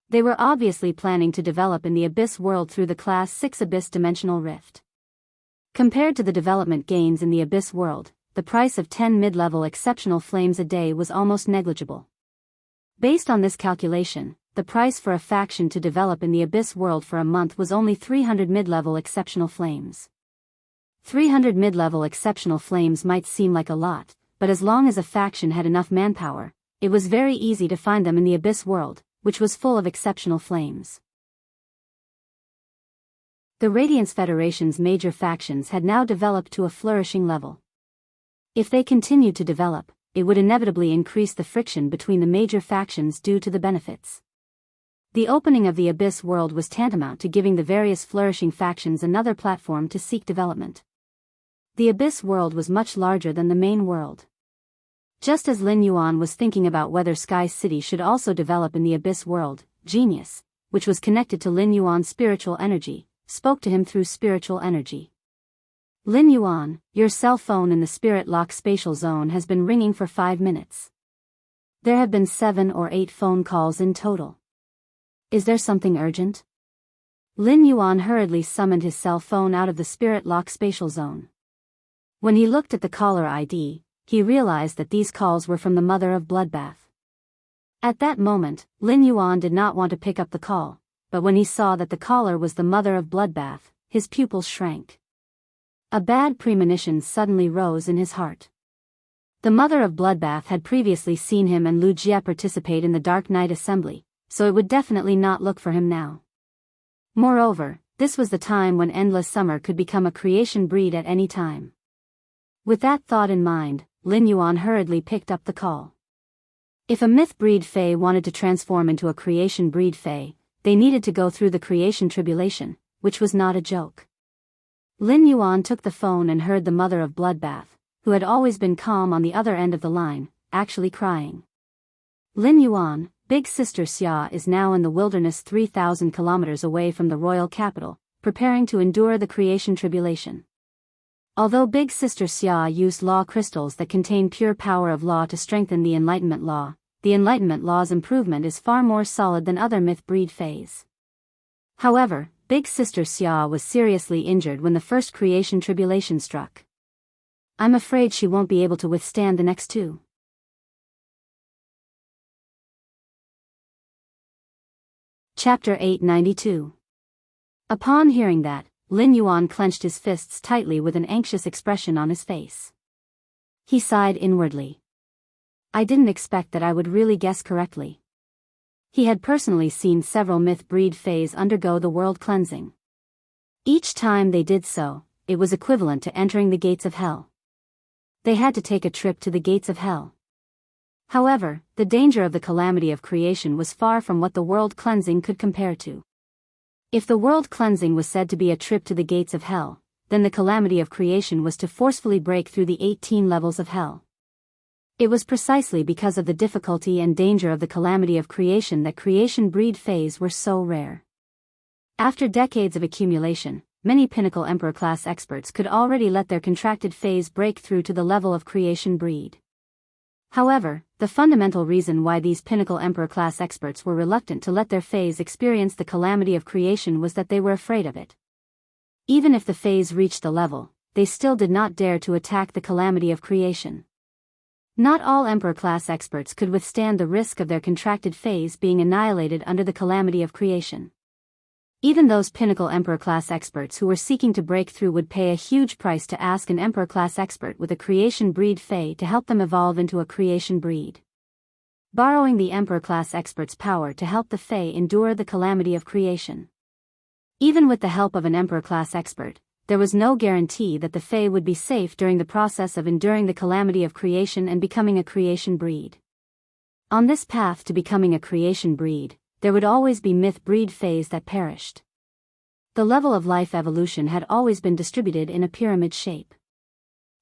They were obviously planning to develop in the Abyss world through the Class 6 Abyss Dimensional Rift. Compared to the development gains in the Abyss world, the price of 10 mid-level exceptional flames a day was almost negligible. Based on this calculation, the price for a faction to develop in the Abyss world for a month was only 300 mid-level exceptional flames. 300 mid-level exceptional flames might seem like a lot, but as long as a faction had enough manpower, it was very easy to find them in the Abyss world, which was full of exceptional flames. The Radiance Federation's major factions had now developed to a flourishing level. If they continued to develop, it would inevitably increase the friction between the major factions due to the benefits. The opening of the Abyss world was tantamount to giving the various flourishing factions another platform to seek development. The Abyss world was much larger than the main world. Just as Lin Yuan was thinking about whether Sky City should also develop in the Abyss world, Genius, which was connected to Lin Yuan's spiritual energy, spoke to him through spiritual energy. Lin Yuan, your cell phone in the Spirit Lock spatial zone has been ringing for 5 minutes. There have been 7 or 8 phone calls in total. Is there something urgent? Lin Yuan hurriedly summoned his cell phone out of the Spirit Lock spatial zone. When he looked at the caller ID, he realized that these calls were from the Mother of Bloodbath. At that moment, Lin Yuan did not want to pick up the call, but when he saw that the caller was the Mother of Bloodbath, his pupils shrank. A bad premonition suddenly rose in his heart. The Mother of Bloodbath had previously seen him and Lu Jie participate in the Dark Knight Assembly, so it would definitely not look for him now. Moreover, this was the time when Endless Summer could become a creation breed at any time. With that thought in mind, Lin Yuan hurriedly picked up the call. If a myth breed fae wanted to transform into a creation breed fae, they needed to go through the creation tribulation, which was not a joke. Lin Yuan took the phone and heard the mother of Bloodbath, who had always been calm on the other end of the line, actually crying. Lin Yuan, big sister Xia is now in the wilderness 3,000 kilometers away from the royal capital, preparing to endure the creation tribulation. Although big sister Xia used law crystals that contain pure power of law to strengthen the Enlightenment Law, the Enlightenment Law's improvement is far more solid than other myth breed faes. However, big sister Xia was seriously injured when the first creation tribulation struck. I'm afraid she won't be able to withstand the next two. Chapter 892. Upon hearing that, Lin Yuan clenched his fists tightly with an anxious expression on his face. He sighed inwardly. I didn't expect that I would really guess correctly. He had personally seen several myth breed faes undergo the world cleansing. Each time they did so, it was equivalent to entering the gates of hell. They had to take a trip to the gates of hell. However, the danger of the calamity of creation was far from what the world cleansing could compare to. If the world cleansing was said to be a trip to the gates of hell, then the calamity of creation was to forcefully break through the 18 levels of hell. It was precisely because of the difficulty and danger of the calamity of creation that creation breed faes were so rare. After decades of accumulation, many pinnacle emperor-class experts could already let their contracted faes break through to the level of creation breed. However, the fundamental reason why these pinnacle emperor-class experts were reluctant to let their faes experience the calamity of creation was that they were afraid of it. Even if the faes reached the level, they still did not dare to attack the calamity of creation. Not all emperor-class experts could withstand the risk of their contracted faes being annihilated under the calamity of creation. Even those pinnacle emperor-class experts who were seeking to break through would pay a huge price to ask an emperor-class expert with a creation breed fae to help them evolve into a creation breed. Borrowing the emperor-class expert's power to help the fae endure the calamity of creation. Even with the help of an emperor-class expert, there was no guarantee that the fae would be safe during the process of enduring the calamity of creation and becoming a creation breed. On this path to becoming a creation breed, there would always be myth breed faes that perished. The level of life evolution had always been distributed in a pyramid shape.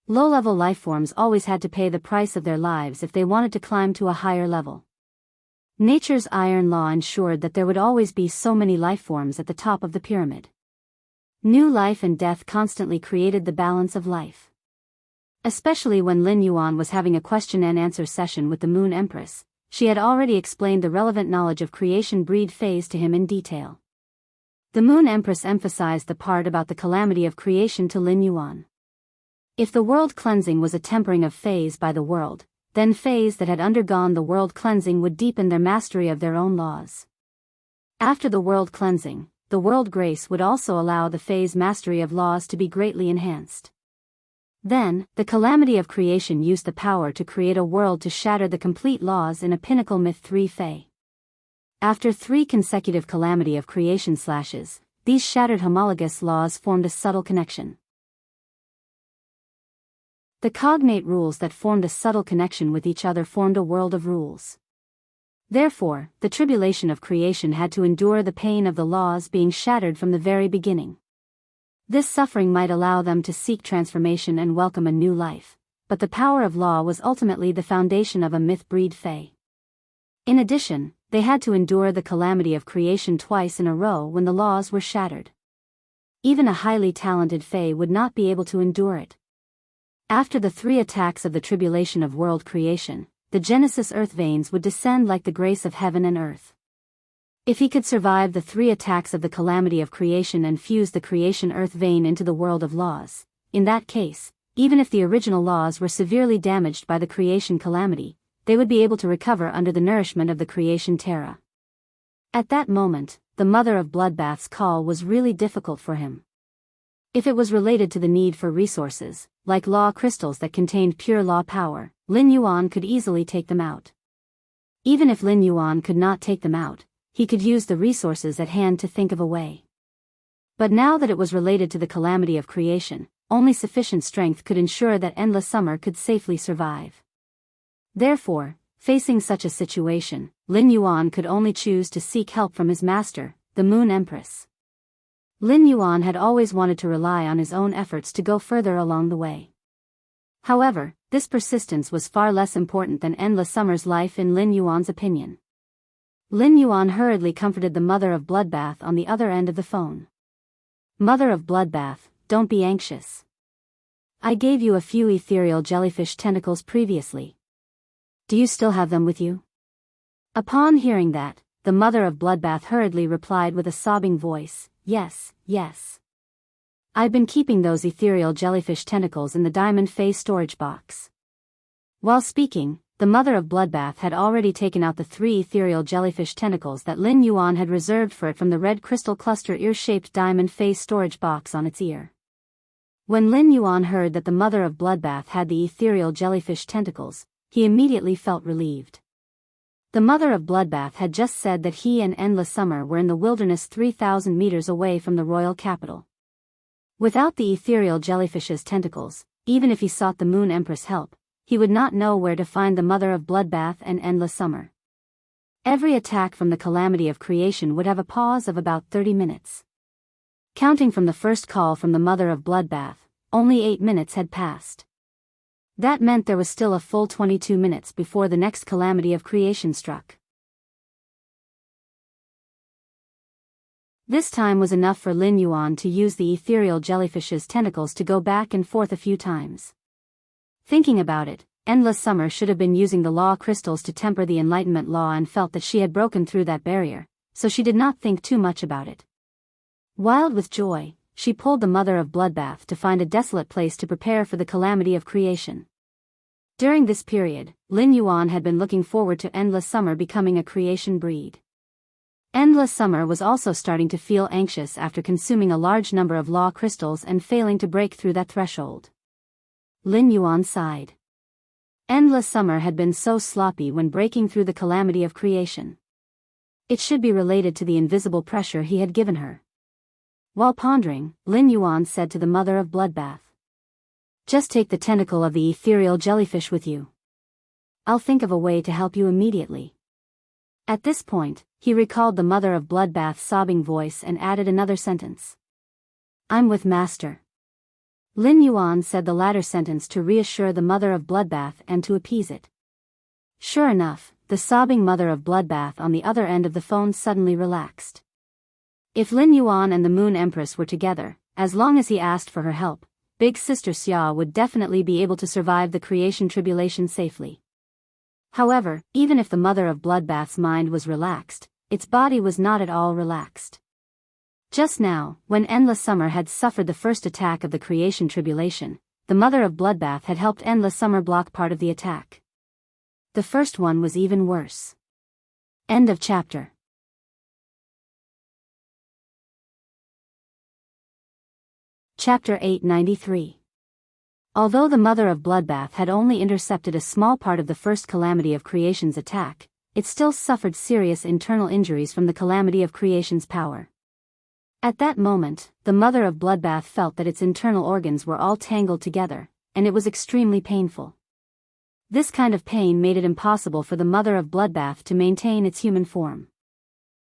Low-level lifeforms always had to pay the price of their lives if they wanted to climb to a higher level. Nature's iron law ensured that there would always be so many lifeforms at the top of the pyramid. New life and death constantly created the balance of life. Especially when Lin Yuan was having a question-and-answer session with the Moon Empress, she had already explained the relevant knowledge of creation breed faes to him in detail. The Moon Empress emphasized the part about the calamity of creation to Lin Yuan. If the world cleansing was a tempering of faes by the world, then faes that had undergone the world cleansing would deepen their mastery of their own laws. After the world cleansing, the world grace would also allow the faes' mastery of laws to be greatly enhanced. Then, the calamity of creation used the power to create a world to shatter the complete laws in a pinnacle myth 3 fae. After 3 consecutive calamity of creation slashes, these shattered homologous laws formed a subtle connection. The cognate rules that formed a subtle connection with each other formed a world of rules. Therefore, the tribulation of creation had to endure the pain of the laws being shattered from the very beginning. This suffering might allow them to seek transformation and welcome a new life, but the power of law was ultimately the foundation of a myth breed fae. In addition, they had to endure the calamity of creation twice in a row when the laws were shattered. Even a highly talented fae would not be able to endure it. After the 3 attacks of the tribulation of world creation, the Genesis earth veins would descend like the grace of heaven and earth. If he could survive the 3 attacks of the calamity of creation and fuse the creation earth vein into the world of laws, in that case, even if the original laws were severely damaged by the creation calamity, they would be able to recover under the nourishment of the creation terra. At that moment, the mother of Bloodbath's call was really difficult for him. If it was related to the need for resources, like law crystals that contained pure law power, Lin Yuan could easily take them out. Even if Lin Yuan could not take them out, he could use the resources at hand to think of a way. But now that it was related to the calamity of creation, only sufficient strength could ensure that endless summer could safely survive. Therefore, Facing such a situation, Lin Yuan could only choose to seek help from his master, the Moon Empress. Lin Yuan had always wanted to rely on his own efforts to go further along the way. However, this persistence was far less important than endless summer's life in Lin Yuan's opinion. Lin Yuan hurriedly comforted the mother of Bloodbath on the other end of the phone. Mother of Bloodbath, don't be anxious. I gave you a few ethereal jellyfish tentacles previously. Do you still have them with you? Upon hearing that, the mother of Bloodbath hurriedly replied with a sobbing voice, yes, yes. I've been keeping those ethereal jellyfish tentacles in the diamond phase storage box. While speaking, the mother of Bloodbath had already taken out the 3 ethereal jellyfish tentacles that Lin Yuan had reserved for it from the red crystal cluster ear-shaped diamond phase storage box on its ear. When Lin Yuan heard that the mother of Bloodbath had the ethereal jellyfish tentacles, he immediately felt relieved. The mother of Bloodbath had just said that he and Endless Summer were in the wilderness 3,000 meters away from the royal capital. Without the ethereal jellyfish's tentacles, even if he sought the Moon Empress' help, he would not know where to find the mother of Bloodbath and Endless Summer. Every attack from the calamity of creation would have a pause of about 30 minutes. Counting from the first call from the mother of Bloodbath, only 8 minutes had passed. That meant there was still a full 22 minutes before the next calamity of creation struck. This time was enough for Lin Yuan to use the ethereal jellyfish's tentacles to go back and forth a few times. Thinking about it, Endless Summer should have been using the law crystals to temper the enlightenment law and felt that she had broken through that barrier, so she did not think too much about it. Wild with joy, she pulled the mother of Bloodbath to find a desolate place to prepare for the calamity of creation. During this period, Lin Yuan had been looking forward to Endless Summer becoming a creation breed. Endless Summer was also starting to feel anxious after consuming a large number of law crystals and failing to break through that threshold. Lin Yuan sighed. Endless Summer had been so sloppy when breaking through the calamity of creation. It should be related to the invisible pressure he had given her. While pondering, Lin Yuan said to the mother of Bloodbath, "Just take the tentacle of the ethereal jellyfish with you. I'll think of a way to help you immediately." At this point, he recalled the mother of Bloodbath's sobbing voice and added another sentence. "I'm with Master." Lin Yuan said the latter sentence to reassure the mother of Bloodbath and to appease it. Sure enough, the sobbing mother of Bloodbath on the other end of the phone suddenly relaxed. If Lin Yuan and the Moon Empress were together, as long as he asked for her help, Big Sister Xia would definitely be able to survive the creation tribulation safely. However, even if the mother of Bloodbath's mind was relaxed, its body was not at all relaxed. Just now, when Endless Summer had suffered the first attack of the creation tribulation, the mother of Bloodbath had helped Endless Summer block part of the attack. The first one was even worse. End of chapter. Chapter 893. Although the mother of Bloodbath had only intercepted a small part of the first calamity of creation's attack, it still suffered serious internal injuries from the calamity of creation's power. At that moment, the mother of Bloodbath felt that its internal organs were all tangled together, and it was extremely painful. This kind of pain made it impossible for the mother of Bloodbath to maintain its human form.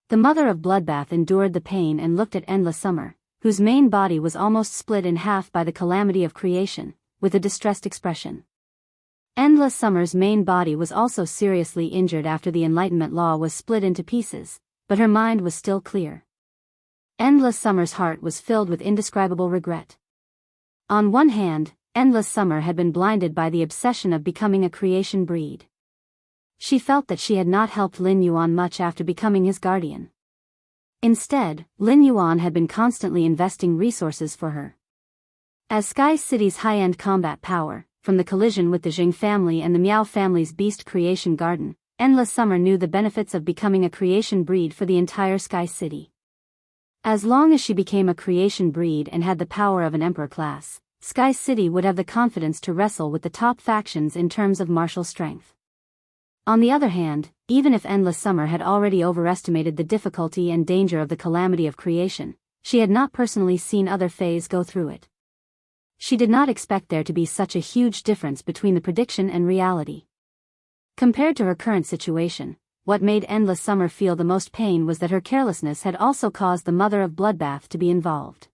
The mother of Bloodbath endured the pain and looked at Endless Summer, whose main body was almost split in half by the calamity of creation, with a distressed expression. Endless Summer's main body was also seriously injured after the Enlightenment Law was split into pieces, but her mind was still clear. Endless Summer's heart was filled with indescribable regret. On one hand, Endless Summer had been blinded by the obsession of becoming a creation breed. She felt that she had not helped Lin Yuan much after becoming his guardian. Instead, Lin Yuan had been constantly investing resources for her. As Sky City's high-end combat power, from the collision with the Jing family and the Miao family's beast creation garden, Endless Summer knew the benefits of becoming a creation breed for the entire Sky City. As long as she became a creation breed and had the power of an emperor class, Sky City would have the confidence to wrestle with the top factions in terms of martial strength. On the other hand, even if Endless Summer had already overestimated the difficulty and danger of the calamity of creation, she had not personally seen other Fays go through it. She did not expect there to be such a huge difference between the prediction and reality. Compared to her current situation, what made Endless Summer feel the most pain was that her carelessness had also caused the Mother of Bloodbath to be involved.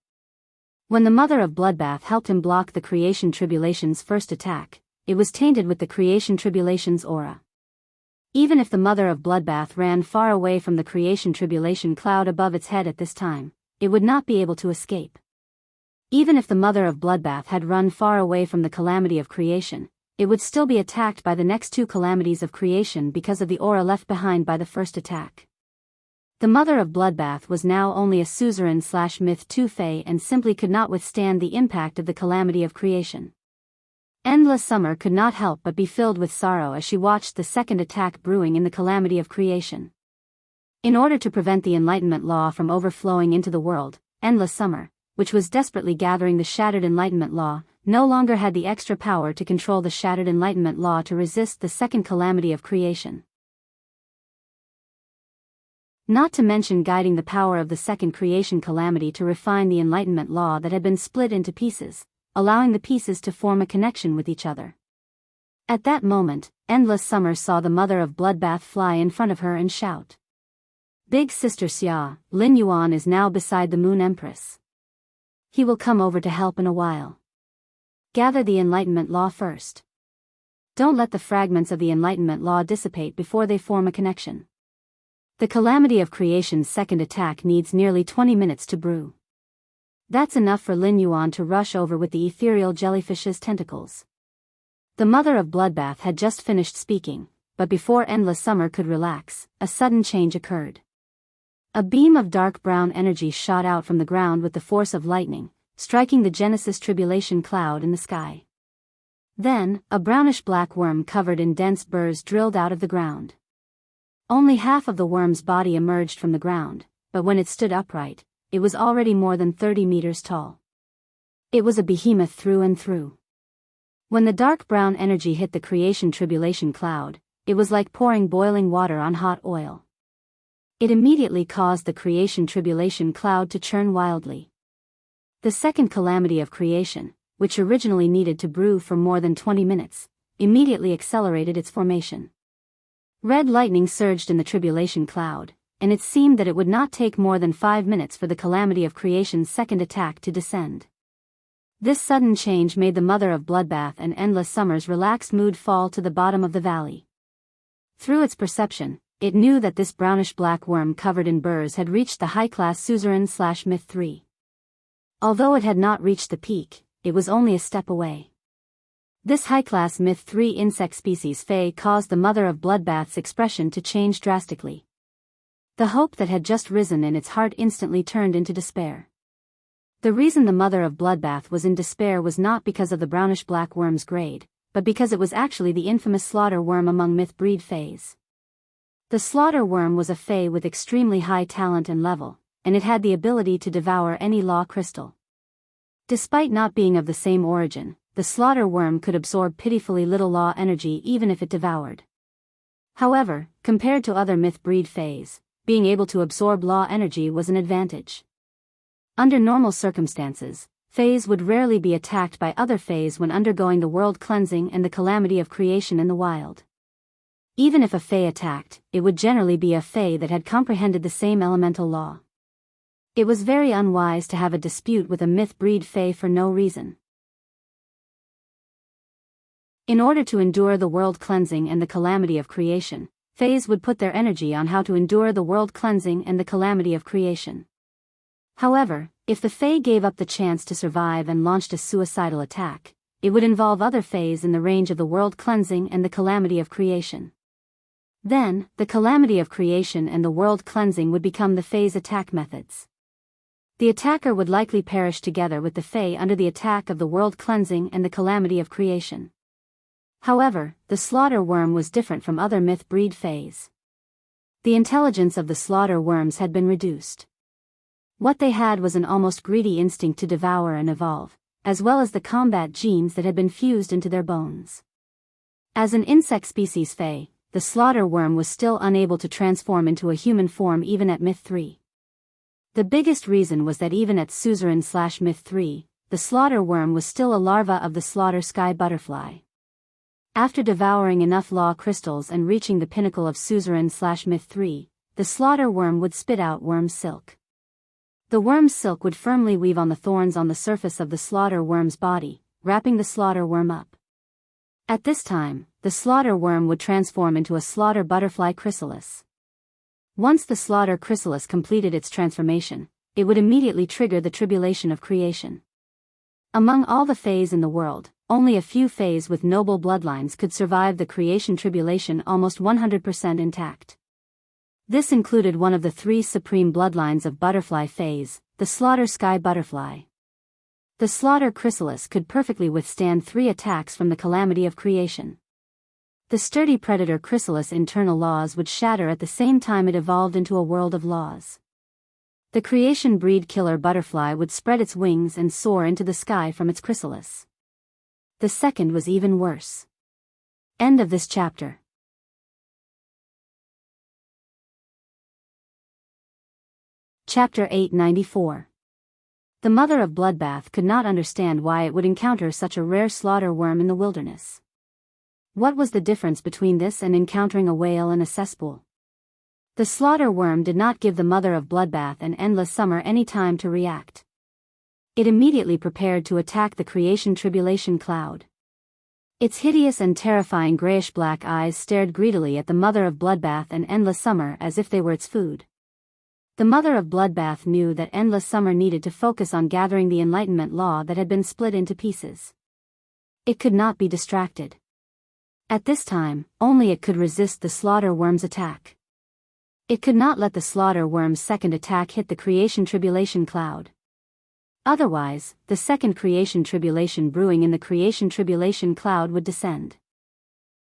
When the Mother of Bloodbath helped him block the Creation Tribulation's first attack, it was tainted with the Creation Tribulation's aura. Even if the Mother of Bloodbath ran far away from the Creation Tribulation cloud above its head at this time, it would not be able to escape. Even if the Mother of Bloodbath had run far away from the calamity of creation, it would still be attacked by the next two calamities of creation because of the aura left behind by the first attack. The Mother of Bloodbath was now only a suzerain/myth 2 Fae and simply could not withstand the impact of the calamity of creation. Endless Summer could not help but be filled with sorrow as she watched the second attack brewing in the calamity of creation. In order to prevent the Enlightenment Law from overflowing into the world, Endless Summer, which was desperately gathering the Shattered Enlightenment Law, no longer had the extra power to control the Shattered Enlightenment Law to resist the second calamity of creation. Not to mention guiding the power of the second creation calamity to refine the Enlightenment Law that had been split into pieces, allowing the pieces to form a connection with each other. At that moment, Endless Summer saw the Mother of Bloodbath fly in front of her and shout, "Big Sister Xia, Lin Yuan is now beside the Moon Empress. He will come over to help in a while. Gather the Enlightenment Law first. Don't let the fragments of the Enlightenment Law dissipate before they form a connection. The calamity of creation's second attack needs nearly 20 minutes to brew. That's enough for Lin Yuan to rush over with the ethereal jellyfish's tentacles." The Mother of Bloodbath had just finished speaking, but before Endless Summer could relax, a sudden change occurred. A beam of dark brown energy shot out from the ground with the force of lightning, striking the Genesis Tribulation cloud in the sky. Then, a brownish-black worm covered in dense burrs drilled out of the ground. Only half of the worm's body emerged from the ground, but when it stood upright, it was already more than 30 meters tall. It was a behemoth through and through. When the dark brown energy hit the Creation Tribulation cloud, it was like pouring boiling water on hot oil. It immediately caused the Creation Tribulation cloud to churn wildly. The second calamity of creation, which originally needed to brew for more than 20 minutes, immediately accelerated its formation. Red lightning surged in the tribulation cloud, and it seemed that it would not take more than 5 minutes for the calamity of creation's second attack to descend. This sudden change made the Mother of Bloodbath and Endless Summer's relaxed mood fall to the bottom of the valley. Through its perception, it knew that this brownish-black worm covered in burrs had reached the high-class suzerain/myth 3. Although it had not reached the peak, it was only a step away. This high-class myth 3 insect species Fae caused the Mother of Bloodbath's expression to change drastically. The hope that had just risen in its heart instantly turned into despair. The reason the Mother of Bloodbath was in despair was not because of the brownish-black worm's grade, but because it was actually the infamous slaughter worm among myth breed Faes. The slaughter worm was a Fae with extremely high talent and level, and it had the ability to devour any law crystal. Despite not being of the same origin, the slaughter worm could absorb pitifully little law energy even if it devoured. However, compared to other myth breed Faes, being able to absorb law energy was an advantage. Under normal circumstances, Faes would rarely be attacked by other Faes when undergoing the world cleansing and the calamity of creation in the wild. Even if a Fae attacked, it would generally be a Fae that had comprehended the same elemental law. It was very unwise to have a dispute with a myth breed Fae for no reason. In order to endure the world cleansing and the calamity of creation, Faes would put their energy on how to endure the world cleansing and the calamity of creation. However, if the Fae gave up the chance to survive and launched a suicidal attack, it would involve other Faes in the range of the world cleansing and the calamity of creation. Then, the calamity of creation and the world cleansing would become the Fae's attack methods. The attacker would likely perish together with the Fae under the attack of the world cleansing and the calamity of creation. However, the slaughter worm was different from other myth breed Faes. The intelligence of the slaughter worms had been reduced. What they had was an almost greedy instinct to devour and evolve, as well as the combat genes that had been fused into their bones. As an insect species Fae, the slaughter worm was still unable to transform into a human form even at myth 3. The biggest reason was that even at suzerain/myth 3, the slaughter worm was still a larva of the slaughter sky butterfly. After devouring enough law crystals and reaching the pinnacle of suzerain/myth 3, the slaughter worm would spit out worm silk. The worm's silk would firmly weave on the thorns on the surface of the slaughter worm's body, wrapping the slaughter worm up. At this time, the slaughter worm would transform into a slaughter butterfly chrysalis. Once the slaughter chrysalis completed its transformation, it would immediately trigger the tribulation of creation. Among all the fays in the world, only a few fays with noble bloodlines could survive the creation tribulation almost 100% intact. This included one of the 3 supreme bloodlines of butterfly fays, the slaughter sky butterfly. The slaughter chrysalis could perfectly withstand 3 attacks from the calamity of creation. The sturdy predator chrysalis' internal laws would shatter at the same time it evolved into a world of laws. The creation breed killer butterfly would spread its wings and soar into the sky from its chrysalis. The second was even worse. End of this chapter. Chapter 894. The mother of Bloodbath could not understand why it would encounter such a rare slaughter worm in the wilderness. What was the difference between this and encountering a whale in a cesspool? The slaughter worm did not give the mother of Bloodbath and Endless Summer any time to react. It immediately prepared to attack the creation tribulation cloud. Its hideous and terrifying grayish-black eyes stared greedily at the mother of Bloodbath and Endless Summer as if they were its food. The mother of Bloodbath knew that Endless Summer needed to focus on gathering the Enlightenment law that had been split into pieces. It could not be distracted. At this time, only it could resist the slaughter worm's attack. It could not let the slaughter worm's second attack hit the creation tribulation cloud. Otherwise, the second creation tribulation brewing in the creation tribulation cloud would descend.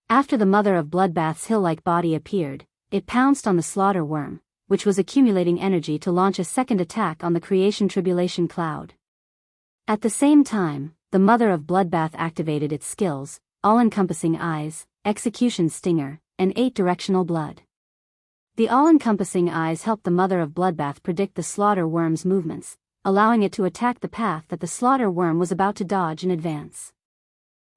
After the mother of Bloodbath's hill-like body appeared, it pounced on the slaughter worm, which was accumulating energy to launch a second attack on the creation tribulation cloud. At the same time, the mother of Bloodbath activated its skills, all-encompassing eyes, execution stinger, and 8-directional blood. The all-encompassing eyes helped the mother of Bloodbath predict the slaughter worm's movements, allowing it to attack the path that the slaughter worm was about to dodge in advance.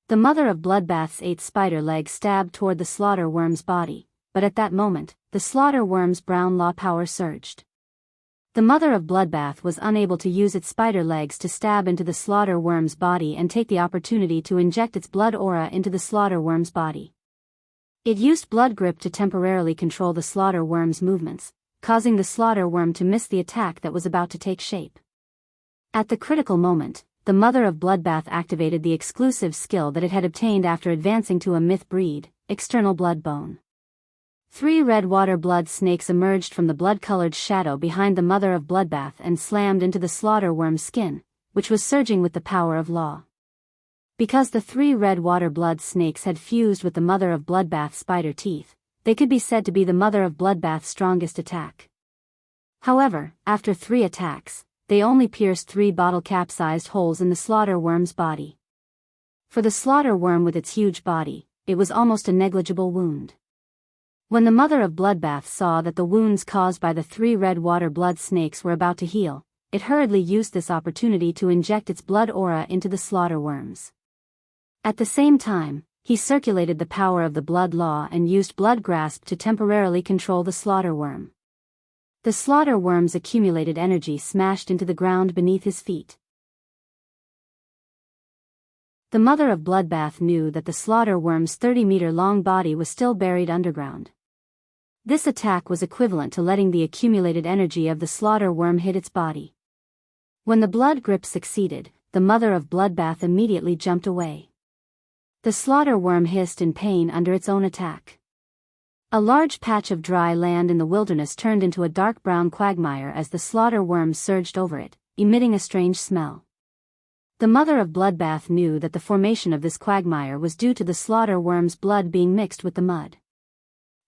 The mother of Bloodbath's 8 spider legs stabbed toward the slaughter worm's body, but at that moment, the slaughter worm's brown law power surged. The mother of Bloodbath was unable to use its spider legs to stab into the slaughter worm's body and take the opportunity to inject its blood aura into the slaughter worm's body. It used blood grip to temporarily control the slaughter worm's movements, causing the slaughter worm to miss the attack that was about to take shape. At the critical moment, the mother of Bloodbath activated the exclusive skill that it had obtained after advancing to a myth breed, external blood bone. 3 red water blood snakes emerged from the blood-colored shadow behind the mother of Bloodbath and slammed into the slaughter worm's skin, which was surging with the power of law. Because the 3 red water blood snakes had fused with the mother of Bloodbath's spider teeth, they could be said to be the mother of Bloodbath's strongest attack. However, after 3 attacks, they only pierced 3 bottle cap-sized holes in the slaughter worm's body. For the slaughter worm with its huge body, it was almost a negligible wound. When the mother of Bloodbath saw that the wounds caused by the 3 red water blood snakes were about to heal, it hurriedly used this opportunity to inject its blood aura into the slaughter worms. At the same time, he circulated the power of the blood law and used blood grasp to temporarily control the slaughter worm. The slaughter worm's accumulated energy smashed into the ground beneath his feet. The mother of Bloodbath knew that the slaughter worm's 30-meter-long body was still buried underground. This attack was equivalent to letting the accumulated energy of the slaughter worm hit its body. When the blood grip succeeded, the mother of Bloodbath immediately jumped away. The slaughter worm hissed in pain under its own attack. A large patch of dry land in the wilderness turned into a dark brown quagmire as the slaughter worm surged over it, emitting a strange smell. The mother of Bloodbath knew that the formation of this quagmire was due to the slaughter worm's blood being mixed with the mud.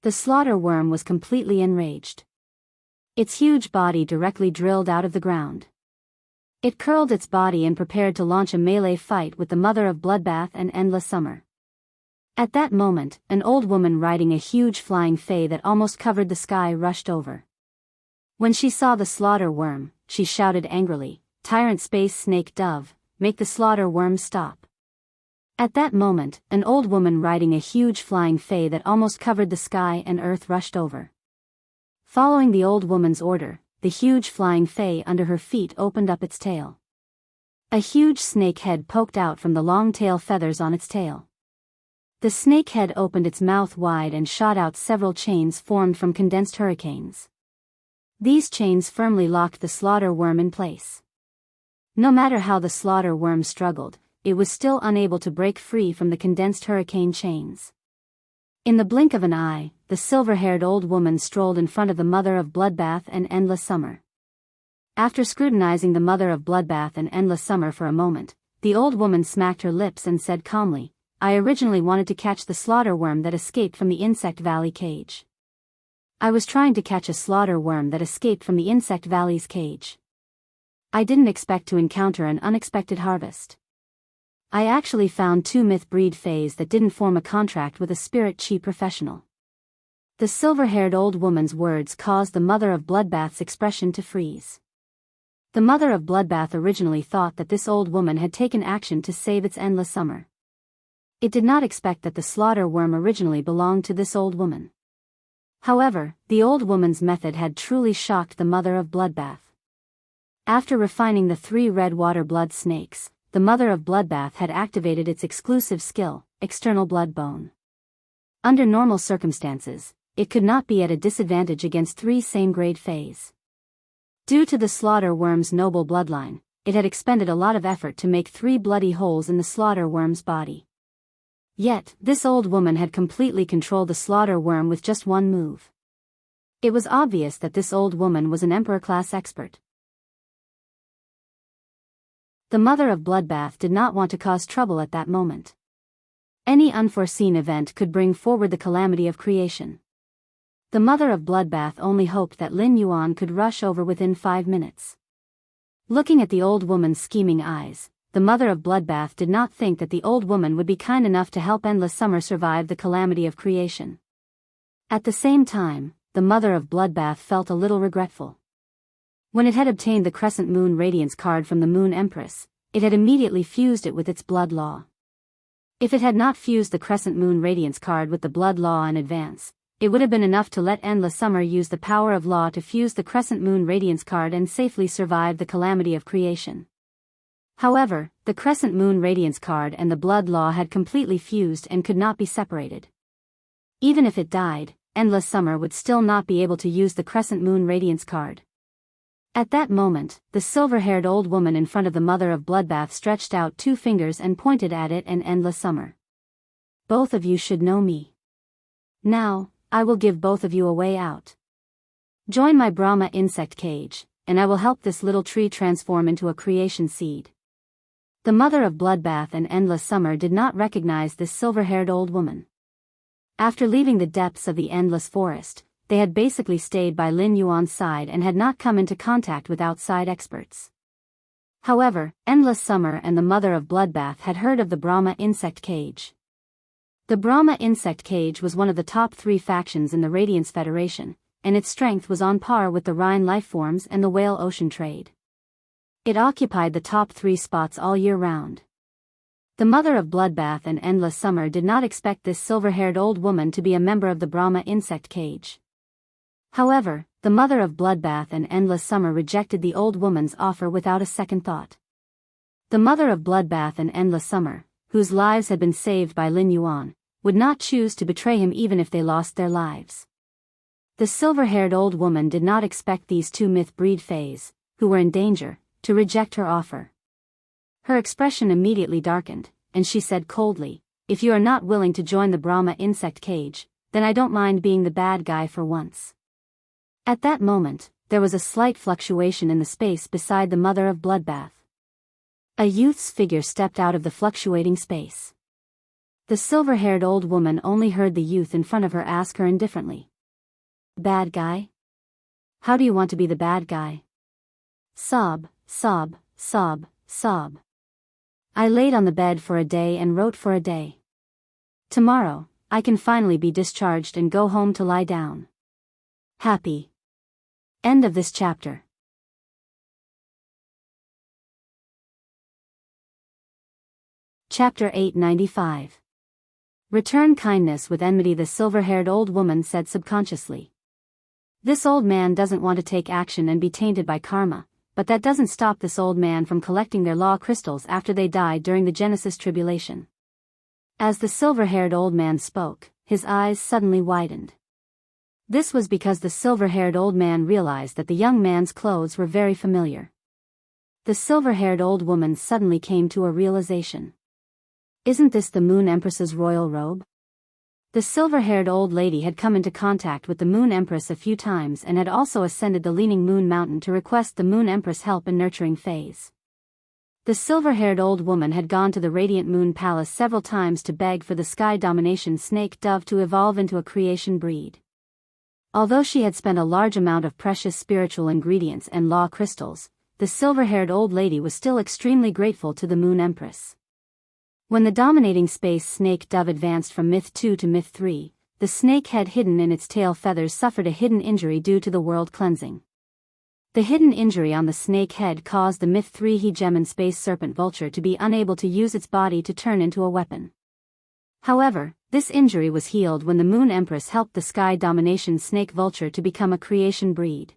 The slaughter worm was completely enraged. Its huge body directly drilled out of the ground. It curled its body and prepared to launch a melee fight with the mother of Bloodbath and Endless Summer. At that moment, an old woman riding a huge flying fay that almost covered the sky rushed over. When she saw the slaughter worm, she shouted angrily, "Tyrant space snake dove, make the slaughter worm stop." At that moment, an old woman riding a huge flying fae that almost covered the sky and earth rushed over. Following the old woman's order, the huge flying fae under her feet opened up its tail. A huge snake head poked out from the long tail feathers on its tail. The snake head opened its mouth wide and shot out several chains formed from condensed hurricanes. These chains firmly locked the slaughter worm in place. No matter how the slaughter worm struggled, it was still unable to break free from the condensed hurricane chains. In the blink of an eye, the silver-haired old woman strolled in front of the Mother of Bloodbath and Endless Summer. After scrutinizing the Mother of Bloodbath and Endless Summer for a moment, the old woman smacked her lips and said calmly, "I originally wanted to catch the slaughter worm that escaped from the Insect Valley cage. I was trying to catch a slaughter worm that escaped from the Insect Valley's cage. I didn't expect to encounter an unexpected harvest. I actually found 2 myth-breed fays that didn't form a contract with a spirit chi professional." The silver-haired old woman's words caused the Mother of Bloodbath's expression to freeze. The Mother of Bloodbath originally thought that this old woman had taken action to save its Endless Summer. It did not expect that the slaughter worm originally belonged to this old woman. However, the old woman's method had truly shocked the Mother of Bloodbath. After refining the 3 red water blood snakes, the Mother of Bloodbath had activated its exclusive skill, External Blood Bone. Under normal circumstances, it could not be at a disadvantage against 3 same-grade fays. Due to the slaughter worm's noble bloodline, it had expended a lot of effort to make 3 bloody holes in the slaughter worm's body. Yet, this old woman had completely controlled the slaughter worm with just one move. It was obvious that this old woman was an Emperor-class expert. The Mother of Bloodbath did not want to cause trouble at that moment. Any unforeseen event could bring forward the calamity of creation. The Mother of Bloodbath only hoped that Lin Yuan could rush over within 5 minutes. Looking at the old woman's scheming eyes, the Mother of Bloodbath did not think that the old woman would be kind enough to help Endless Summer survive the calamity of creation. At the same time, the Mother of Bloodbath felt a little regretful. When it had obtained the Crescent Moon Radiance card from the Moon Empress, it had immediately fused it with its blood law. If it had not fused the Crescent Moon Radiance card with the blood law in advance, it would have been enough to let Endless Summer use the power of law to fuse the Crescent Moon Radiance card and safely survive the calamity of creation. However, the Crescent Moon Radiance card and the blood law had completely fused and could not be separated. Even if it died, Endless Summer would still not be able to use the Crescent Moon Radiance card. At that moment, the silver-haired old woman in front of the Mother of Bloodbath stretched out 2 fingers and pointed at it and Endless Summer. "Both of you should know me. Now, I will give both of you a way out. Join my Brahma insect cage, and I will help this little tree transform into a creation seed." The Mother of Bloodbath and Endless Summer did not recognize this silver-haired old woman. After leaving the depths of the Endless Forest, they had basically stayed by Lin Yuan's side and had not come into contact with outside experts. However, Endless Summer and the Mother of Bloodbath had heard of the Brahma insect cage. The Brahma insect cage was one of the top 3 factions in the Radiance Federation, and its strength was on par with the Rhine lifeforms and the whale ocean trade. It occupied the top 3 spots all year round. The Mother of Bloodbath and Endless Summer did not expect this silver-haired old woman to be a member of the Brahma insect cage. However, the Mother of Bloodbath and Endless Summer rejected the old woman's offer without a second thought. The Mother of Bloodbath and Endless Summer, whose lives had been saved by Lin Yuan, would not choose to betray him even if they lost their lives. The silver-haired old woman did not expect these 2 myth-breed fays, who were in danger, to reject her offer. Her expression immediately darkened, and she said coldly, "If you are not willing to join the Brahma insect cage, then I don't mind being the bad guy for once." At that moment, there was a slight fluctuation in the space beside the Mother of Bloodbath. A youth's figure stepped out of the fluctuating space. The silver-haired old woman only heard the youth in front of her ask her indifferently, "Bad guy? How do you want to be the bad guy?" Sob, sob, sob, sob. "I laid on the bed for a day and wrote for a day. Tomorrow, I can finally be discharged and go home to lie down. Happy." End of this chapter. Chapter 895. Return kindness with enmity, the silver-haired old woman said subconsciously. This old man doesn't want to take action and be tainted by karma, but that doesn't stop this old man from collecting their law crystals after they died during the Genesis tribulation. As the silver-haired old man spoke, his eyes suddenly widened. This was because the silver-haired old man realized that the young man's clothes were very familiar. The silver-haired old woman suddenly came to a realization. Isn't this the Moon Empress's royal robe? The silver-haired old lady had come into contact with the Moon Empress a few times and had also ascended the Leaning Moon Mountain to request the Moon Empress help in nurturing phase. The silver-haired old woman had gone to the Radiant Moon Palace several times to beg for the Sky Domination Snake Dove to evolve into a creation breed. Although she had spent a large amount of precious spiritual ingredients and law crystals, the silver-haired old lady was still extremely grateful to the Moon Empress. When the dominating space snake dove advanced from Myth 2 to Myth 3, the snake head hidden in its tail feathers suffered a hidden injury due to the world cleansing. The hidden injury on the snake head caused the Myth 3 hegemon space serpent vulture to be unable to use its body to turn into a weapon. However, this injury was healed when the Moon Empress helped the Sky Domination snake vulture to become a creation breed.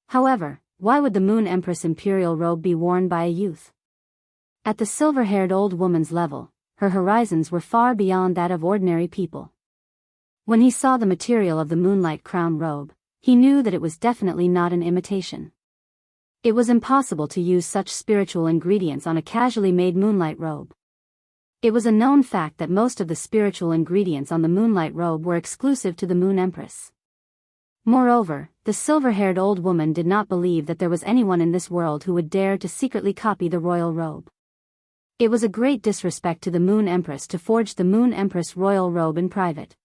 However, why would the Moon Empress imperial robe be worn by a youth? At the silver-haired old woman's level, her horizons were far beyond that of ordinary people. When he saw the material of the Moonlight Crown robe, he knew that it was definitely not an imitation. It was impossible to use such spiritual ingredients on a casually made moonlight robe. It was a known fact that most of the spiritual ingredients on the moonlight robe were exclusive to the Moon Empress. Moreover, the silver-haired old woman did not believe that there was anyone in this world who would dare to secretly copy the royal robe. It was a great disrespect to the Moon Empress to forge the Moon Empress royal robe in private.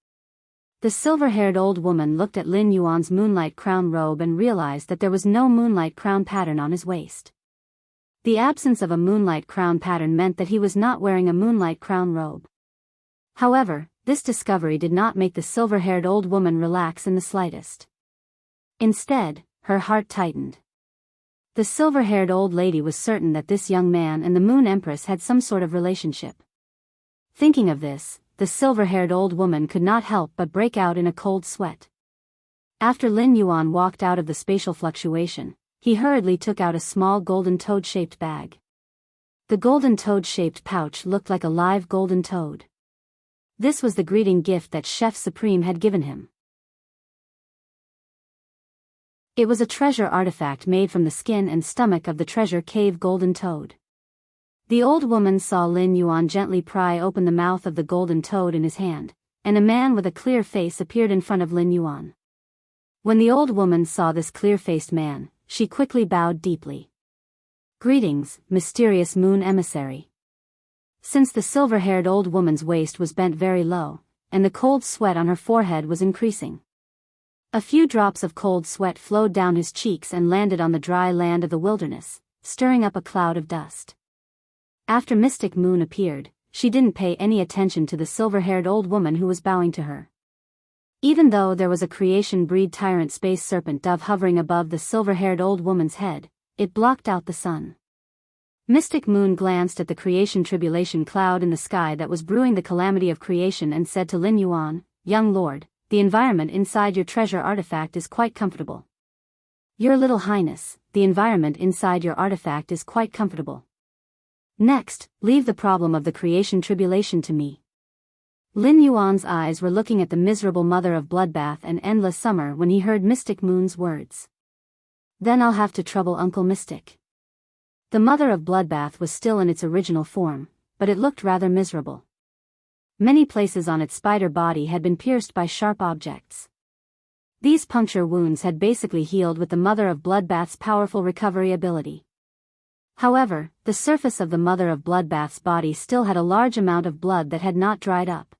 The silver-haired old woman looked at Lin Yuan's moonlight crown robe and realized that there was no moonlight crown pattern on his waist. The absence of a moonlight crown pattern meant that he was not wearing a moonlight crown robe. However, this discovery did not make the silver-haired old woman relax in the slightest. Instead, her heart tightened. The silver-haired old lady was certain that this young man and the Moon Empress had some sort of relationship. Thinking of this, the silver-haired old woman could not help but break out in a cold sweat. After Lin Yuan walked out of the spatial fluctuation, he hurriedly took out a small golden toad-shaped bag. The golden toad-shaped pouch looked like a live golden toad. This was the greeting gift that Chef Supreme had given him. It was a treasure artifact made from the skin and stomach of the treasure cave golden toad. The old woman saw Lin Yuan gently pry open the mouth of the golden toad in his hand, and a man with a clear face appeared in front of Lin Yuan. When the old woman saw this clear-faced man, she quickly bowed deeply. Greetings, mysterious moon emissary. Since the silver-haired old woman's waist was bent very low, and the cold sweat on her forehead was increasing. A few drops of cold sweat flowed down his cheeks and landed on the dry land of the wilderness, stirring up a cloud of dust. After Mystic Moon appeared, she didn't pay any attention to the silver-haired old woman who was bowing to her. Even though there was a creation breed tyrant space serpent dove hovering above the silver-haired old woman's head, it blocked out the sun. Mystic Moon glanced at the creation tribulation cloud in the sky that was brewing the calamity of creation and said to Lin Yuan, "Young lord, the environment inside your treasure artifact is quite comfortable." "Your Little Highness, the environment inside your artifact is quite comfortable. Next, leave the problem of the creation tribulation to me." Lin Yuan's eyes were looking at the miserable mother of bloodbath and endless summer when he heard Mystic Moon's words. "Then I'll have to trouble Uncle Mystic." The mother of bloodbath was still in its original form, but it looked rather miserable. Many places on its spider body had been pierced by sharp objects. These puncture wounds had basically healed with the mother of bloodbath's powerful recovery ability. However, the surface of the mother of bloodbath's body still had a large amount of blood that had not dried up.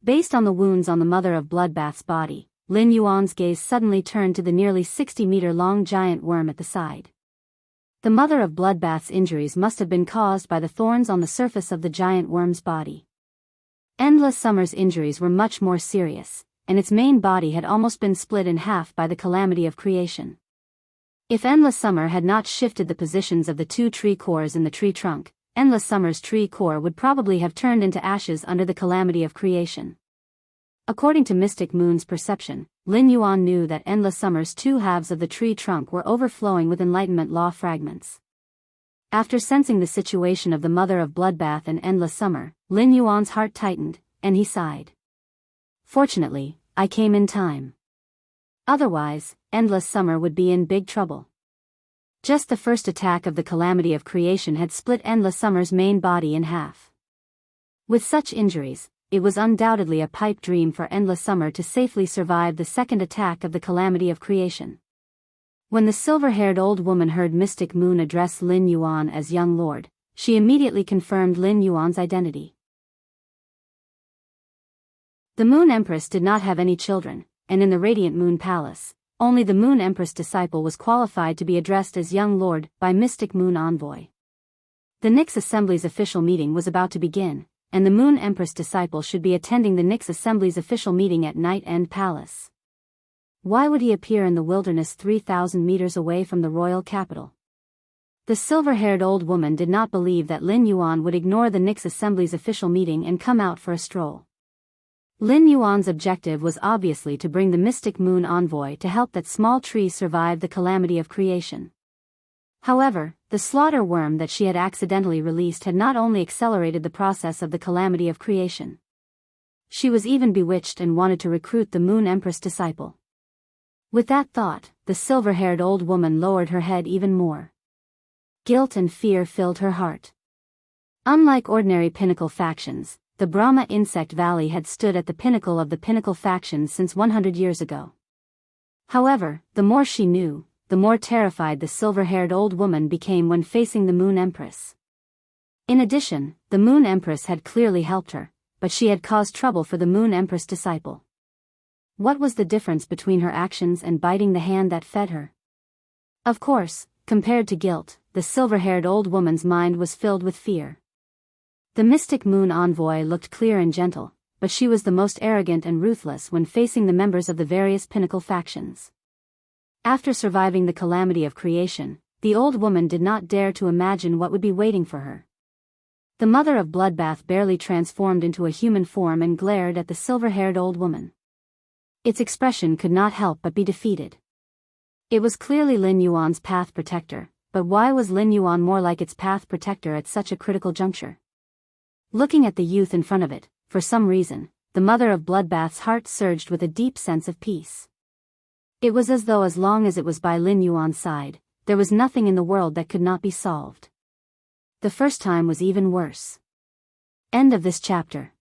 Based on the wounds on the mother of bloodbath's body, Lin Yuan's gaze suddenly turned to the nearly 60-meter-long giant worm at the side. The mother of bloodbath's injuries must have been caused by the thorns on the surface of the giant worm's body. Endless Summer's injuries were much more serious, and its main body had almost been split in half by the calamity of creation. If Endless Summer had not shifted the positions of the two tree cores in the tree trunk, Endless Summer's tree core would probably have turned into ashes under the calamity of creation. According to Mystic Moon's perception, Lin Yuan knew that Endless Summer's two halves of the tree trunk were overflowing with Enlightenment Law fragments. After sensing the situation of the Mother of Bloodbath and Endless Summer, Lin Yuan's heart tightened, and he sighed. Fortunately, I came in time. Otherwise, Endless Summer would be in big trouble. Just the first attack of the calamity of creation had split Endless Summer's main body in half. With such injuries, it was undoubtedly a pipe dream for Endless Summer to safely survive the second attack of the calamity of creation. When the silver-haired old woman heard Mystic Moon address Lin Yuan as Young Lord, she immediately confirmed Lin Yuan's identity. The Moon Empress did not have any children, and in the Radiant Moon Palace, only the Moon Empress disciple was qualified to be addressed as Young Lord by Mystic Moon Envoy. The Nyx Assembly's official meeting was about to begin, and the Moon Empress disciple should be attending the Nyx Assembly's official meeting at Night End Palace. Why would he appear in the wilderness 3,000 meters away from the royal capital? The silver-haired old woman did not believe that Lin Yuan would ignore the Nyx Assembly's official meeting and come out for a stroll. Lin Yuan's objective was obviously to bring the Mystic Moon Envoy to help that small tree survive the calamity of creation. However, the slaughter worm that she had accidentally released had not only accelerated the process of the calamity of creation. She was even bewitched and wanted to recruit the Moon Empress disciple. With that thought, the silver-haired old woman lowered her head even more. Guilt and fear filled her heart. Unlike ordinary pinnacle factions, the Brahma Insect Valley had stood at the pinnacle of the pinnacle factions since 100 years ago. However, the more she knew, the more terrified the silver-haired old woman became when facing the Moon Empress. In addition, the Moon Empress had clearly helped her, but she had caused trouble for the Moon Empress disciple. What was the difference between her actions and biting the hand that fed her? Of course, compared to guilt, the silver-haired old woman's mind was filled with fear. The Mystic Moon Envoy looked clear and gentle, but she was the most arrogant and ruthless when facing the members of the various pinnacle factions. After surviving the calamity of creation, the old woman did not dare to imagine what would be waiting for her. The Mother of Bloodbath barely transformed into a human form and glared at the silver-haired old woman. Its expression could not help but be defeated. It was clearly Lin Yuan's path protector, but why was Lin Yuan more like its path protector at such a critical juncture? Looking at the youth in front of it, for some reason, the Mother of Bloodbath's heart surged with a deep sense of peace. It was as though as long as it was by Lin Yuan's side, there was nothing in the world that could not be solved. The first time was even worse. End of this chapter.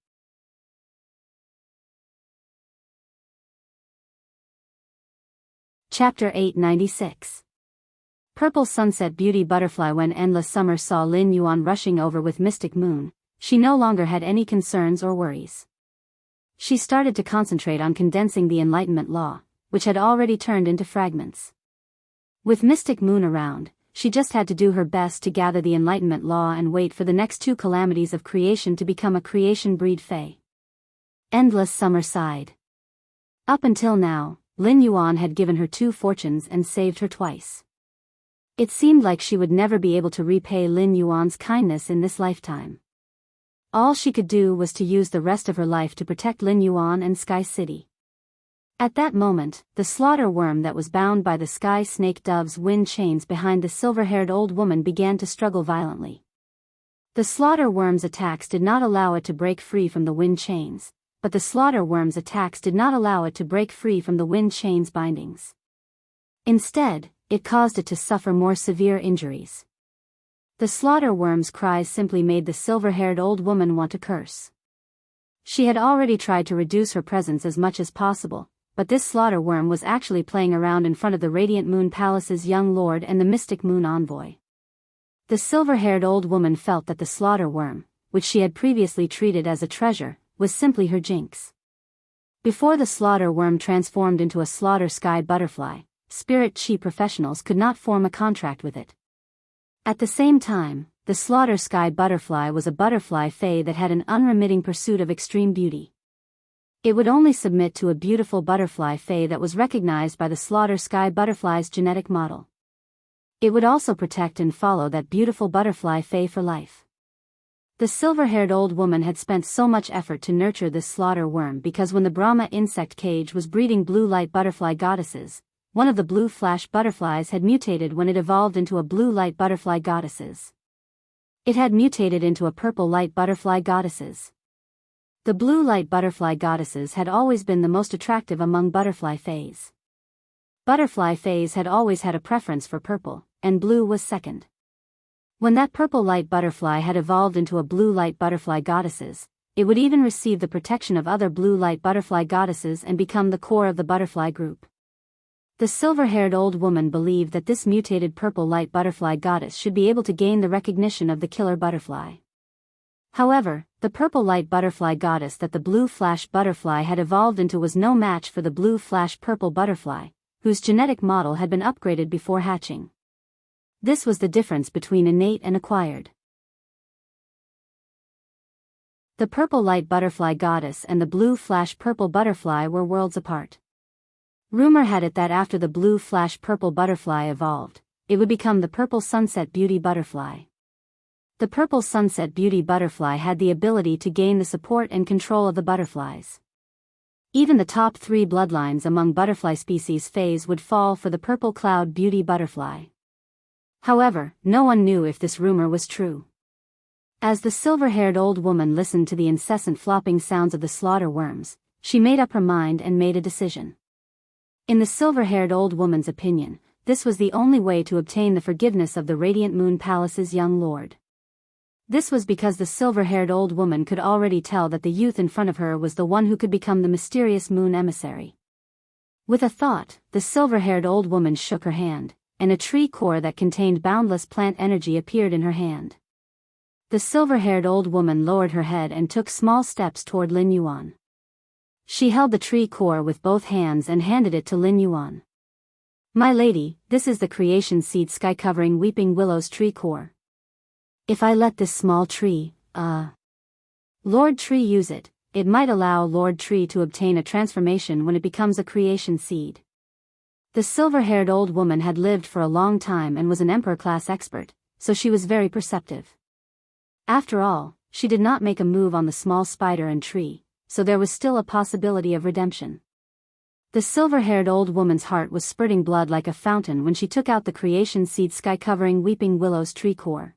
Chapter 896. Purple Sunset Beauty Butterfly. When Endless Summer saw Lin Yuan rushing over with Mystic Moon, she no longer had any concerns or worries. She started to concentrate on condensing the Enlightenment Law, which had already turned into fragments. With Mystic Moon around, she just had to do her best to gather the Enlightenment Law and wait for the next two calamities of creation to become a creation breed Fae. Endless Summer sighed. Up until now, Lin Yuan had given her 2 fortunes and saved her twice. It seemed like she would never be able to repay Lin Yuan's kindness in this lifetime. All she could do was to use the rest of her life to protect Lin Yuan and Sky City. At that moment, the slaughter worm that was bound by the sky snake dove's wind chains behind the silver-haired old woman began to struggle violently. The slaughter worm's attacks did not allow it to break free from the wind chains, but the slaughter worm's attacks did not allow it to break free from the wind chains bindings. Instead, it caused it to suffer more severe injuries. The slaughter worm's cries simply made the silver-haired old woman want to curse. She had already tried to reduce her presence as much as possible, but this slaughter worm was actually playing around in front of the Radiant Moon Palace's young lord and the Mystic Moon Envoy. The silver-haired old woman felt that the slaughter worm, which she had previously treated as a treasure, was simply her jinx. Before the slaughter worm transformed into a slaughter sky butterfly, spirit chi professionals could not form a contract with it. At the same time, the slaughter sky butterfly was a butterfly fae that had an unremitting pursuit of extreme beauty. It would only submit to a beautiful butterfly fae that was recognized by the slaughter sky butterfly's genetic model. It would also protect and follow that beautiful butterfly fae for life. The silver-haired old woman had spent so much effort to nurture this slaughter worm because when the Brahma insect cage was breeding blue light butterfly goddesses, one of the blue flash butterflies had mutated when it evolved into a blue light butterfly goddesses. It had mutated into a purple light butterfly goddesses. The blue light butterfly goddesses had always been the most attractive among butterfly fays. Butterfly fays had always had a preference for purple, and blue was second. When that purple light butterfly had evolved into a blue light butterfly goddesses, it would even receive the protection of other blue light butterfly goddesses and become the core of the butterfly group. The silver-haired old woman believed that this mutated purple light butterfly goddess should be able to gain the recognition of the killer butterfly. However, the purple light butterfly goddess that the blue flash butterfly had evolved into was no match for the blue flash purple butterfly, whose genetic model had been upgraded before hatching. This was the difference between innate and acquired. The purple light butterfly goddess and the blue flash purple butterfly were worlds apart. Rumor had it that after the blue flash purple butterfly evolved, it would become the purple sunset beauty butterfly. The purple sunset beauty butterfly had the ability to gain the support and control of the butterflies. Even the top 3 bloodlines among butterfly species fays would fall for the purple cloud beauty butterfly. However, no one knew if this rumor was true. As the silver-haired old woman listened to the incessant flopping sounds of the slaughter worms, she made up her mind and made a decision. In the silver-haired old woman's opinion, this was the only way to obtain the forgiveness of the Radiant Moon Palace's young lord. This was because the silver-haired old woman could already tell that the youth in front of her was the one who could become the mysterious moon emissary. With a thought, the silver-haired old woman shook her hand, and a tree core that contained boundless plant energy appeared in her hand. The silver-haired old woman lowered her head and took small steps toward Lin Yuan. She held the tree core with both hands and handed it to Lin Yuan. "My lady, this is the creation seed sky-covering weeping willows tree core. If I let this small tree, Lord Tree use it, it might allow Lord Tree to obtain a transformation when it becomes a creation seed." The silver-haired old woman had lived for a long time and was an emperor-class expert, so she was very perceptive. After all, she did not make a move on the small spider and tree, so there was still a possibility of redemption. The silver-haired old woman's heart was spurting blood like a fountain when she took out the creation seed sky-covering weeping willows tree core.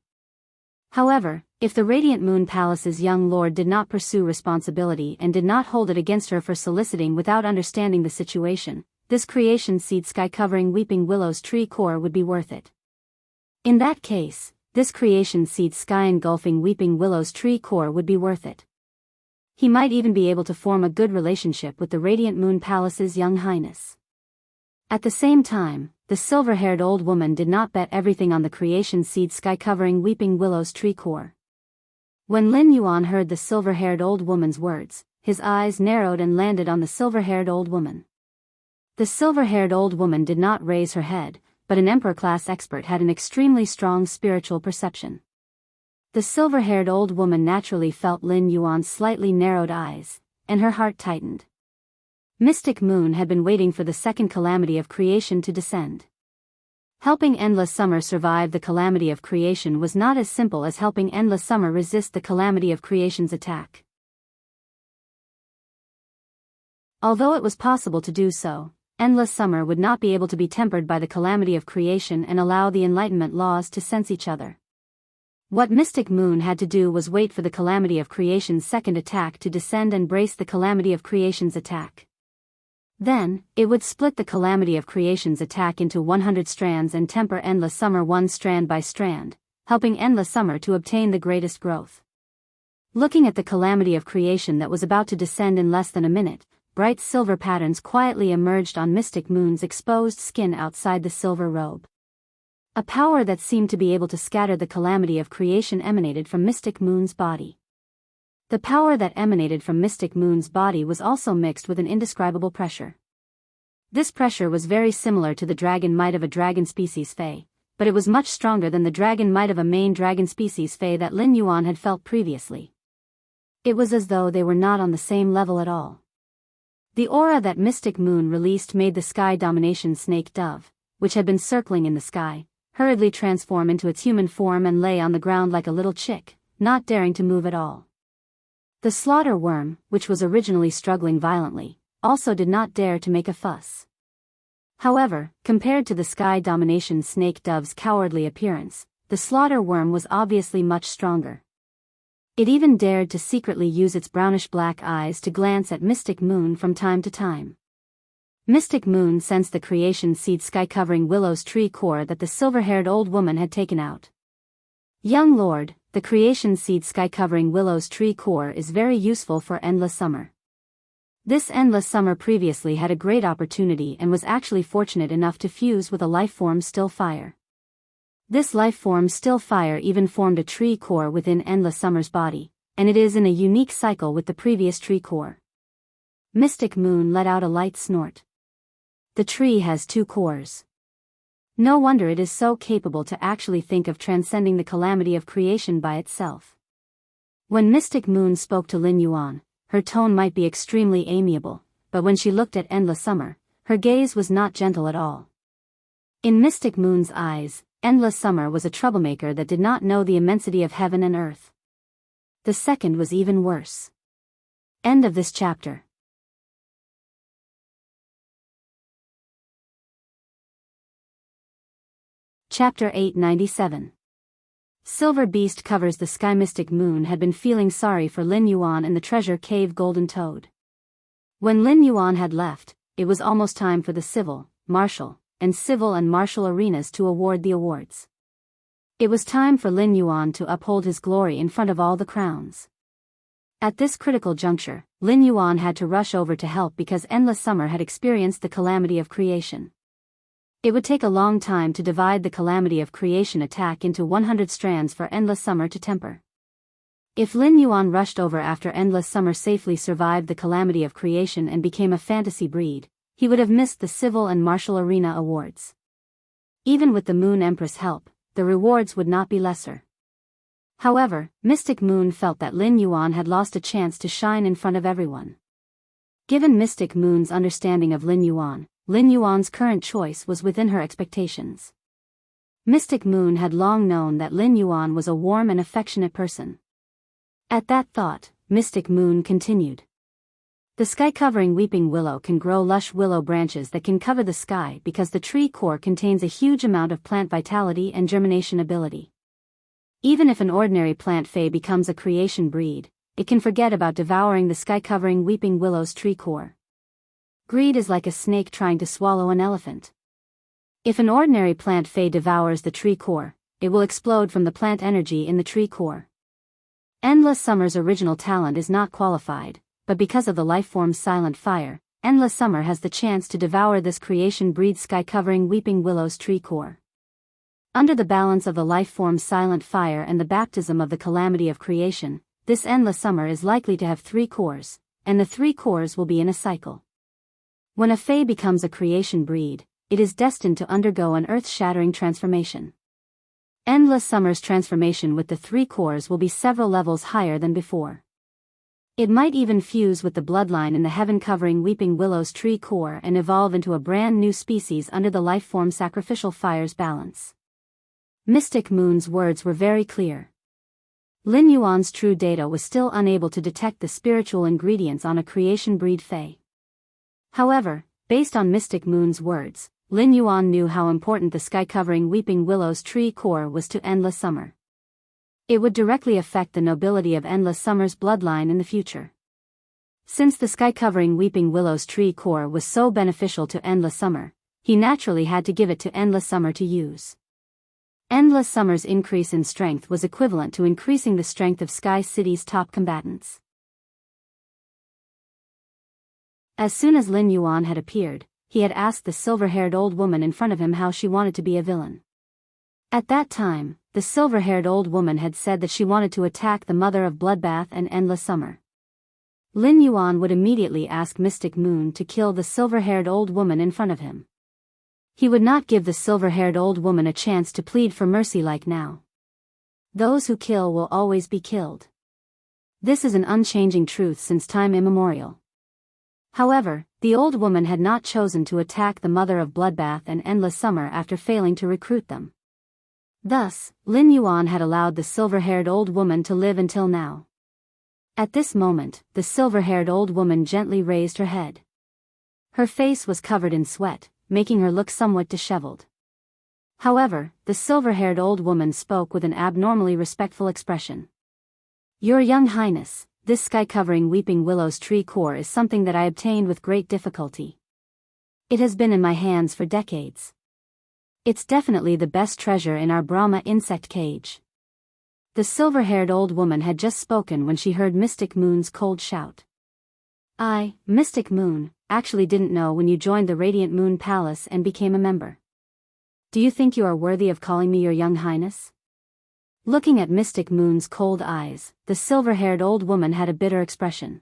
However, if the Radiant Moon Palace's young lord did not pursue responsibility and did not hold it against her for soliciting without understanding the situation, this creation seed sky-covering weeping willows tree core would be worth it. In that case, this creation seed sky-engulfing weeping willows tree core would be worth it. He might even be able to form a good relationship with the Radiant Moon Palace's young highness. At the same time, the silver-haired old woman did not bet everything on the creation seed sky-covering weeping willows tree core. When Lin Yuan heard the silver-haired old woman's words, his eyes narrowed and landed on the silver-haired old woman. The silver-haired old woman did not raise her head, but an emperor-class expert had an extremely strong spiritual perception. The silver-haired old woman naturally felt Lin Yuan's slightly narrowed eyes, and her heart tightened. Mystic Moon had been waiting for the second calamity of creation to descend. Helping Endless Summer survive the calamity of creation was not as simple as helping Endless Summer resist the calamity of creation's attack. Although it was possible to do so, Endless Summer would not be able to be tempered by the calamity of creation and allow the Enlightenment laws to sense each other. What Mystic Moon had to do was wait for the calamity of creation's second attack to descend and brace the calamity of creation's attack. Then, it would split the calamity of creation's attack into 100 strands and temper Endless Summer one strand by strand, helping Endless Summer to obtain the greatest growth. Looking at the calamity of creation that was about to descend in less than a minute, bright silver patterns quietly emerged on Mystic Moon's exposed skin outside the silver robe. A power that seemed to be able to scatter the calamity of creation emanated from Mystic Moon's body. The power that emanated from Mystic Moon's body was also mixed with an indescribable pressure. This pressure was very similar to the dragon might of a dragon species fae, but it was much stronger than the dragon might of a main dragon species fae that Lin Yuan had felt previously. It was as though they were not on the same level at all. The aura that Mystic Moon released made the sky domination snake dove, which had been circling in the sky, hurriedly transform into its human form and lay on the ground like a little chick, not daring to move at all. The slaughter worm, which was originally struggling violently, also did not dare to make a fuss. However, compared to the sky domination snake dove's cowardly appearance, the slaughter worm was obviously much stronger. It even dared to secretly use its brownish-black eyes to glance at Mystic Moon from time to time. Mystic Moon sensed the creation seed sky-covering willow's tree core that the silver-haired old woman had taken out. Young lord, the creation seed sky-covering willow's tree core is very useful for endless summer. This endless summer previously had a great opportunity and was actually fortunate enough to fuse with a lifeform still fire. This lifeform still fire even formed a tree core within endless summer's body, and it is in a unique cycle with the previous tree core. Mystic Moon let out a light snort. The tree has 2 cores. No wonder it is so capable to actually think of transcending the calamity of creation by itself. When Mystic Moon spoke to Lin Yuan, her tone might be extremely amiable, but when she looked at endless summer, her gaze was not gentle at all. In Mystic Moon's eyes, endless summer was a troublemaker that did not know the immensity of heaven and earth. The second was even worse. End of this chapter. Chapter 897. Silver Beast covers the sky. Mystic Moon had been feeling sorry for Lin Yuan and the treasure cave Golden Toad. When Lin Yuan had left, it was almost time for the civil, martial arenas to award the awards. It was time for Lin Yuan to uphold his glory in front of all the crowns. At this critical juncture, Lin Yuan had to rush over to help because endless summer had experienced the calamity of creation. It would take a long time to divide the calamity of creation attack into 100 strands for endless summer to temper. If Lin Yuan rushed over after endless summer safely survived the calamity of creation and became a fantasy breed, he would have missed the civil and martial arena awards. Even with the Moon Empress' help, the rewards would not be lesser. However, Mystic Moon felt that Lin Yuan had lost a chance to shine in front of everyone. Given Mystic Moon's understanding of Lin Yuan's current choice was within her expectations. Mystic Moon had long known that Lin Yuan was a warm and affectionate person. At that thought, Mystic Moon continued. The sky-covering weeping willow can grow lush willow branches that can cover the sky because the tree core contains a huge amount of plant vitality and germination ability. Even if an ordinary plant fey becomes a creation breed, it can forget about devouring the sky-covering weeping willow's tree core. Greed is like a snake trying to swallow an elephant. If an ordinary plant fey devours the tree core, it will explode from the plant energy in the tree core. Endless Summer's original talent is not qualified, but because of the lifeform's silent fire, Endless Summer has the chance to devour this creation breed sky-covering weeping willow's tree core. Under the balance of the lifeform's silent fire and the baptism of the calamity of creation, this Endless Summer is likely to have 3 cores, and the 3 cores will be in a cycle. When a Fae becomes a creation breed, it is destined to undergo an earth-shattering transformation. Endless Summer's transformation with the 3 cores will be several levels higher than before. It might even fuse with the bloodline in the heaven-covering weeping willow's tree core and evolve into a brand new species under the lifeform sacrificial fire's balance. Mystic Moon's words were very clear. Lin Yuan's true data was still unable to detect the spiritual ingredients on a creation breed Fae. However, based on Mystic Moon's words, Lin Yuan knew how important the sky-covering weeping willow's tree core was to Endless Summer. It would directly affect the nobility of Endless Summer's bloodline in the future. Since the sky-covering weeping willow's tree core was so beneficial to Endless Summer, he naturally had to give it to Endless Summer to use. Endless Summer's increase in strength was equivalent to increasing the strength of Sky City's top combatants. As soon as Lin Yuan had appeared, he had asked the silver-haired old woman in front of him how she wanted to be a villain. At that time, the silver-haired old woman had said that she wanted to attack the mother of Bloodbath and Endless Summer. Lin Yuan would immediately ask Mystic Moon to kill the silver-haired old woman in front of him. He would not give the silver-haired old woman a chance to plead for mercy like now. Those who kill will always be killed. This is an unchanging truth since time immemorial. However, the old woman had not chosen to attack the mother of Bloodbath and Endless Summer after failing to recruit them. Thus, Lin Yuan had allowed the silver-haired old woman to live until now. At this moment, the silver-haired old woman gently raised her head. Her face was covered in sweat, making her look somewhat disheveled. However, the silver-haired old woman spoke with an abnormally respectful expression. Your Young Highness, this sky-covering weeping willow's tree core is something that I obtained with great difficulty. It has been in my hands for decades. It's definitely the best treasure in our Brahma insect cage. The silver-haired old woman had just spoken when she heard Mystic Moon's cold shout. I, Mystic Moon, actually didn't know when you joined the Radiant Moon Palace and became a member. Do you think you are worthy of calling me your Young Highness? Looking at Mystic Moon's cold eyes, the silver-haired old woman had a bitter expression.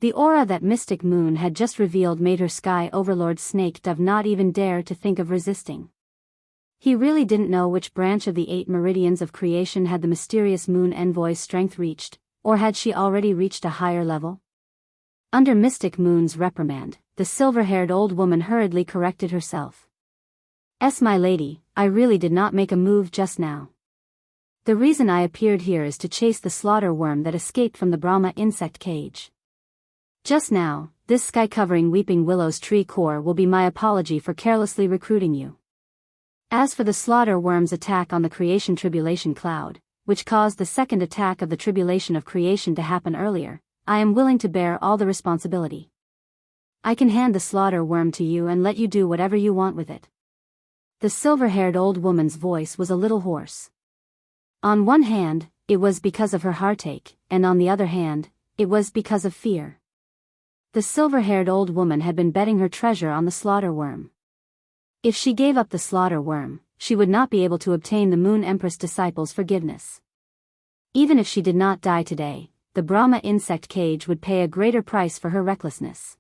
The aura that Mystic Moon had just revealed made her Sky Overlord Snake Dove not even dare to think of resisting. He really didn't know which branch of the 8 meridians of creation had the mysterious Moon Envoy's strength reached, or had she already reached a higher level? Under Mystic Moon's reprimand, the silver-haired old woman hurriedly corrected herself. My lady, I really did not make a move just now. The reason I appeared here is to chase the slaughter worm that escaped from the Brahma insect cage. Just now, this sky-covering weeping willow's tree core will be my apology for carelessly recruiting you. As for the slaughter worm's attack on the creation tribulation cloud, which caused the second attack of the tribulation of creation to happen earlier, I am willing to bear all the responsibility. I can hand the slaughter worm to you and let you do whatever you want with it. The silver-haired old woman's voice was a little hoarse. On one hand, it was because of her heartache, and on the other hand, it was because of fear. The silver-haired old woman had been betting her treasure on the slaughter worm. If she gave up the slaughter worm, she would not be able to obtain the Moon Empress disciples' forgiveness. Even if she did not die today, the Brahma insect cage would pay a greater price for her recklessness.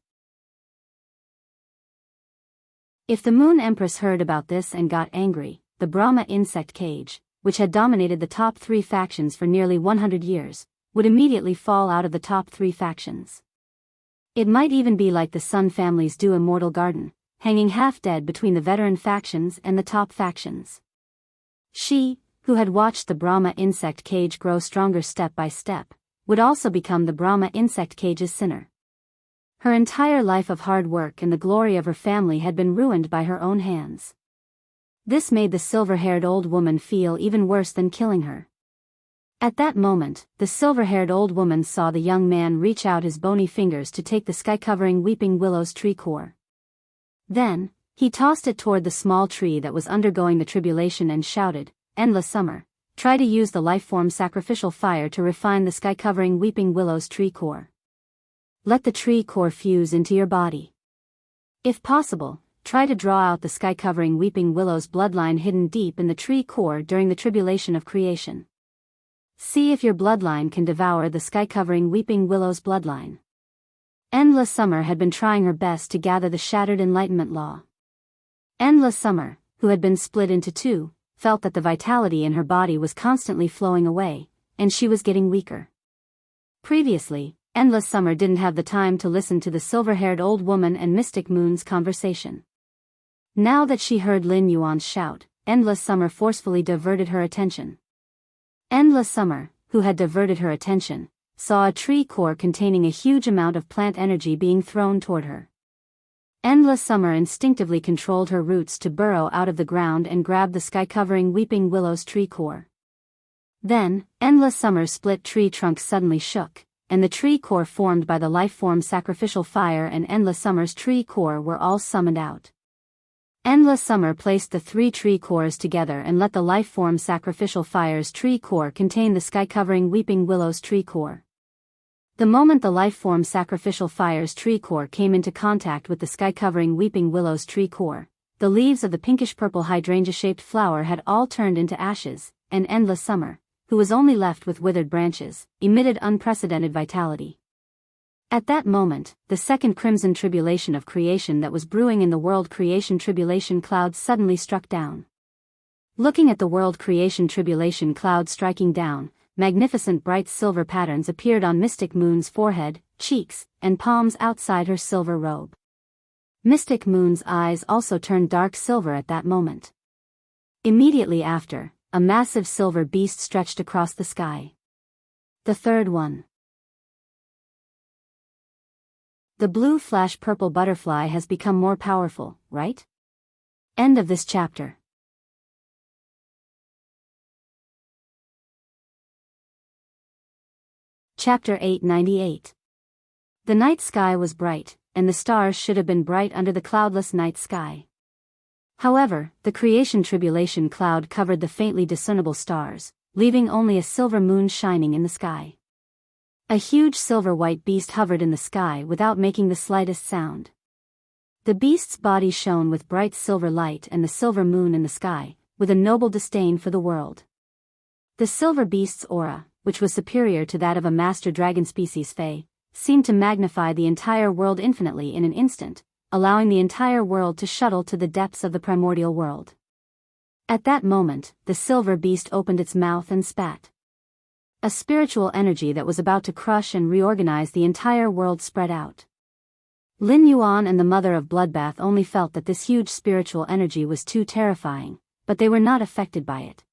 If the Moon Empress heard about this and got angry, the Brahma insect cage, which had dominated the top 3 factions for nearly 100 years, would immediately fall out of the top 3 factions. It might even be like the Sun family's Do Immortal Garden, hanging half-dead between the veteran factions and the top factions. She, who had watched the Brahma insect cage grow stronger step by step, would also become the Brahma insect cage's sinner. Her entire life of hard work and the glory of her family had been ruined by her own hands. This made the silver-haired old woman feel even worse than killing her. At that moment, the silver-haired old woman saw the young man reach out his bony fingers to take the sky-covering weeping willow's tree core. Then, he tossed it toward the small tree that was undergoing the tribulation and shouted, Endless Summer, try to use the life-form sacrificial fire to refine the sky-covering weeping willow's tree core. Let the tree core fuse into your body. If possible, try to draw out the sky-covering weeping willow's bloodline hidden deep in the tree core during the tribulation of creation. See if your bloodline can devour the sky-covering weeping willow's bloodline. Endless Summer had been trying her best to gather the shattered Enlightenment Law. Endless Summer, who had been split into 2, felt that the vitality in her body was constantly flowing away, and she was getting weaker. Previously, Endless Summer didn't have the time to listen to the silver-haired old woman and Mystic Moon's conversation. Now that she heard Lin Yuan's shout, Endless Summer forcefully diverted her attention. Endless Summer, who had diverted her attention, saw a tree core containing a huge amount of plant energy being thrown toward her. Endless Summer instinctively controlled her roots to burrow out of the ground and grab the sky-covering weeping willow's tree core. Then, Endless Summer's split tree trunk suddenly shook, and the tree core formed by the life-form sacrificial fire and Endless Summer's tree core were all summoned out. Endless Summer placed the 3 tree cores together and let the life-form sacrificial fire's tree core contain the sky-covering weeping willow's tree core. The moment the life-form sacrificial fire's tree core came into contact with the sky-covering weeping willow's tree core, the leaves of the pinkish-purple hydrangea-shaped flower had all turned into ashes, and Endless Summer, who was only left with withered branches, emitted unprecedented vitality. At that moment, the second crimson tribulation of creation that was brewing in the world creation tribulation cloud suddenly struck down. Looking at the world creation tribulation cloud striking down, magnificent bright silver patterns appeared on Mystic Moon's forehead, cheeks, and palms outside her silver robe. Mystic Moon's eyes also turned dark silver at that moment. Immediately after, a massive silver beast stretched across the sky. The third one. The blue flash purple butterfly has become more powerful, right? End of this chapter. Chapter 898. The night sky was bright, and the stars should have been bright under the cloudless night sky. However, the creation tribulation cloud covered the faintly discernible stars, leaving only a silver moon shining in the sky. A huge silver-white beast hovered in the sky without making the slightest sound. The beast's body shone with bright silver light and the silver moon in the sky, with a noble disdain for the world. The silver beast's aura, which was superior to that of a master dragon species Fae, seemed to magnify the entire world infinitely in an instant, allowing the entire world to shuttle to the depths of the primordial world. At that moment, the silver beast opened its mouth and spat. A spiritual energy that was about to crush and reorganize the entire world spread out. Lin Yuan and the mother of Bloodbath only felt that this huge spiritual energy was too terrifying, but they were not affected by it.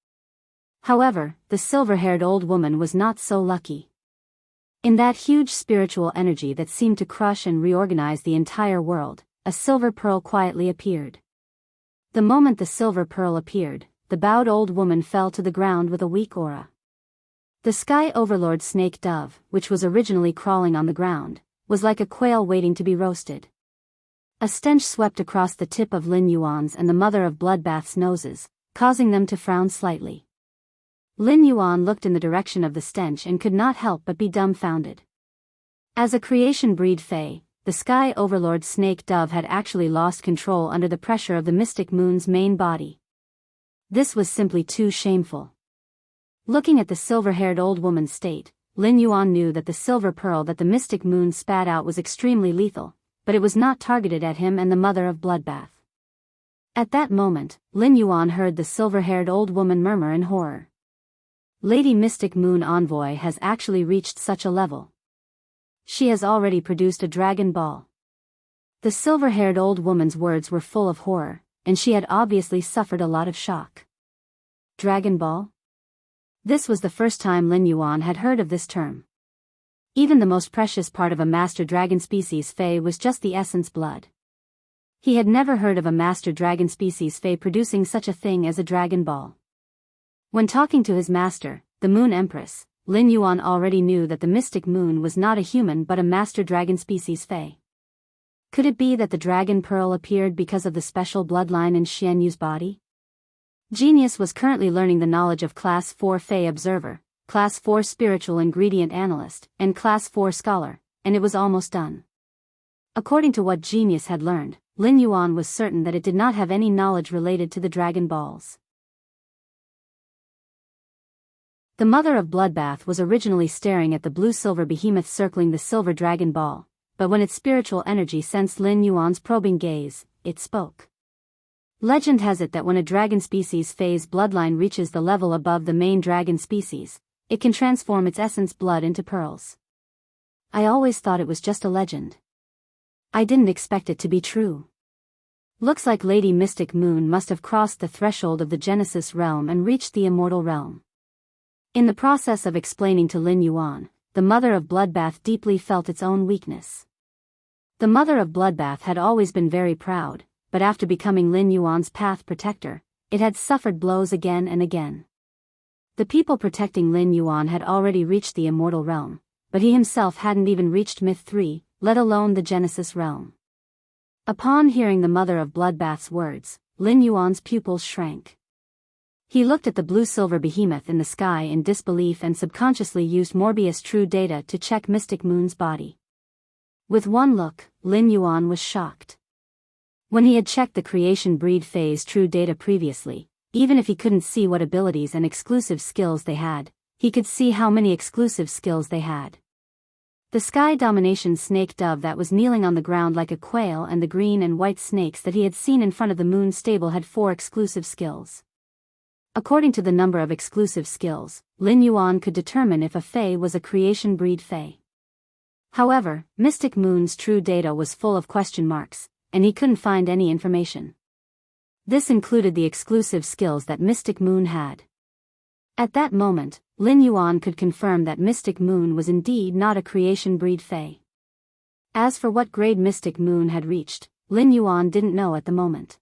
However, the silver-haired old woman was not so lucky. In that huge spiritual energy that seemed to crush and reorganize the entire world, a silver pearl quietly appeared. The moment the silver pearl appeared, the bowed old woman fell to the ground with a weak aura. The sky overlord snake dove, which was originally crawling on the ground, was like a quail waiting to be roasted. A stench swept across the tip of Lin Yuan's and the mother of Bloodbath's noses, causing them to frown slightly. Lin Yuan looked in the direction of the stench and could not help but be dumbfounded. As a creation breed Fae, the sky overlord snake dove had actually lost control under the pressure of the mystic moon's main body. This was simply too shameful. Looking at the silver-haired old woman's state, Lin Yuan knew that the silver pearl that the mystic moon spat out was extremely lethal, but it was not targeted at him and the mother of Bloodbath. At that moment, Lin Yuan heard the silver-haired old woman murmur in horror. Lady Mystic Moon Envoy has actually reached such a level. She has already produced a Dragon Ball. The silver-haired old woman's words were full of horror, and she had obviously suffered a lot of shock. Dragon Ball? This was the first time Lin Yuan had heard of this term. Even the most precious part of a master dragon species Fae was just the essence blood. He had never heard of a master dragon species Fae producing such a thing as a Dragon Ball. When talking to his master, the Moon Empress, Lin Yuan already knew that the mystic moon was not a human but a master dragon species Fae. Could it be that the Dragon Pearl appeared because of the special bloodline in Xian Yu's body? Genius was currently learning the knowledge of Class 4 Fae Observer, Class 4 Spiritual Ingredient Analyst, and Class 4 Scholar, and it was almost done. According to what Genius had learned, Lin Yuan was certain that it did not have any knowledge related to the Dragon Balls. The mother of Bloodbath was originally staring at the blue-silver behemoth circling the silver Dragon Ball, but when its spiritual energy sensed Lin Yuan's probing gaze, it spoke. Legend has it that when a dragon species Fae's bloodline reaches the level above the main dragon species, it can transform its essence blood into pearls. I always thought it was just a legend. I didn't expect it to be true. Looks like Lady Mystic Moon must have crossed the threshold of the Genesis realm and reached the immortal realm. In the process of explaining to Lin Yuan, the mother of Bloodbath deeply felt its own weakness. The mother of Bloodbath had always been very proud, but after becoming Lin Yuan's path protector, it had suffered blows again and again. The people protecting Lin Yuan had already reached the immortal realm, but he himself hadn't even reached Myth 3, let alone the Genesis realm. Upon hearing the mother of Bloodbath's words, Lin Yuan's pupils shrank. He looked at the blue-silver behemoth in the sky in disbelief and subconsciously used Morbius True Data to check Mystic Moon's body. With one look, Lin Yuan was shocked. When he had checked the creation breed phase True Data previously, even if he couldn't see what abilities and exclusive skills they had, he could see how many exclusive skills they had. The sky domination snake dove that was kneeling on the ground like a quail and the green and white snakes that he had seen in front of the moon stable had 4 exclusive skills. According to the number of exclusive skills, Lin Yuan could determine if a Fae was a creation breed Fae. However, Mystic Moon's True Data was full of question marks, and he couldn't find any information. This included the exclusive skills that Mystic Moon had. At that moment, Lin Yuan could confirm that Mystic Moon was indeed not a creation breed fae. As for what grade Mystic Moon had reached, Lin Yuan didn't know at the moment.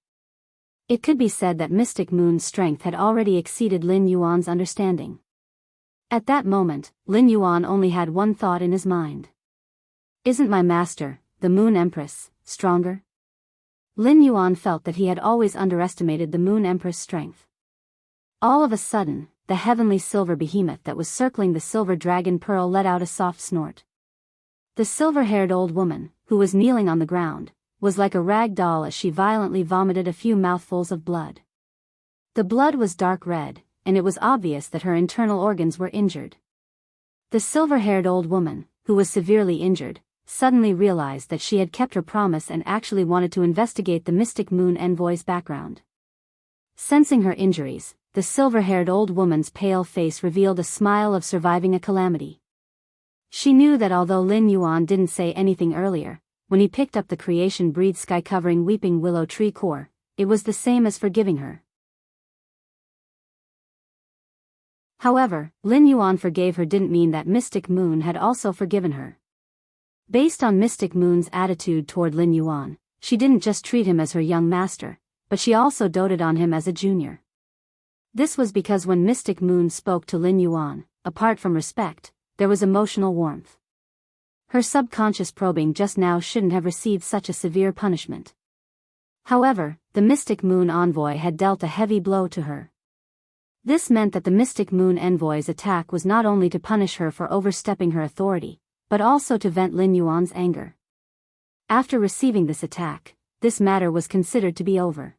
It could be said that Mystic Moon's strength had already exceeded Lin Yuan's understanding. At that moment, Lin Yuan only had one thought in his mind. Isn't my master, the Moon Empress, stronger? Lin Yuan felt that he had always underestimated the Moon Empress' strength. All of a sudden, the heavenly silver behemoth that was circling the silver dragon pearl let out a soft snort. The silver-haired old woman, who was kneeling on the ground, was like a rag doll as she violently vomited a few mouthfuls of blood. The blood was dark red, and it was obvious that her internal organs were injured. The silver-haired old woman, who was severely injured, suddenly realized that she had kept her promise and actually wanted to investigate the Mystic Moon Envoy's background. Sensing her injuries, the silver-haired old woman's pale face revealed a smile of surviving a calamity. She knew that although Lin Yuan didn't say anything earlier, when he picked up the creation breed sky-covering weeping willow tree core, it was the same as forgiving her. However, Lin Yuan forgave her didn't mean that Mystic Moon had also forgiven her. Based on Mystic Moon's attitude toward Lin Yuan, she didn't just treat him as her young master, but she also doted on him as a junior. This was because when Mystic Moon spoke to Lin Yuan, apart from respect, there was emotional warmth. Her subconscious probing just now shouldn't have received such a severe punishment. However, the Mystic Moon Envoy had dealt a heavy blow to her. This meant that the Mystic Moon Envoy's attack was not only to punish her for overstepping her authority, but also to vent Lin Yuan's anger. After receiving this attack, this matter was considered to be over.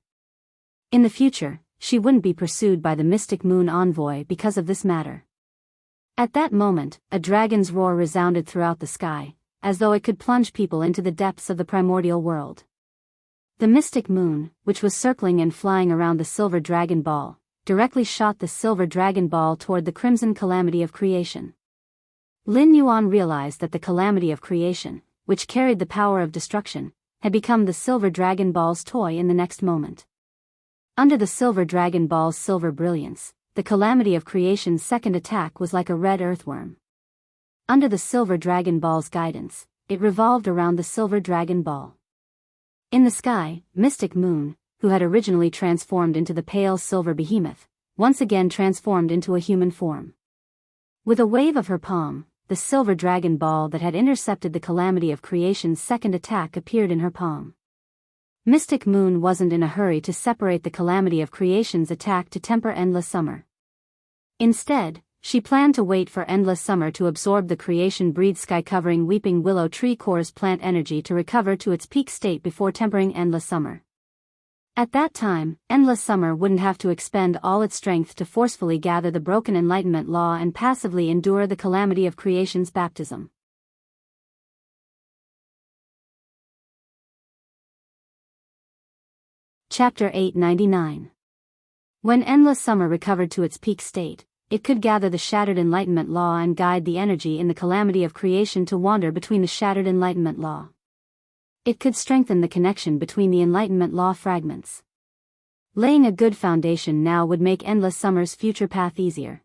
In the future, she wouldn't be pursued by the Mystic Moon Envoy because of this matter. At that moment, a dragon's roar resounded throughout the sky, as though it could plunge people into the depths of the primordial world. The Mystic Moon, which was circling and flying around the silver dragon ball, directly shot the silver dragon ball toward the crimson calamity of creation. Lin Yuan realized that the calamity of creation, which carried the power of destruction, had become the silver dragon ball's toy in the next moment. Under the silver dragon ball's silver brilliance, the calamity of creation's second attack was like a red earthworm. Under the silver dragon ball's guidance, it revolved around the silver dragon ball. In the sky, Mystic Moon, who had originally transformed into the pale silver behemoth, once again transformed into a human form. With a wave of her palm, the silver dragon ball that had intercepted the calamity of creation's second attack appeared in her palm. Mystic Moon wasn't in a hurry to separate the calamity of creation's attack to temper Endless Summer. Instead, she planned to wait for Endless Summer to absorb the creation breed sky-covering weeping willow tree core's plant energy to recover to its peak state before tempering Endless Summer. At that time, Endless Summer wouldn't have to expend all its strength to forcefully gather the broken enlightenment law and passively endure the calamity of creation's baptism. Chapter 899. When Endless Summer recovered to its peak state, it could gather the shattered enlightenment law and guide the energy in the calamity of creation to wander between the shattered enlightenment law. It could strengthen the connection between the enlightenment law fragments. Laying a good foundation now would make Endless Summer's future path easier.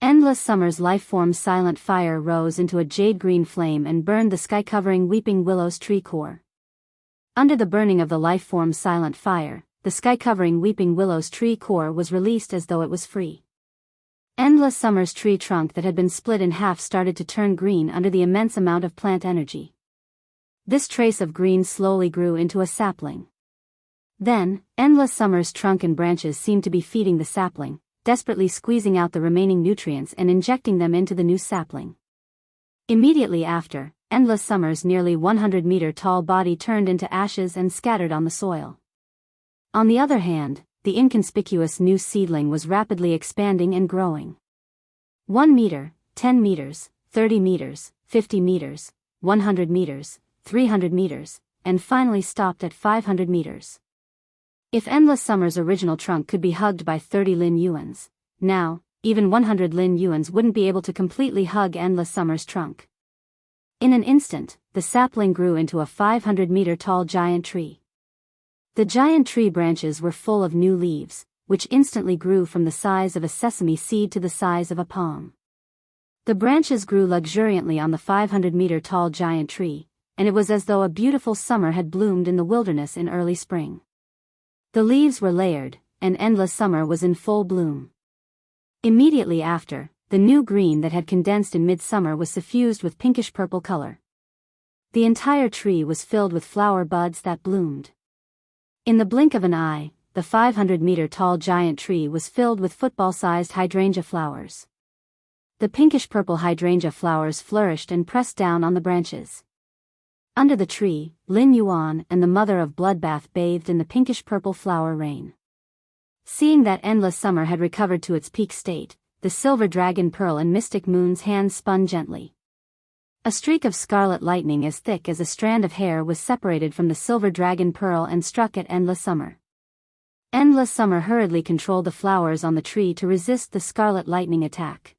Endless Summer's life-form silent fire rose into a jade-green flame and burned the sky-covering weeping willow's tree core. Under the burning of the life-form silent fire, the sky-covering weeping willow's tree core was released as though it was free. Endless Summer's tree trunk that had been split in half started to turn green under the immense amount of plant energy. This trace of green slowly grew into a sapling. Then, Endless Summer's trunk and branches seemed to be feeding the sapling, desperately squeezing out the remaining nutrients and injecting them into the new sapling. Immediately after, Endless Summer's nearly 100-meter-tall body turned into ashes and scattered on the soil. On the other hand, the inconspicuous new seedling was rapidly expanding and growing. 1 meter, 10 meters, 30 meters, 50 meters, 100 meters, 300 meters, and finally stopped at 500 meters. If Endless Summer's original trunk could be hugged by 30 Lin Yuans, now, even 100 Lin Yuans wouldn't be able to completely hug Endless Summer's trunk. In an instant, the sapling grew into a 500-meter-tall giant tree. The giant tree branches were full of new leaves, which instantly grew from the size of a sesame seed to the size of a palm. The branches grew luxuriantly on the 500-meter-tall giant tree, and it was as though a beautiful summer had bloomed in the wilderness in early spring. The leaves were layered, and endless summer was in full bloom. Immediately after, the new green that had condensed in midsummer was suffused with pinkish-purple color. The entire tree was filled with flower buds that bloomed. In the blink of an eye, the 500-meter-tall giant tree was filled with football-sized hydrangea flowers. The pinkish-purple hydrangea flowers flourished and pressed down on the branches. Under the tree, Lin Yuan and the mother of Bloodbath bathed in the pinkish-purple flower rain. Seeing that endless summer had recovered to its peak state, the silver dragon pearl in Mystic Moon's hands spun gently. A streak of scarlet lightning as thick as a strand of hair was separated from the silver dragon pearl and struck at Endless Summer. Endless Summer hurriedly controlled the flowers on the tree to resist the scarlet lightning attack.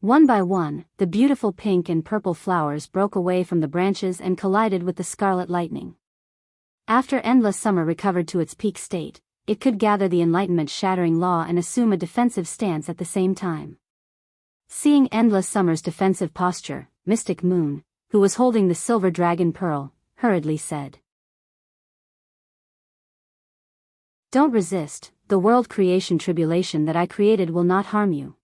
One by one, the beautiful pink and purple flowers broke away from the branches and collided with the scarlet lightning. After Endless Summer recovered to its peak state, it could gather the enlightenment-shattering law and assume a defensive stance at the same time. Seeing Endless Summer's defensive posture, Mystic Moon, who was holding the silver dragon pearl, hurriedly said, "Don't resist, the world creation tribulation that I created will not harm you.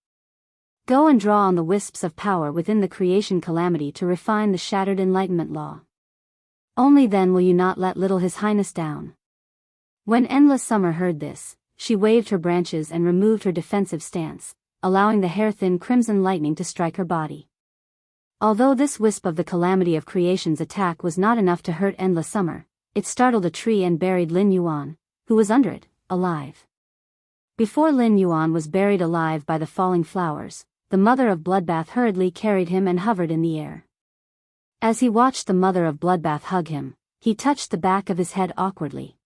Go and draw on the wisps of power within the creation calamity to refine the shattered enlightenment law. Only then will you not let little His Highness down." When Endless Summer heard this, she waved her branches and removed her defensive stance, allowing the hair-thin crimson lightning to strike her body. Although this wisp of the calamity of creation's attack was not enough to hurt Endless Summer, it startled a tree and buried Lin Yuan, who was under it, alive. Before Lin Yuan was buried alive by the falling flowers, the mother of Bloodbath hurriedly carried him and hovered in the air. As he watched the mother of Bloodbath hug him, he touched the back of his head awkwardly.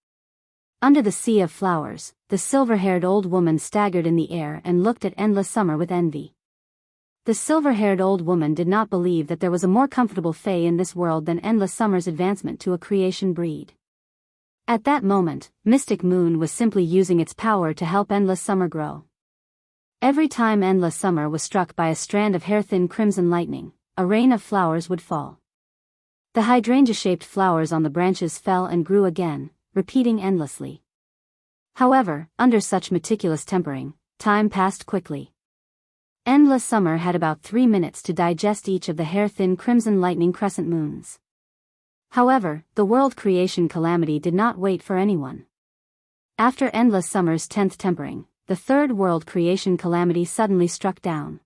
Under the sea of flowers, the silver-haired old woman staggered in the air and looked at Endless Summer with envy. The silver-haired old woman did not believe that there was a more comfortable fae in this world than Endless Summer's advancement to a creation breed. At that moment, Mystic Moon was simply using its power to help Endless Summer grow. Every time Endless Summer was struck by a strand of hair-thin crimson lightning, a rain of flowers would fall. The hydrangea-shaped flowers on the branches fell and grew again, repeating endlessly. However, under such meticulous tempering, time passed quickly. Endless Summer had about 3 minutes to digest each of the hair-thin crimson lightning crescent moons. However, the world creation calamity did not wait for anyone. After Endless Summer's 10th tempering, the third world creation calamity suddenly struck down.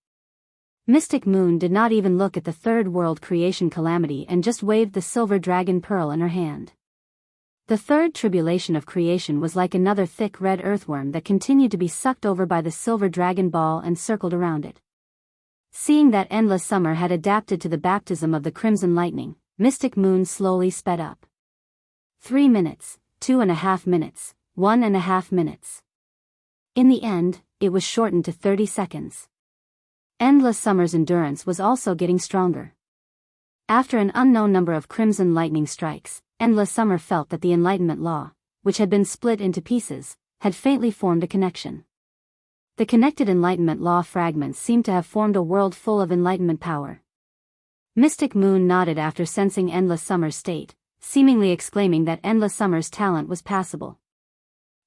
Mystic Moon did not even look at the third world creation calamity and just waved the silver dragon pearl in her hand. The third tribulation of creation was like another thick red earthworm that continued to be sucked over by the silver dragon ball and circled around it. Seeing that Endless Summer had adapted to the baptism of the crimson lightning, Mystic Moon slowly sped up. 3 minutes, 2.5 minutes, 1.5 minutes. In the end, it was shortened to 30 seconds. Endless Summer's endurance was also getting stronger. After an unknown number of crimson lightning strikes, Endless Summer felt that the Enlightenment Law, which had been split into pieces, had faintly formed a connection. The connected Enlightenment Law fragments seemed to have formed a world full of enlightenment power. Mystic Moon nodded after sensing Endless Summer's state, seemingly exclaiming that Endless Summer's talent was passable.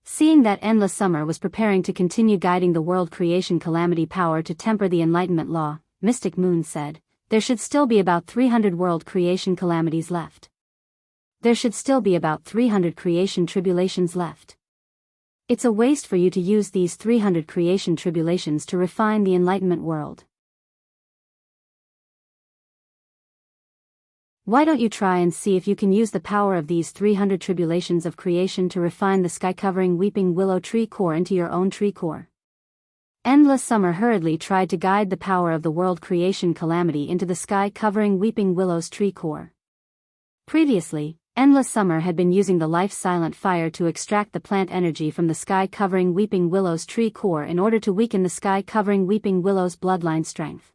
Seeing that Endless Summer was preparing to continue guiding the world creation calamity power to temper the Enlightenment Law, Mystic Moon said, "There should still be about 300 world creation calamities left. There should still be about 300 creation tribulations left. It's a waste for you to use these 300 creation tribulations to refine the enlightenment world. Why don't you try and see if you can use the power of these 300 tribulations of creation to refine the sky-covering weeping willow tree core into your own tree core?" Endless Summer hurriedly tried to guide the power of the world creation calamity into the sky-covering weeping willow's tree core. Previously, Endless Summer had been using the life-silent fire to extract the plant energy from the sky-covering weeping willow's tree core in order to weaken the sky-covering weeping willow's bloodline strength.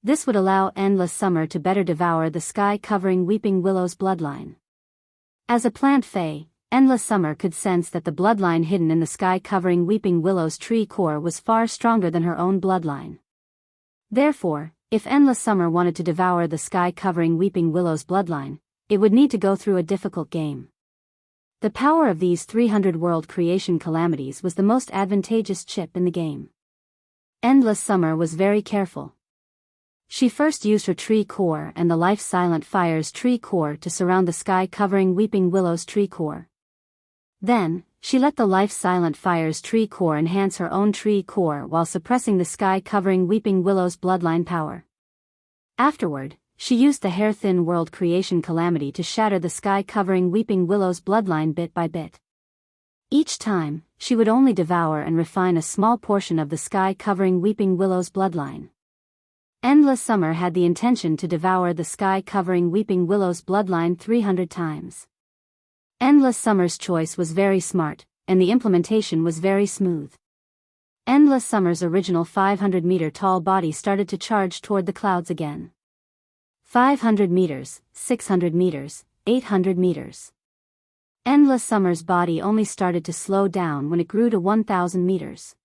This would allow Endless Summer to better devour the sky-covering weeping willow's bloodline. As a plant fae, Endless Summer could sense that the bloodline hidden in the sky-covering weeping willow's tree core was far stronger than her own bloodline. Therefore, if Endless Summer wanted to devour the sky-covering weeping willow's bloodline, it would need to go through a difficult game. The power of these 300 world creation calamities was the most advantageous chip in the game. Endless Summer was very careful. She first used her tree core and the Life Silent Fire's tree core to surround the sky-covering weeping willow's tree core. Then, she let the Life Silent Fire's tree core enhance her own tree core while suppressing the sky-covering weeping willow's bloodline power. Afterward, she used the hair-thin world creation calamity to shatter the sky-covering weeping willow's bloodline bit by bit. Each time, she would only devour and refine a small portion of the sky-covering weeping willow's bloodline. Endless Summer had the intention to devour the sky-covering weeping willow's bloodline 300 times. Endless Summer's choice was very smart, and the implementation was very smooth. Endless Summer's original 500-meter-tall body started to charge toward the clouds again. 500 meters, 600 meters, 800 meters. Endless Summer's body only started to slow down when it grew to 1,000 meters.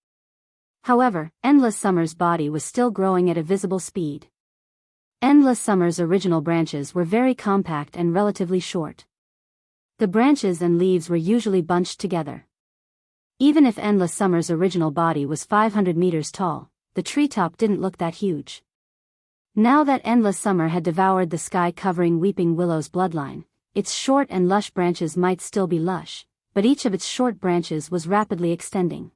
However, Endless Summer's body was still growing at a visible speed. Endless Summer's original branches were very compact and relatively short. The branches and leaves were usually bunched together. Even if Endless Summer's original body was 500 meters tall, the treetop didn't look that huge. Now that Endless Summer had devoured the sky-covering weeping willow's bloodline, its short and lush branches might still be lush, but each of its short branches was rapidly extending.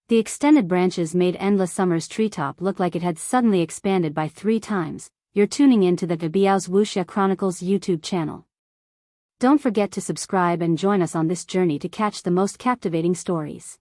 The extended branches made Endless Summer's treetop look like it had suddenly expanded by 3 times. You're tuning into the Biyao's Wuxia Chronicles YouTube channel. Don't forget to subscribe and join us on this journey to catch the most captivating stories.